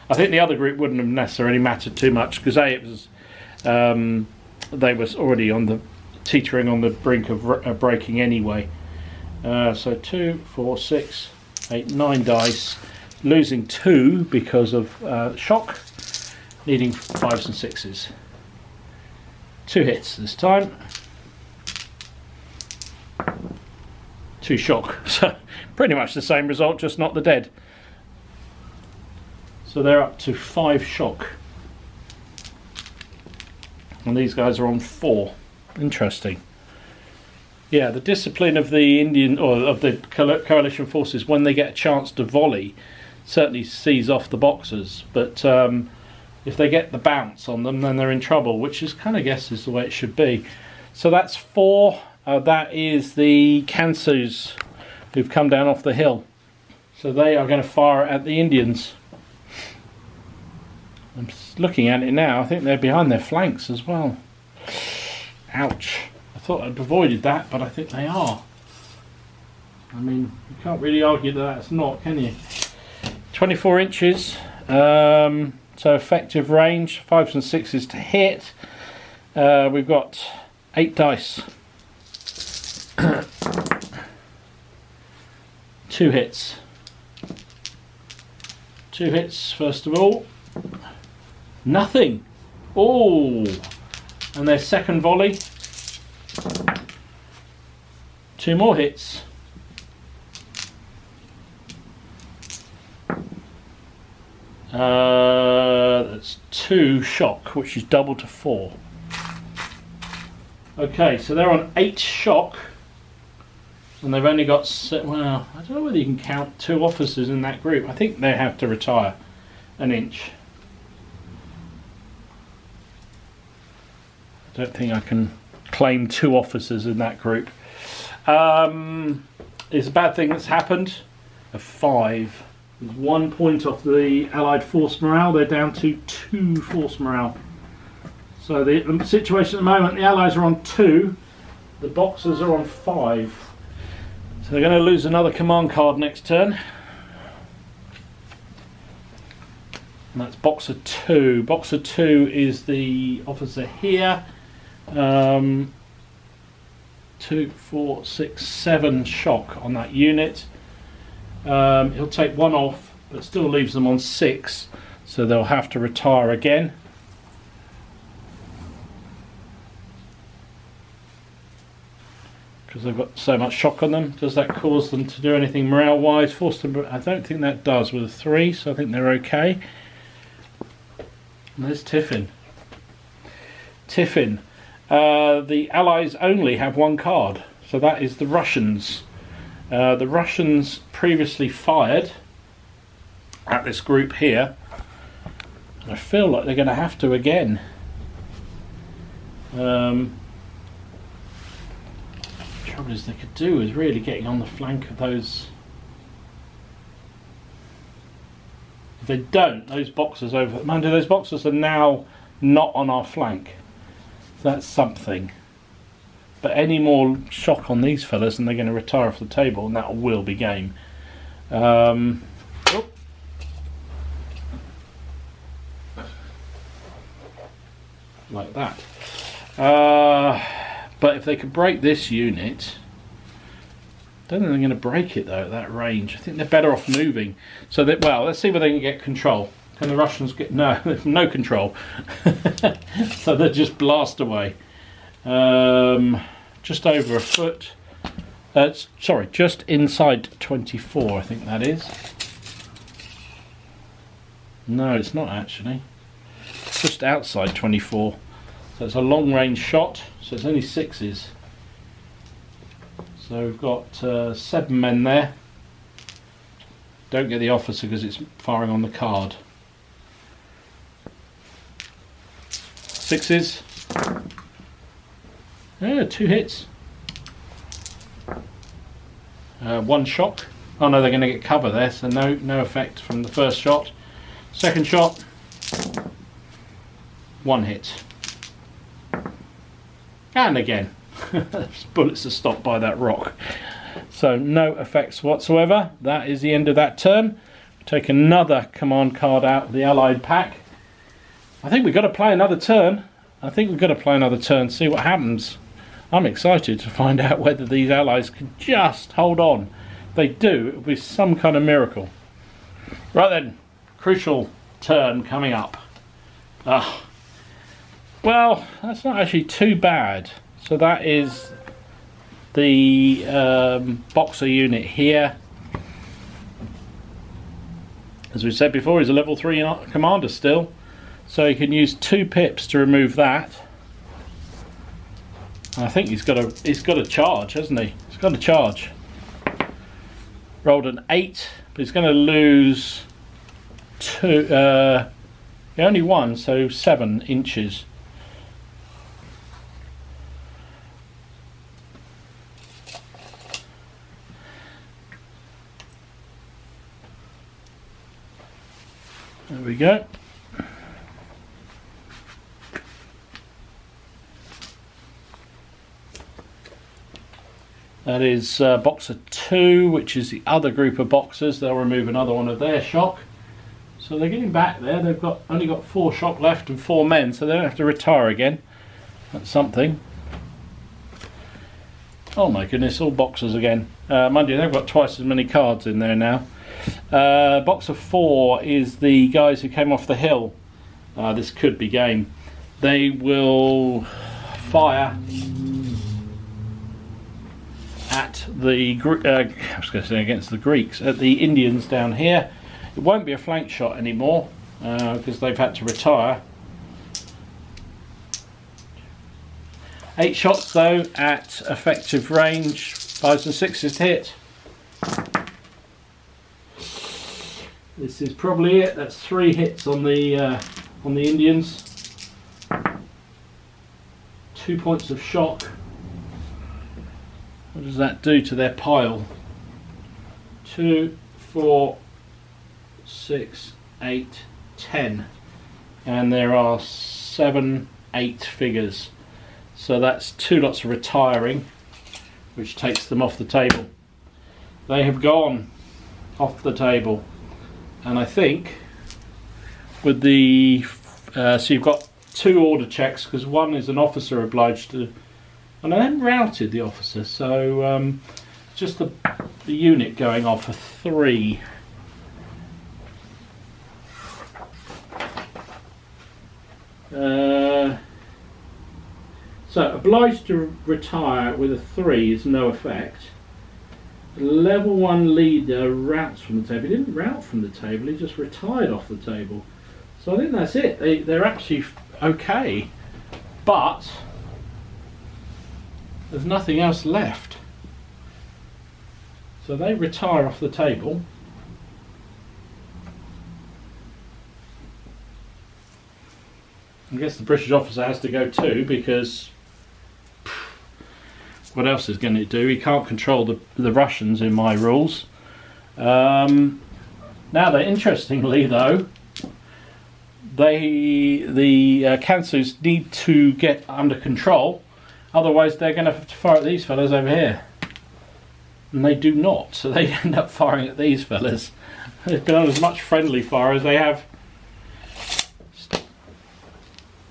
I think the other group wouldn't have necessarily mattered too much because it was they was already teetering on the brink of breaking anyway. So 2, 4, 6, 8, 9 dice, losing 2 because of shock, needing 5s and 6s. 2 hits this time. 2 shock. So pretty much the same result, just not the dead. So they're up to 5 shock. And these guys are on 4. Interesting. Yeah, the discipline of the Indian or of the coalition forces when they get a chance to volley certainly sees off the boxers, but if they get the bounce on them, then they're in trouble, which is kind of guess is the way it should be. So that's 4. That is the Kansus who've come down off the hill. So they are going to fire at the Indians. I'm looking at it now. I think they're behind their flanks as well. Ouch. I thought I'd avoided that, but I think they are. I mean, you can't really argue that that's not, can you? 24 inches. So effective range, 5s and 6s to hit. We've got 8 dice. 2 hits. 2 hits first of all. Nothing. Oh, and their second volley. 2 more hits. That's 2 shock, which is double to 4. Okay, so they're on 8 shock, and they've only got. Well, I don't know whether you can count 2 officers in that group. I think they have to retire an inch. I don't think I can claim 2 officers in that group. It's a bad thing that's happened. A 5. There's 1 point off the Allied force morale. They're down to 2 force morale. So the situation at the moment, the Allies are on 2, the Boxers are on 5. So they're going to lose another command card next turn. And that's Boxer 2. Boxer 2 is the officer here. 2, 4, 6, 7 shock on that unit. He'll take 1 off, but still leaves them on 6, so they'll have to retire again. Because they've got so much shock on them. Does that cause them to do anything morale-wise? Force them. I don't think that does with a 3, so I think they're okay. And there's Tiffin. Tiffin. The Allies only have 1 card, so that is the Russians. The Russians previously fired at this group here. I feel like they're going to have to again. The trouble is they could do is really getting on the flank of those. If they don't, those Boxers over. Mind you, those Boxers are now not on our flank. So that's something. But any more shock on these fellas and they're going to retire off the table, and that will be game. Like that. But if they could break this unit, I don't think they're going to break it though at that range. I think they're better off moving. So that, well, let's see whether they can get control. Can the Russians get no control? So they just blast away. Just over a foot. Sorry, just inside 24, I think that is. No, it's not actually. Just outside 24. So it's a long range shot. So it's only 6s. So we've got 7 men there. Don't get the officer because it's firing on the card. 6s. Yeah, 2 hits. 1 shock. Oh no, they're going to get cover there, so no effect from the first shot. Second shot. 1 hit. And again. Bullets are stopped by that rock. So no effects whatsoever. That is the end of that turn. Take another command card out of the Allied pack. I think we've got to play another turn. See what happens. I'm excited to find out whether these Allies can just hold on. If they do, it will be some kind of miracle. Right then, crucial turn coming up. Well, that's not actually too bad. So that is the Boxer unit here. As we said before, he's a level 3 commander still. So he can use 2 pips to remove that. And I think he's got a charge, hasn't he? He's got a charge. Rolled an 8, but he's going to lose 2. He only 1, so 7 inches. There we go. That is Boxer 2, which is the other group of Boxers. They'll remove another one of their shock. So they're getting back there. They've only got 4 shock left and 4 men, so they don't have to retire again. That's something. Oh my goodness, all Boxers again. Mind you, they've got twice as many cards in there now. Boxer 4 is the guys who came off the hill. This could be game. They will fire at the I was going to say against the Greeks, at the Indians down here. It won't be a flank shot anymore because they've had to retire. 8 shots though at effective range. 5s and 6s hit. This is probably it. That's 3 hits on the Indians. 2 2 points of shock. What does that do to their pile? 2, 4, 6, 8, 10. And there are 7, 8 figures. So that's 2 lots of retiring, which takes them off the table. They have gone off the table. And I think with the so you've got 2 order checks, because one is an officer obliged to, and I haven't routed the officer, so just the unit going off for 3. So obliged to retire with a 3 is no effect. Level 1 leader routes from the table. He didn't route from the table, he just retired off the table. So I think that's it. They're actually okay, but there's nothing else left. So they retire off the table. I guess the British officer has to go too, because what else is going to do? He can't control the Russians in my rules. Now, interestingly though, the Kansus need to get under control, otherwise they're going to have to fire at these fellas over here. And they do not, so they end up firing at these fellas. They've done as much friendly fire as they have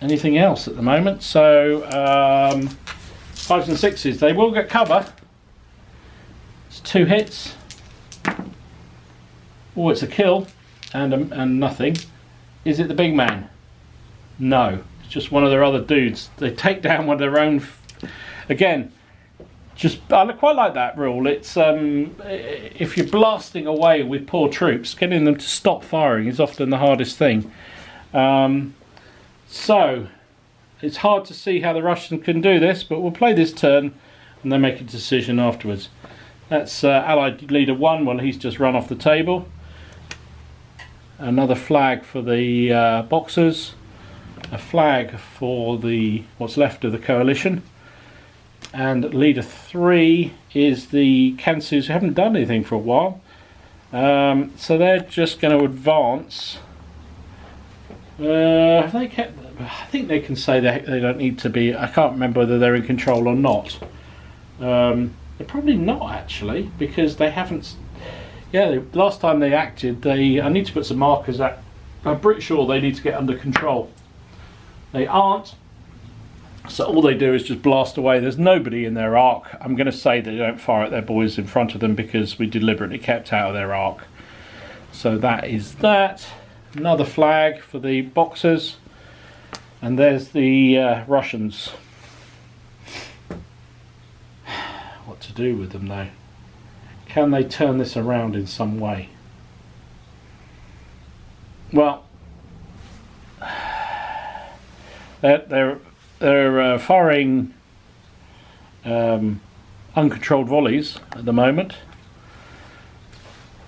anything else at the moment. So 5s and 6s, they will get cover. It's 2 hits. Oh, it's a kill and nothing. Is it the big man? No, it's just one of their other dudes. They take down one of their own. Again, I quite like that rule. It's if you're blasting away with poor troops, getting them to stop firing is often the hardest thing. So it's hard to see how the Russians can do this, but we'll play this turn and then make a decision afterwards. That's Allied Leader 1. Well, he's just run off the table. Another flag for the Boxers. A flag for the what's left of the coalition. And Leader 3 is the Kansus, who haven't done anything for a while. So they're just going to advance. Have they kept? I think they can say they don't need to be. I can't remember whether they're in control or not. They're probably not actually, because they haven't. Yeah, last time they acted, I need to put some markers at. I'm pretty sure they need to get under control. They aren't. So all they do is just blast away. There's nobody in their arc. I'm going to say they don't fire at their boys in front of them because we deliberately kept out of their arc. So that is that. Another flag for the Boxers. And there's the Russians. What to do with them though? Can they turn this around in some way? Well, they're firing uncontrolled volleys at the moment.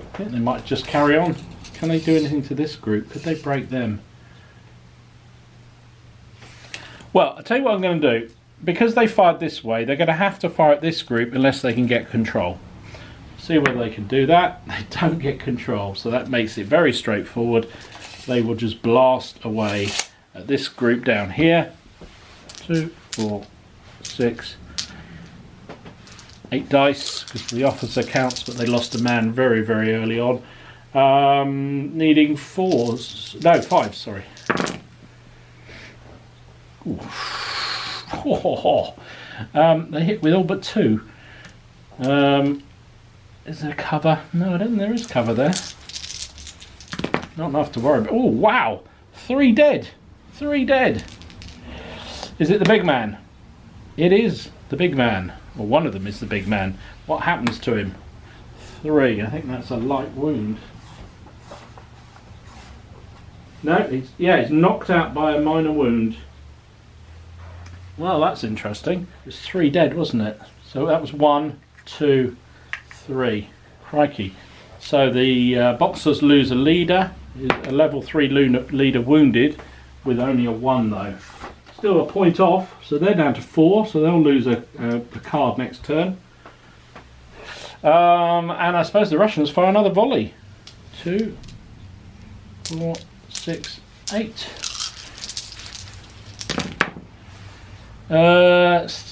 I think they might just carry on. Can they do anything to this group? Could they break them? Well, I'll tell you what I'm going to do. Because they fired this way, they're going to have to fire at this group unless they can get control. See whether they can do that. They don't get control, so that makes it very straightforward. They will just blast away at this group down here. 2, 4, 6, 8 dice, because the officer counts, but they lost a man very, very early on. Needing 4s, no, 5s, sorry. They hit with all but 2. Is there cover? No, I don't think there is cover there. Not enough to worry about. Oh, wow! 3 dead! 3 dead! Is it the big man? It is the big man. Well, one of them is the big man. What happens to him? 3. I think that's a light wound. No, he's knocked out by a minor wound. Well, that's interesting. It was 3 dead, wasn't it? So that was 1, 2, 3. Crikey. So the Boxers lose a leader. A level 3 leader wounded with only a 1 though. still a point off, so they're down to 4, so they'll lose a card next turn. And I suppose the Russians fire another volley. 2, 4, 6, 8.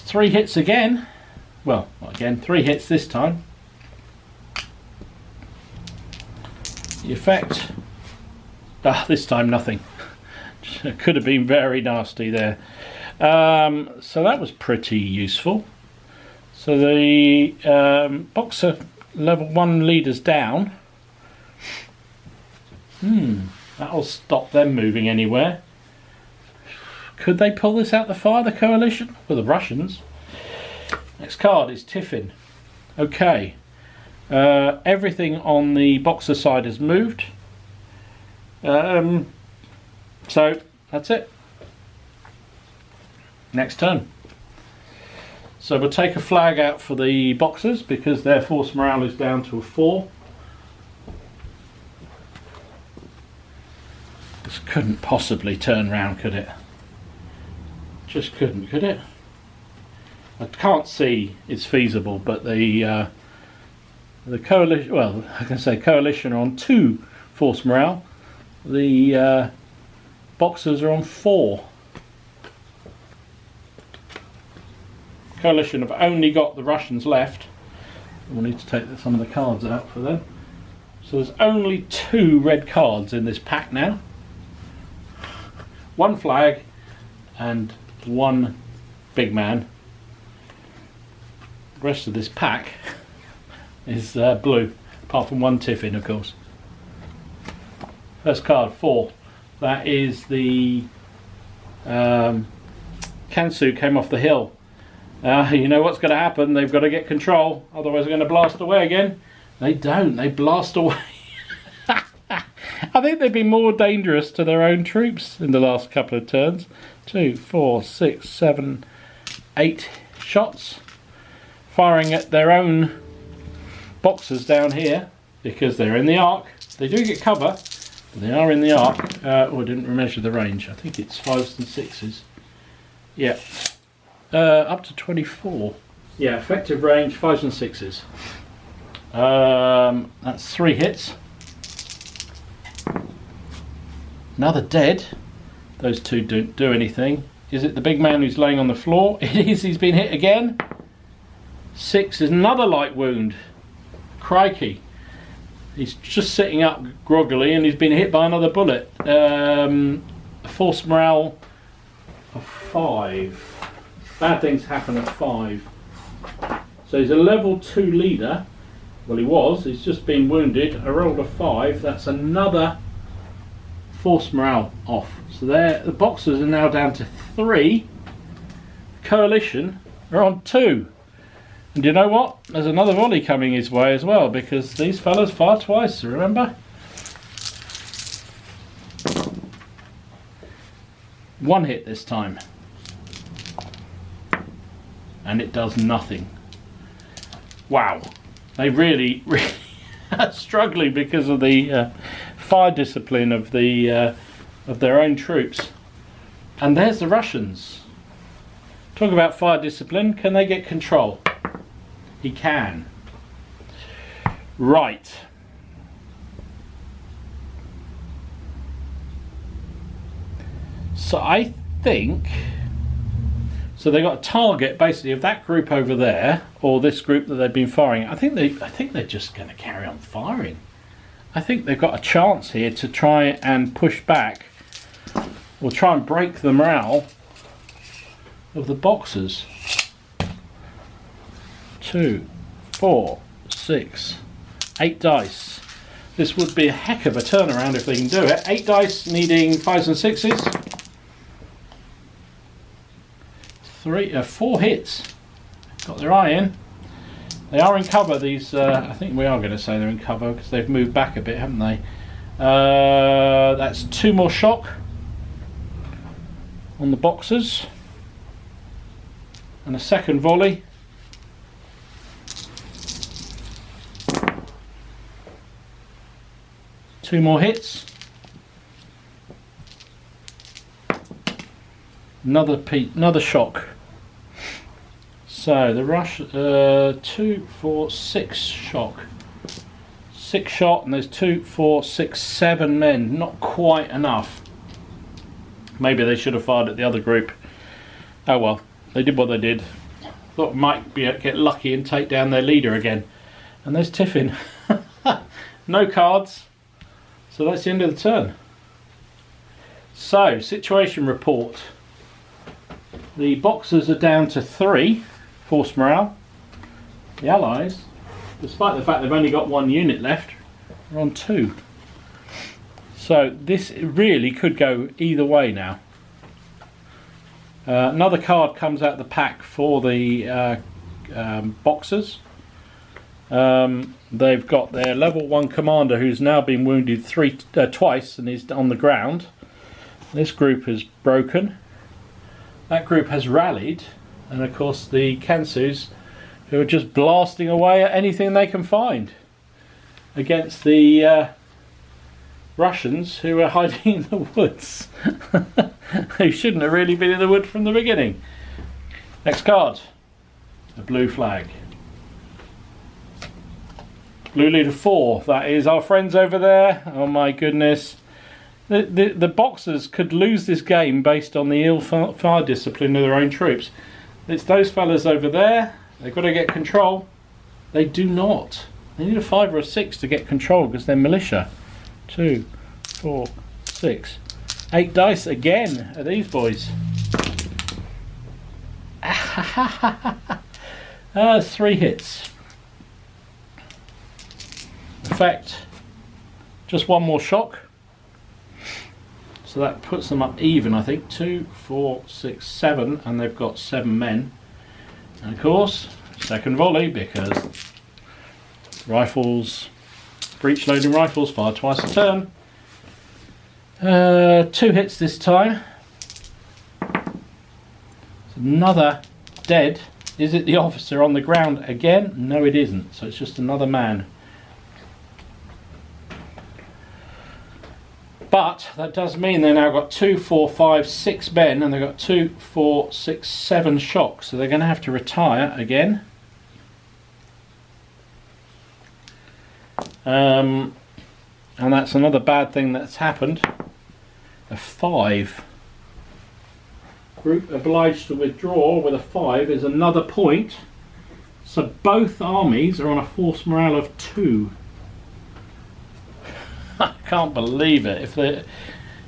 3 hits again. Well, not again, 3 hits this time. The effect. This time nothing. Could have been very nasty there. So that was pretty useful. So the Boxer level 1 leaders down. That'll stop them moving anywhere. Could they pull this out the fire, the coalition? Well, the Russians. Next card is Tiffin. Okay. Everything on the Boxer side has moved. So that's it. Next turn. So we'll take a flag out for the Boxers because their force morale is down to a 4. This couldn't possibly turn round, could it? Just couldn't, could it? I can't see it's feasible, but the coalition, well, I can say coalition are on 2 force morale. The Boxers are on 4. Coalition have only got the Russians left. We'll need to take some of the cards out for them. So there's only 2 red cards in this pack now. 1 flag and 1 big man. The rest of this pack is blue, apart from 1 Tiffin, of course. First card, 4. That is the Kansu came off the hill. You know what's going to happen. They've got to get control, otherwise they're going to blast away again. They don't. They blast away. I think they've been more dangerous to their own troops in the last couple of turns. 2, 4, 6, 7, 8 shots. Firing at their own Boxers down here because they're in the arc. They do get cover, but they are in the arc. I didn't measure the range. I think it's 5s and 6s. Yeah. Up to 24. Yeah, effective range 5s and 6s. That's 3 hits. Another dead. Those 2 don't do anything. Is it the big man who's laying on the floor? It is. He's been hit again. 6 is another light wound. Crikey. He's just sitting up groggily and he's been hit by another bullet. Force morale of 5. Bad things happen at 5. So he's a level 2 leader. Well, he was. He's just been wounded. I rolled a 5. That's another force morale off. So the Boxers are now down to 3. Coalition are on 2. And you know what? There's another volley coming his way as well because these fellas fire twice, remember? 1 hit this time. And it does nothing. Wow. They really are struggling because of the fire discipline of their own troops. And there's the Russians. Talk about fire discipline. Can they get control? He can. Right. So I think... So they got a target basically of that group over there, or this group that they've been firing. I think they're just going to carry on firing. I think they've got a chance here to try and push back, or try and break the morale of the Boxers. 2, 4, 6, 8 dice. This would be a heck of a turnaround if they can do it. 8 dice needing 5s and 6s. 4 hits. Got their eye in. They are in cover, these. I think we are going to say they're in cover because they've moved back a bit, haven't they? That's 2 more shock on the Boxers. And a second volley. Two more hits. another shock. So the rush 2, 4, 6 shock. 6 shot, and there's 2, 4, 6, 7 men. Not quite enough. Maybe they should have fired at the other group. Oh well, they did what they did. Thought might get lucky and take down their leader again. And there's Tiffin. No cards. So that's the end of the turn. So, situation report. The Boxers are down to 3 force morale. The Allies, despite the fact they've only got 1 unit left, are on 2. So this really could go either way now. Another card comes out of the pack for the Boxers. They've got their level 1 commander who's now been wounded twice and is on the ground. This group is broken. That group has rallied, and of course the Kansus, who are just blasting away at anything they can find against the Russians, who are hiding in the woods. Who shouldn't have really been in the wood from the beginning. Next card, a blue flag. Blue leader 4, that is our friends over there. Oh my goodness. The Boxers could lose this game based on the ill fire discipline of their own troops. It's those fellas over there. They've got to get control. They do not. They need a 5 or a 6 to get control because they're militia. 2, 4, 6, 8 dice again are these boys. 3 hits. Effect, just 1 more shock. So that puts them up even, I think. 2, 4, 6, 7, and they've got 7 men. And of course, second volley, because rifles, breech loading rifles, fire twice a turn. 2 hits this time. Another dead. Is it the officer on the ground again? No, it isn't. So it's just another man. But that does mean they now got 2, 4, 5, 6 men, and they've got 2, 4, 6, 7 shocks. So they're going to have to retire again. And that's another bad thing that's happened. A 5. Group obliged to withdraw with a 5 is another point. So both armies are on a force morale of 2. I can't believe it.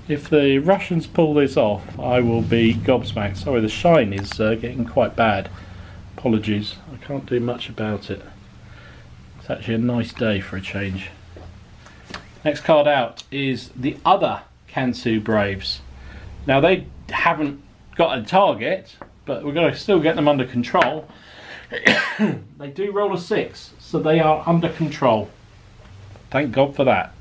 If the Russians pull this off, I will be gobsmacked. Sorry, the shine is getting quite bad. Apologies. I can't do much about it. It's actually a nice day for a change. Next card out is the other Kansu Braves. Now they haven't got a target, but we're going to still get them under control. They do roll a 6, so they are under control. Thank God for that.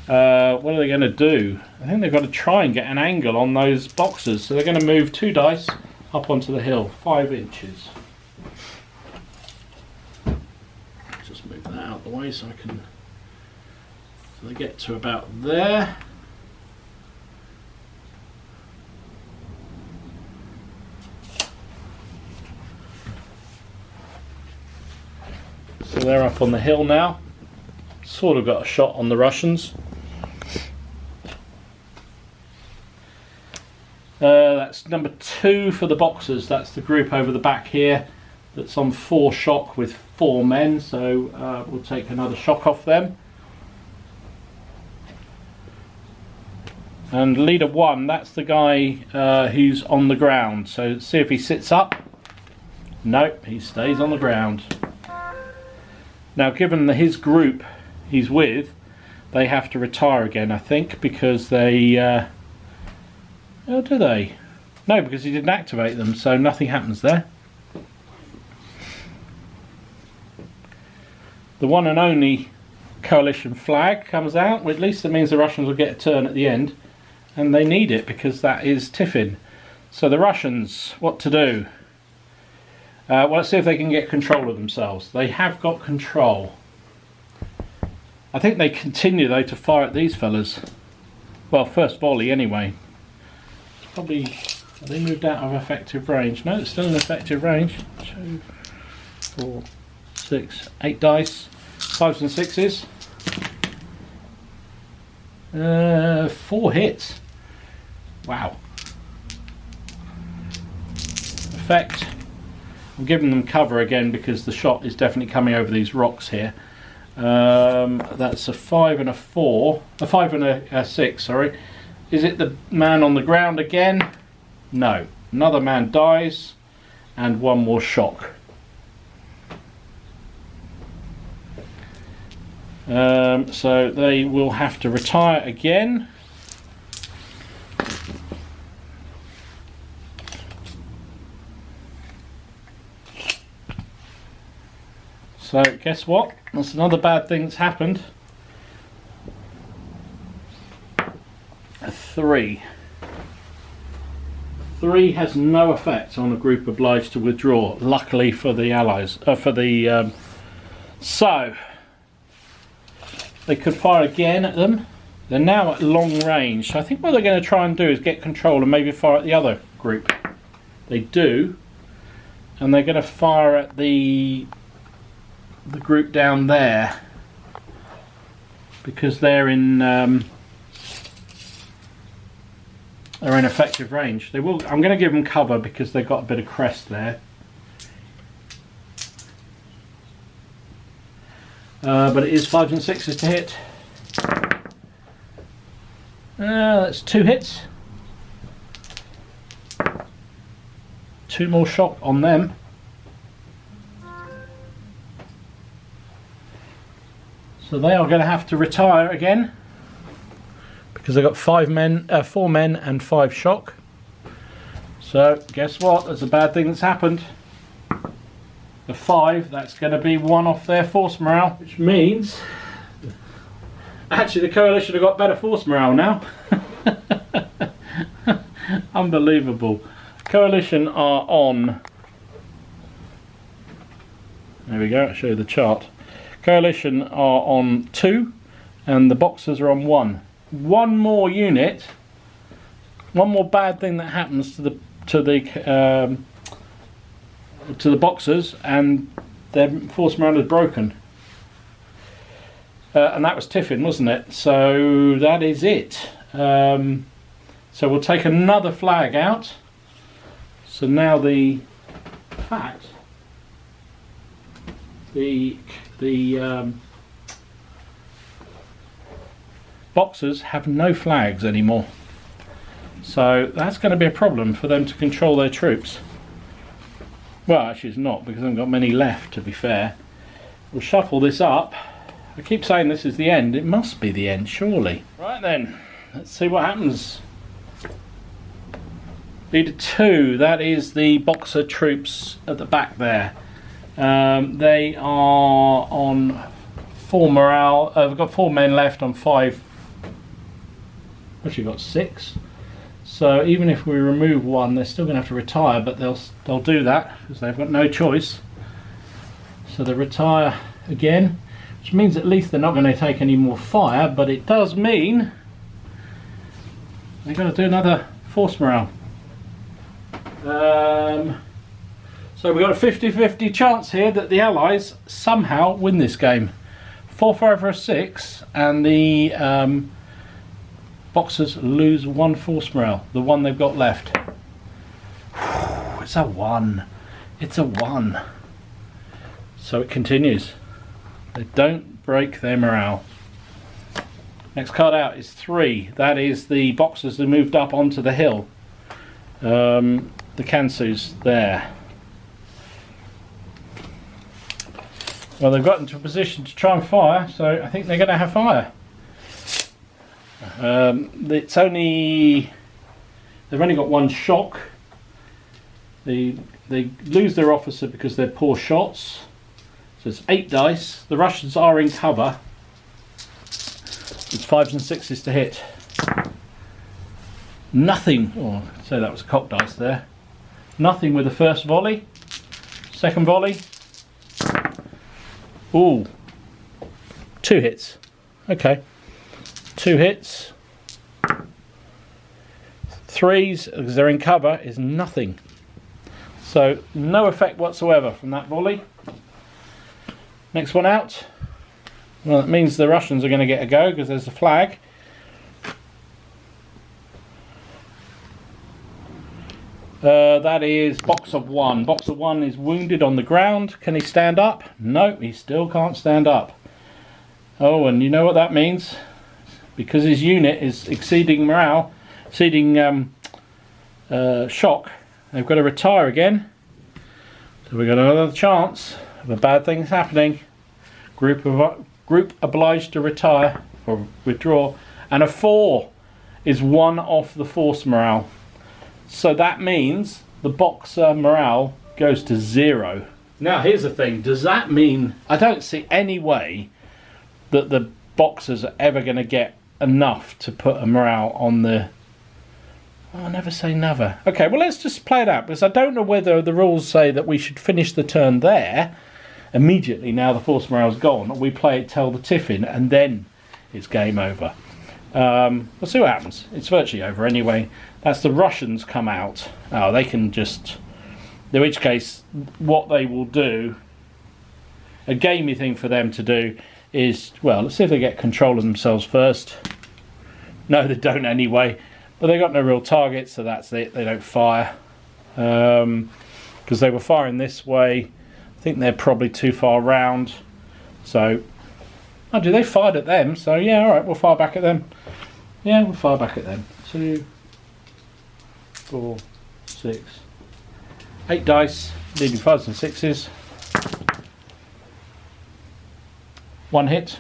What are they going to do? I think they've got to try and get an angle on those Boxers. So they're going to move 2 dice up onto the hill, 5 inches. Just move that out of the way so I can. So they get to about there. So they're up on the hill now. Sort of got a shot on the Russians. That's number 2 for the Boxers. That's the group over the back here that's on 4 shock with 4 men. So we'll take another shock off them. And leader 1, that's the guy who's on the ground. So see if he sits up. Nope, he stays on the ground. Now given his group he's with, they have to retire again, I think, because they oh, do they? No, because he didn't activate them, so nothing happens there. The one and only coalition flag comes out. Well, at least it means the Russians will get a turn at the end, and they need it because that is Tiffin. So the Russians, what to do? Well, let's see if they can get control of themselves. They have got control. I think they continue though to fire at these fellas. Well, first volley anyway. It's probably Have they moved out of effective range? No, it's still in effective range. 2, 4, 6, 8 dice. 5s and 6s. 4 hits. Wow. Effect. I'm giving them cover again because the shot is definitely coming over these rocks here. That's a 5 and a 4. A 5 and a 6, sorry. Is it the man on the ground again? No. Another man dies and one more shock. So they will have to retire again. So guess what? That's another bad thing that's happened. A 3. 3 has no effect on a group obliged to withdraw. Luckily for the allies, so they could fire again at them. They're now at long range. So I think what they're going to try and do is get control and maybe fire at the other group. They do, and they're going to fire at the group down there because they're in effective range. They will. I'm going to give them cover because they've got a bit of crest there. But it is 5s and 6s to hit. That's 2 hits. 2 more shock on them. So they are going to have to retire again because they've got 4 men and 5 shock. So guess what? There's a bad thing that's happened. The 5, that's going to be 1 off their force morale, which means actually the coalition have got better force morale now. Unbelievable. Coalition are on, there we go, I'll show you the chart. Coalition are on 2 and the Boxers are on 1. One more unit, one more bad thing that happens to the Boxers and their force morale is broken. And that was Tiffin, wasn't it? So that is it. So we'll take another flag out. So now the Boxers have no flags anymore. So that's going to be a problem for them to control their troops. Well, actually it's not, because I haven't got many left, to be fair. We'll shuffle this up. I keep saying this is the end. It must be the end, surely. Right then, let's see what happens. Leader 2, that is the Boxer troops at the back there. They are on 4 morale. We've got 4 men left on 5. Actually got 6. So even if we remove 1, they're still going to have to retire, but they'll do that because they've got no choice. So they retire again, which means at least they're not going to take any more fire, but it does mean they're going to do another force morale. So we've got a 50-50 chance here that the Allies somehow win this game. 4 for a 6, and the Boxers lose 1 force morale, the one they've got left. It's a 1. It's a 1. So it continues. They don't break their morale. Next card out is 3. That is the Boxers that moved up onto the hill. The Kansu's there. Well, they've got into a position to try and fire, so I think they're going to have fire. They've only got 1 shock. They lose their officer because they're poor shots. So it's 8 dice. The Russians are in cover. It's 5s and 6s to hit. Nothing. Oh, I'd say that was a cock dice there. Nothing with the first volley. Second volley. Ooh. 2 hits. Okay. 2 hits. 3s, because they're in cover, is nothing. So no effect whatsoever from that volley. Next one out. Well, that means the Russians are going to get a go because there's a flag. That is Boxer 1. Boxer 1 is wounded on the ground. Can he stand up? No, he still can't stand up. Oh, and you know what that means? Because his unit is exceeding morale, exceeding shock, they've got to retire again. So we've got another chance of a bad thing happening. Group obliged to retire or withdraw. And a 4 is 1 off the force morale. So that means the Boxer morale goes to 0. Now here's the thing, does that mean, I don't see any way that the Boxers are ever going to get enough to put a morale on the... Oh, never say never. Okay, well let's just play it out, because I don't know whether the rules say that we should finish the turn there immediately now the force morale's gone, or we play it till the tiffin and then it's game over. We'll see what happens. It's virtually over anyway. That's the Russians come out. Oh, they can just... In which case, what they will do, a gamey thing for them to do is, well, let's see if they get control of themselves first. No, they don't anyway. But they've got no real target, so that's it. They don't fire. Because they were firing this way. I think they're probably too far round. So, oh, they fired at them. So, yeah, all right, we'll fire back at them. Yeah, we'll fire back at them. 2, 4, 6, 8 dice, leading 5s and 6s. 1 hit.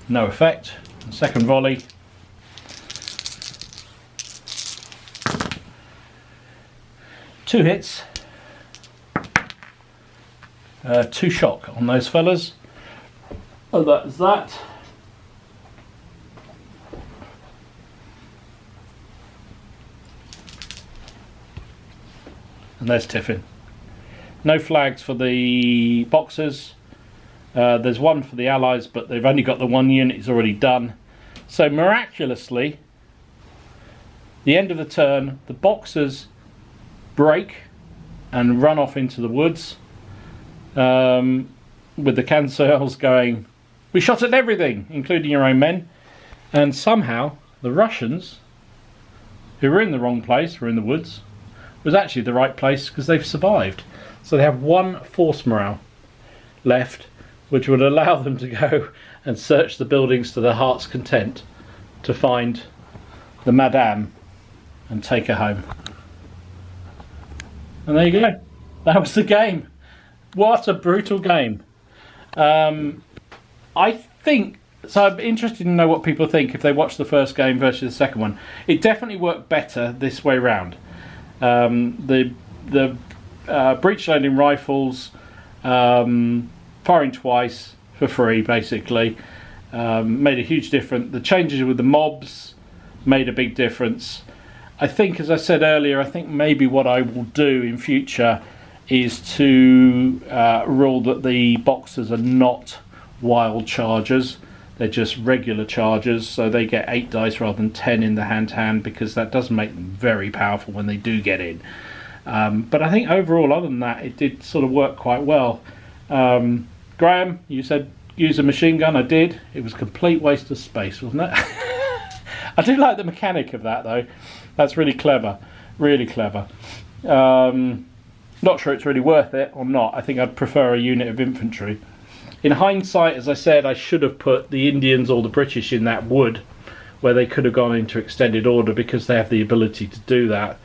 No effect. Second volley. Two hits. 2 shock on those fellas. Oh, that is that. And there's Tiffin. No flags for the Boxers. There's 1 for the Allies, but they've only got the 1 unit is already done. So miraculously, the end of the turn, the Boxers break and run off into the woods, with the Cancels going, we shot at everything, including your own men. And somehow the Russians, who were in the wrong place, were in the woods, was actually the right place because they've survived. So they have 1 force morale left, which would allow them to go and search the buildings to their heart's content to find the Madame and take her home. And there you go. That was the game. What a brutal game. I think, so I'm interested to know what people think if they watch the first game versus the second one. It definitely worked better this way round. The breech loading rifles, firing twice for free basically, made a huge difference. The changes with the mobs made a big difference. I think, as I said earlier, I think maybe what I will do in future is to rule that the Boxers are not wild chargers. They're just regular chargers, so they get 8 dice rather than 10 in the hand-to-hand, because that does make them very powerful when they do get in. But I think overall, other than that, it did sort of work quite well. Graham, you said use a machine gun. I did. It was a complete waste of space, wasn't it? I do like the mechanic of that, though. That's really clever. Really clever. Not sure it's really worth it or not. I think I'd prefer a unit of infantry. In hindsight, as I said, I should have put the Indians or the British in that wood where they could have gone into extended order, because they have the ability to do that,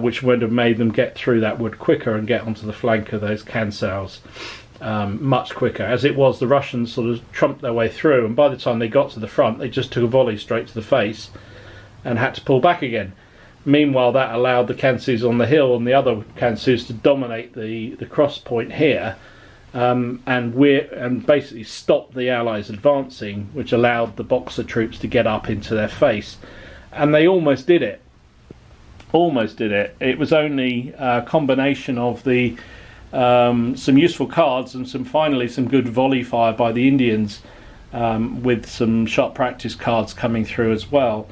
which would have made them get through that wood quicker and get onto the flank of those Cancels much quicker. As it was, the Russians sort of trumped their way through, and by the time they got to the front, they just took a volley straight to the face and had to pull back again. Meanwhile, that allowed the Cancels on the hill and the other Cancels to dominate the cross point here, and basically stop the Allies advancing, which allowed the Boxer troops to get up into their face. And they almost did it. Almost did it. It was only a combination of the some useful cards and finally some good volley fire by the Indians, with some sharp practice cards coming through as well.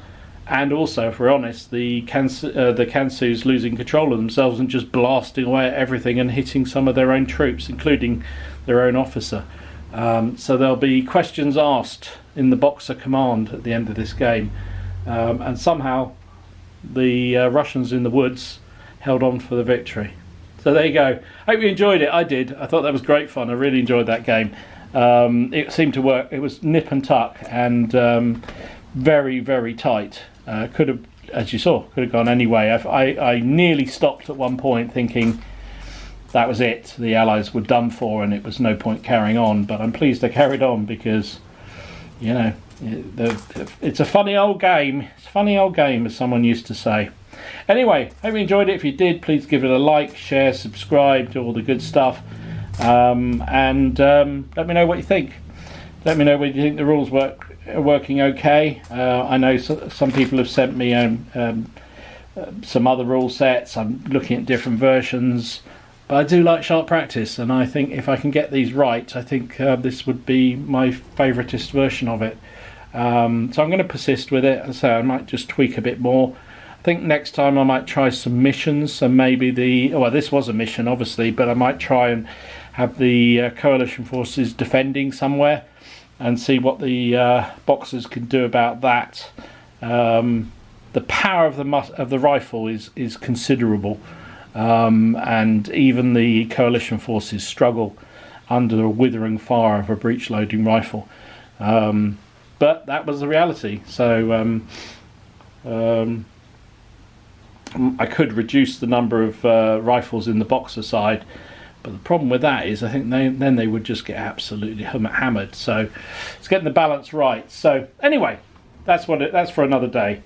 And also, if we're honest, the Kansu's losing control of themselves and just blasting away at everything and hitting some of their own troops, including their own officer. So there'll be questions asked in the Boxer command at the end of this game. And somehow the Russians in the woods held on for the victory. So there you go. Hope you enjoyed it. I did. I thought that was great fun. I really enjoyed that game. It seemed to work. It was nip and tuck and very, very tight. Could have, as you saw, could have gone any way. I nearly stopped at one point thinking that was it. The Allies were done for and it was no point carrying on. But I'm pleased I carried on because, you know, it's a funny old game. It's a funny old game, as someone used to say. Anyway, hope you enjoyed it. If you did, please give it a like, share, subscribe, do all the good stuff. And let me know what you think. Let me know whether you think the rules are working okay. I know some people have sent me some other rule sets. I'm looking at different versions, but I do like sharp practice, and I think if I can get these right, I think this would be my favouriteest version of it. So I'm going to persist with it. So I might just tweak a bit more. I think next time I might try some missions. So maybe this was a mission, obviously, but I might try and have the coalition forces defending somewhere and see what the Boxers can do about that. The power of the rifle is considerable, and even the coalition forces struggle under the withering fire of a breech-loading rifle. But that was the reality. So I could reduce the number of rifles in the Boxer side. But the problem with that is I think then they would just get absolutely hammered. So it's getting the balance right. So anyway, that's for another day.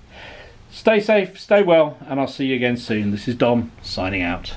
Stay safe, stay well, and I'll see you again soon. This is Dom signing out.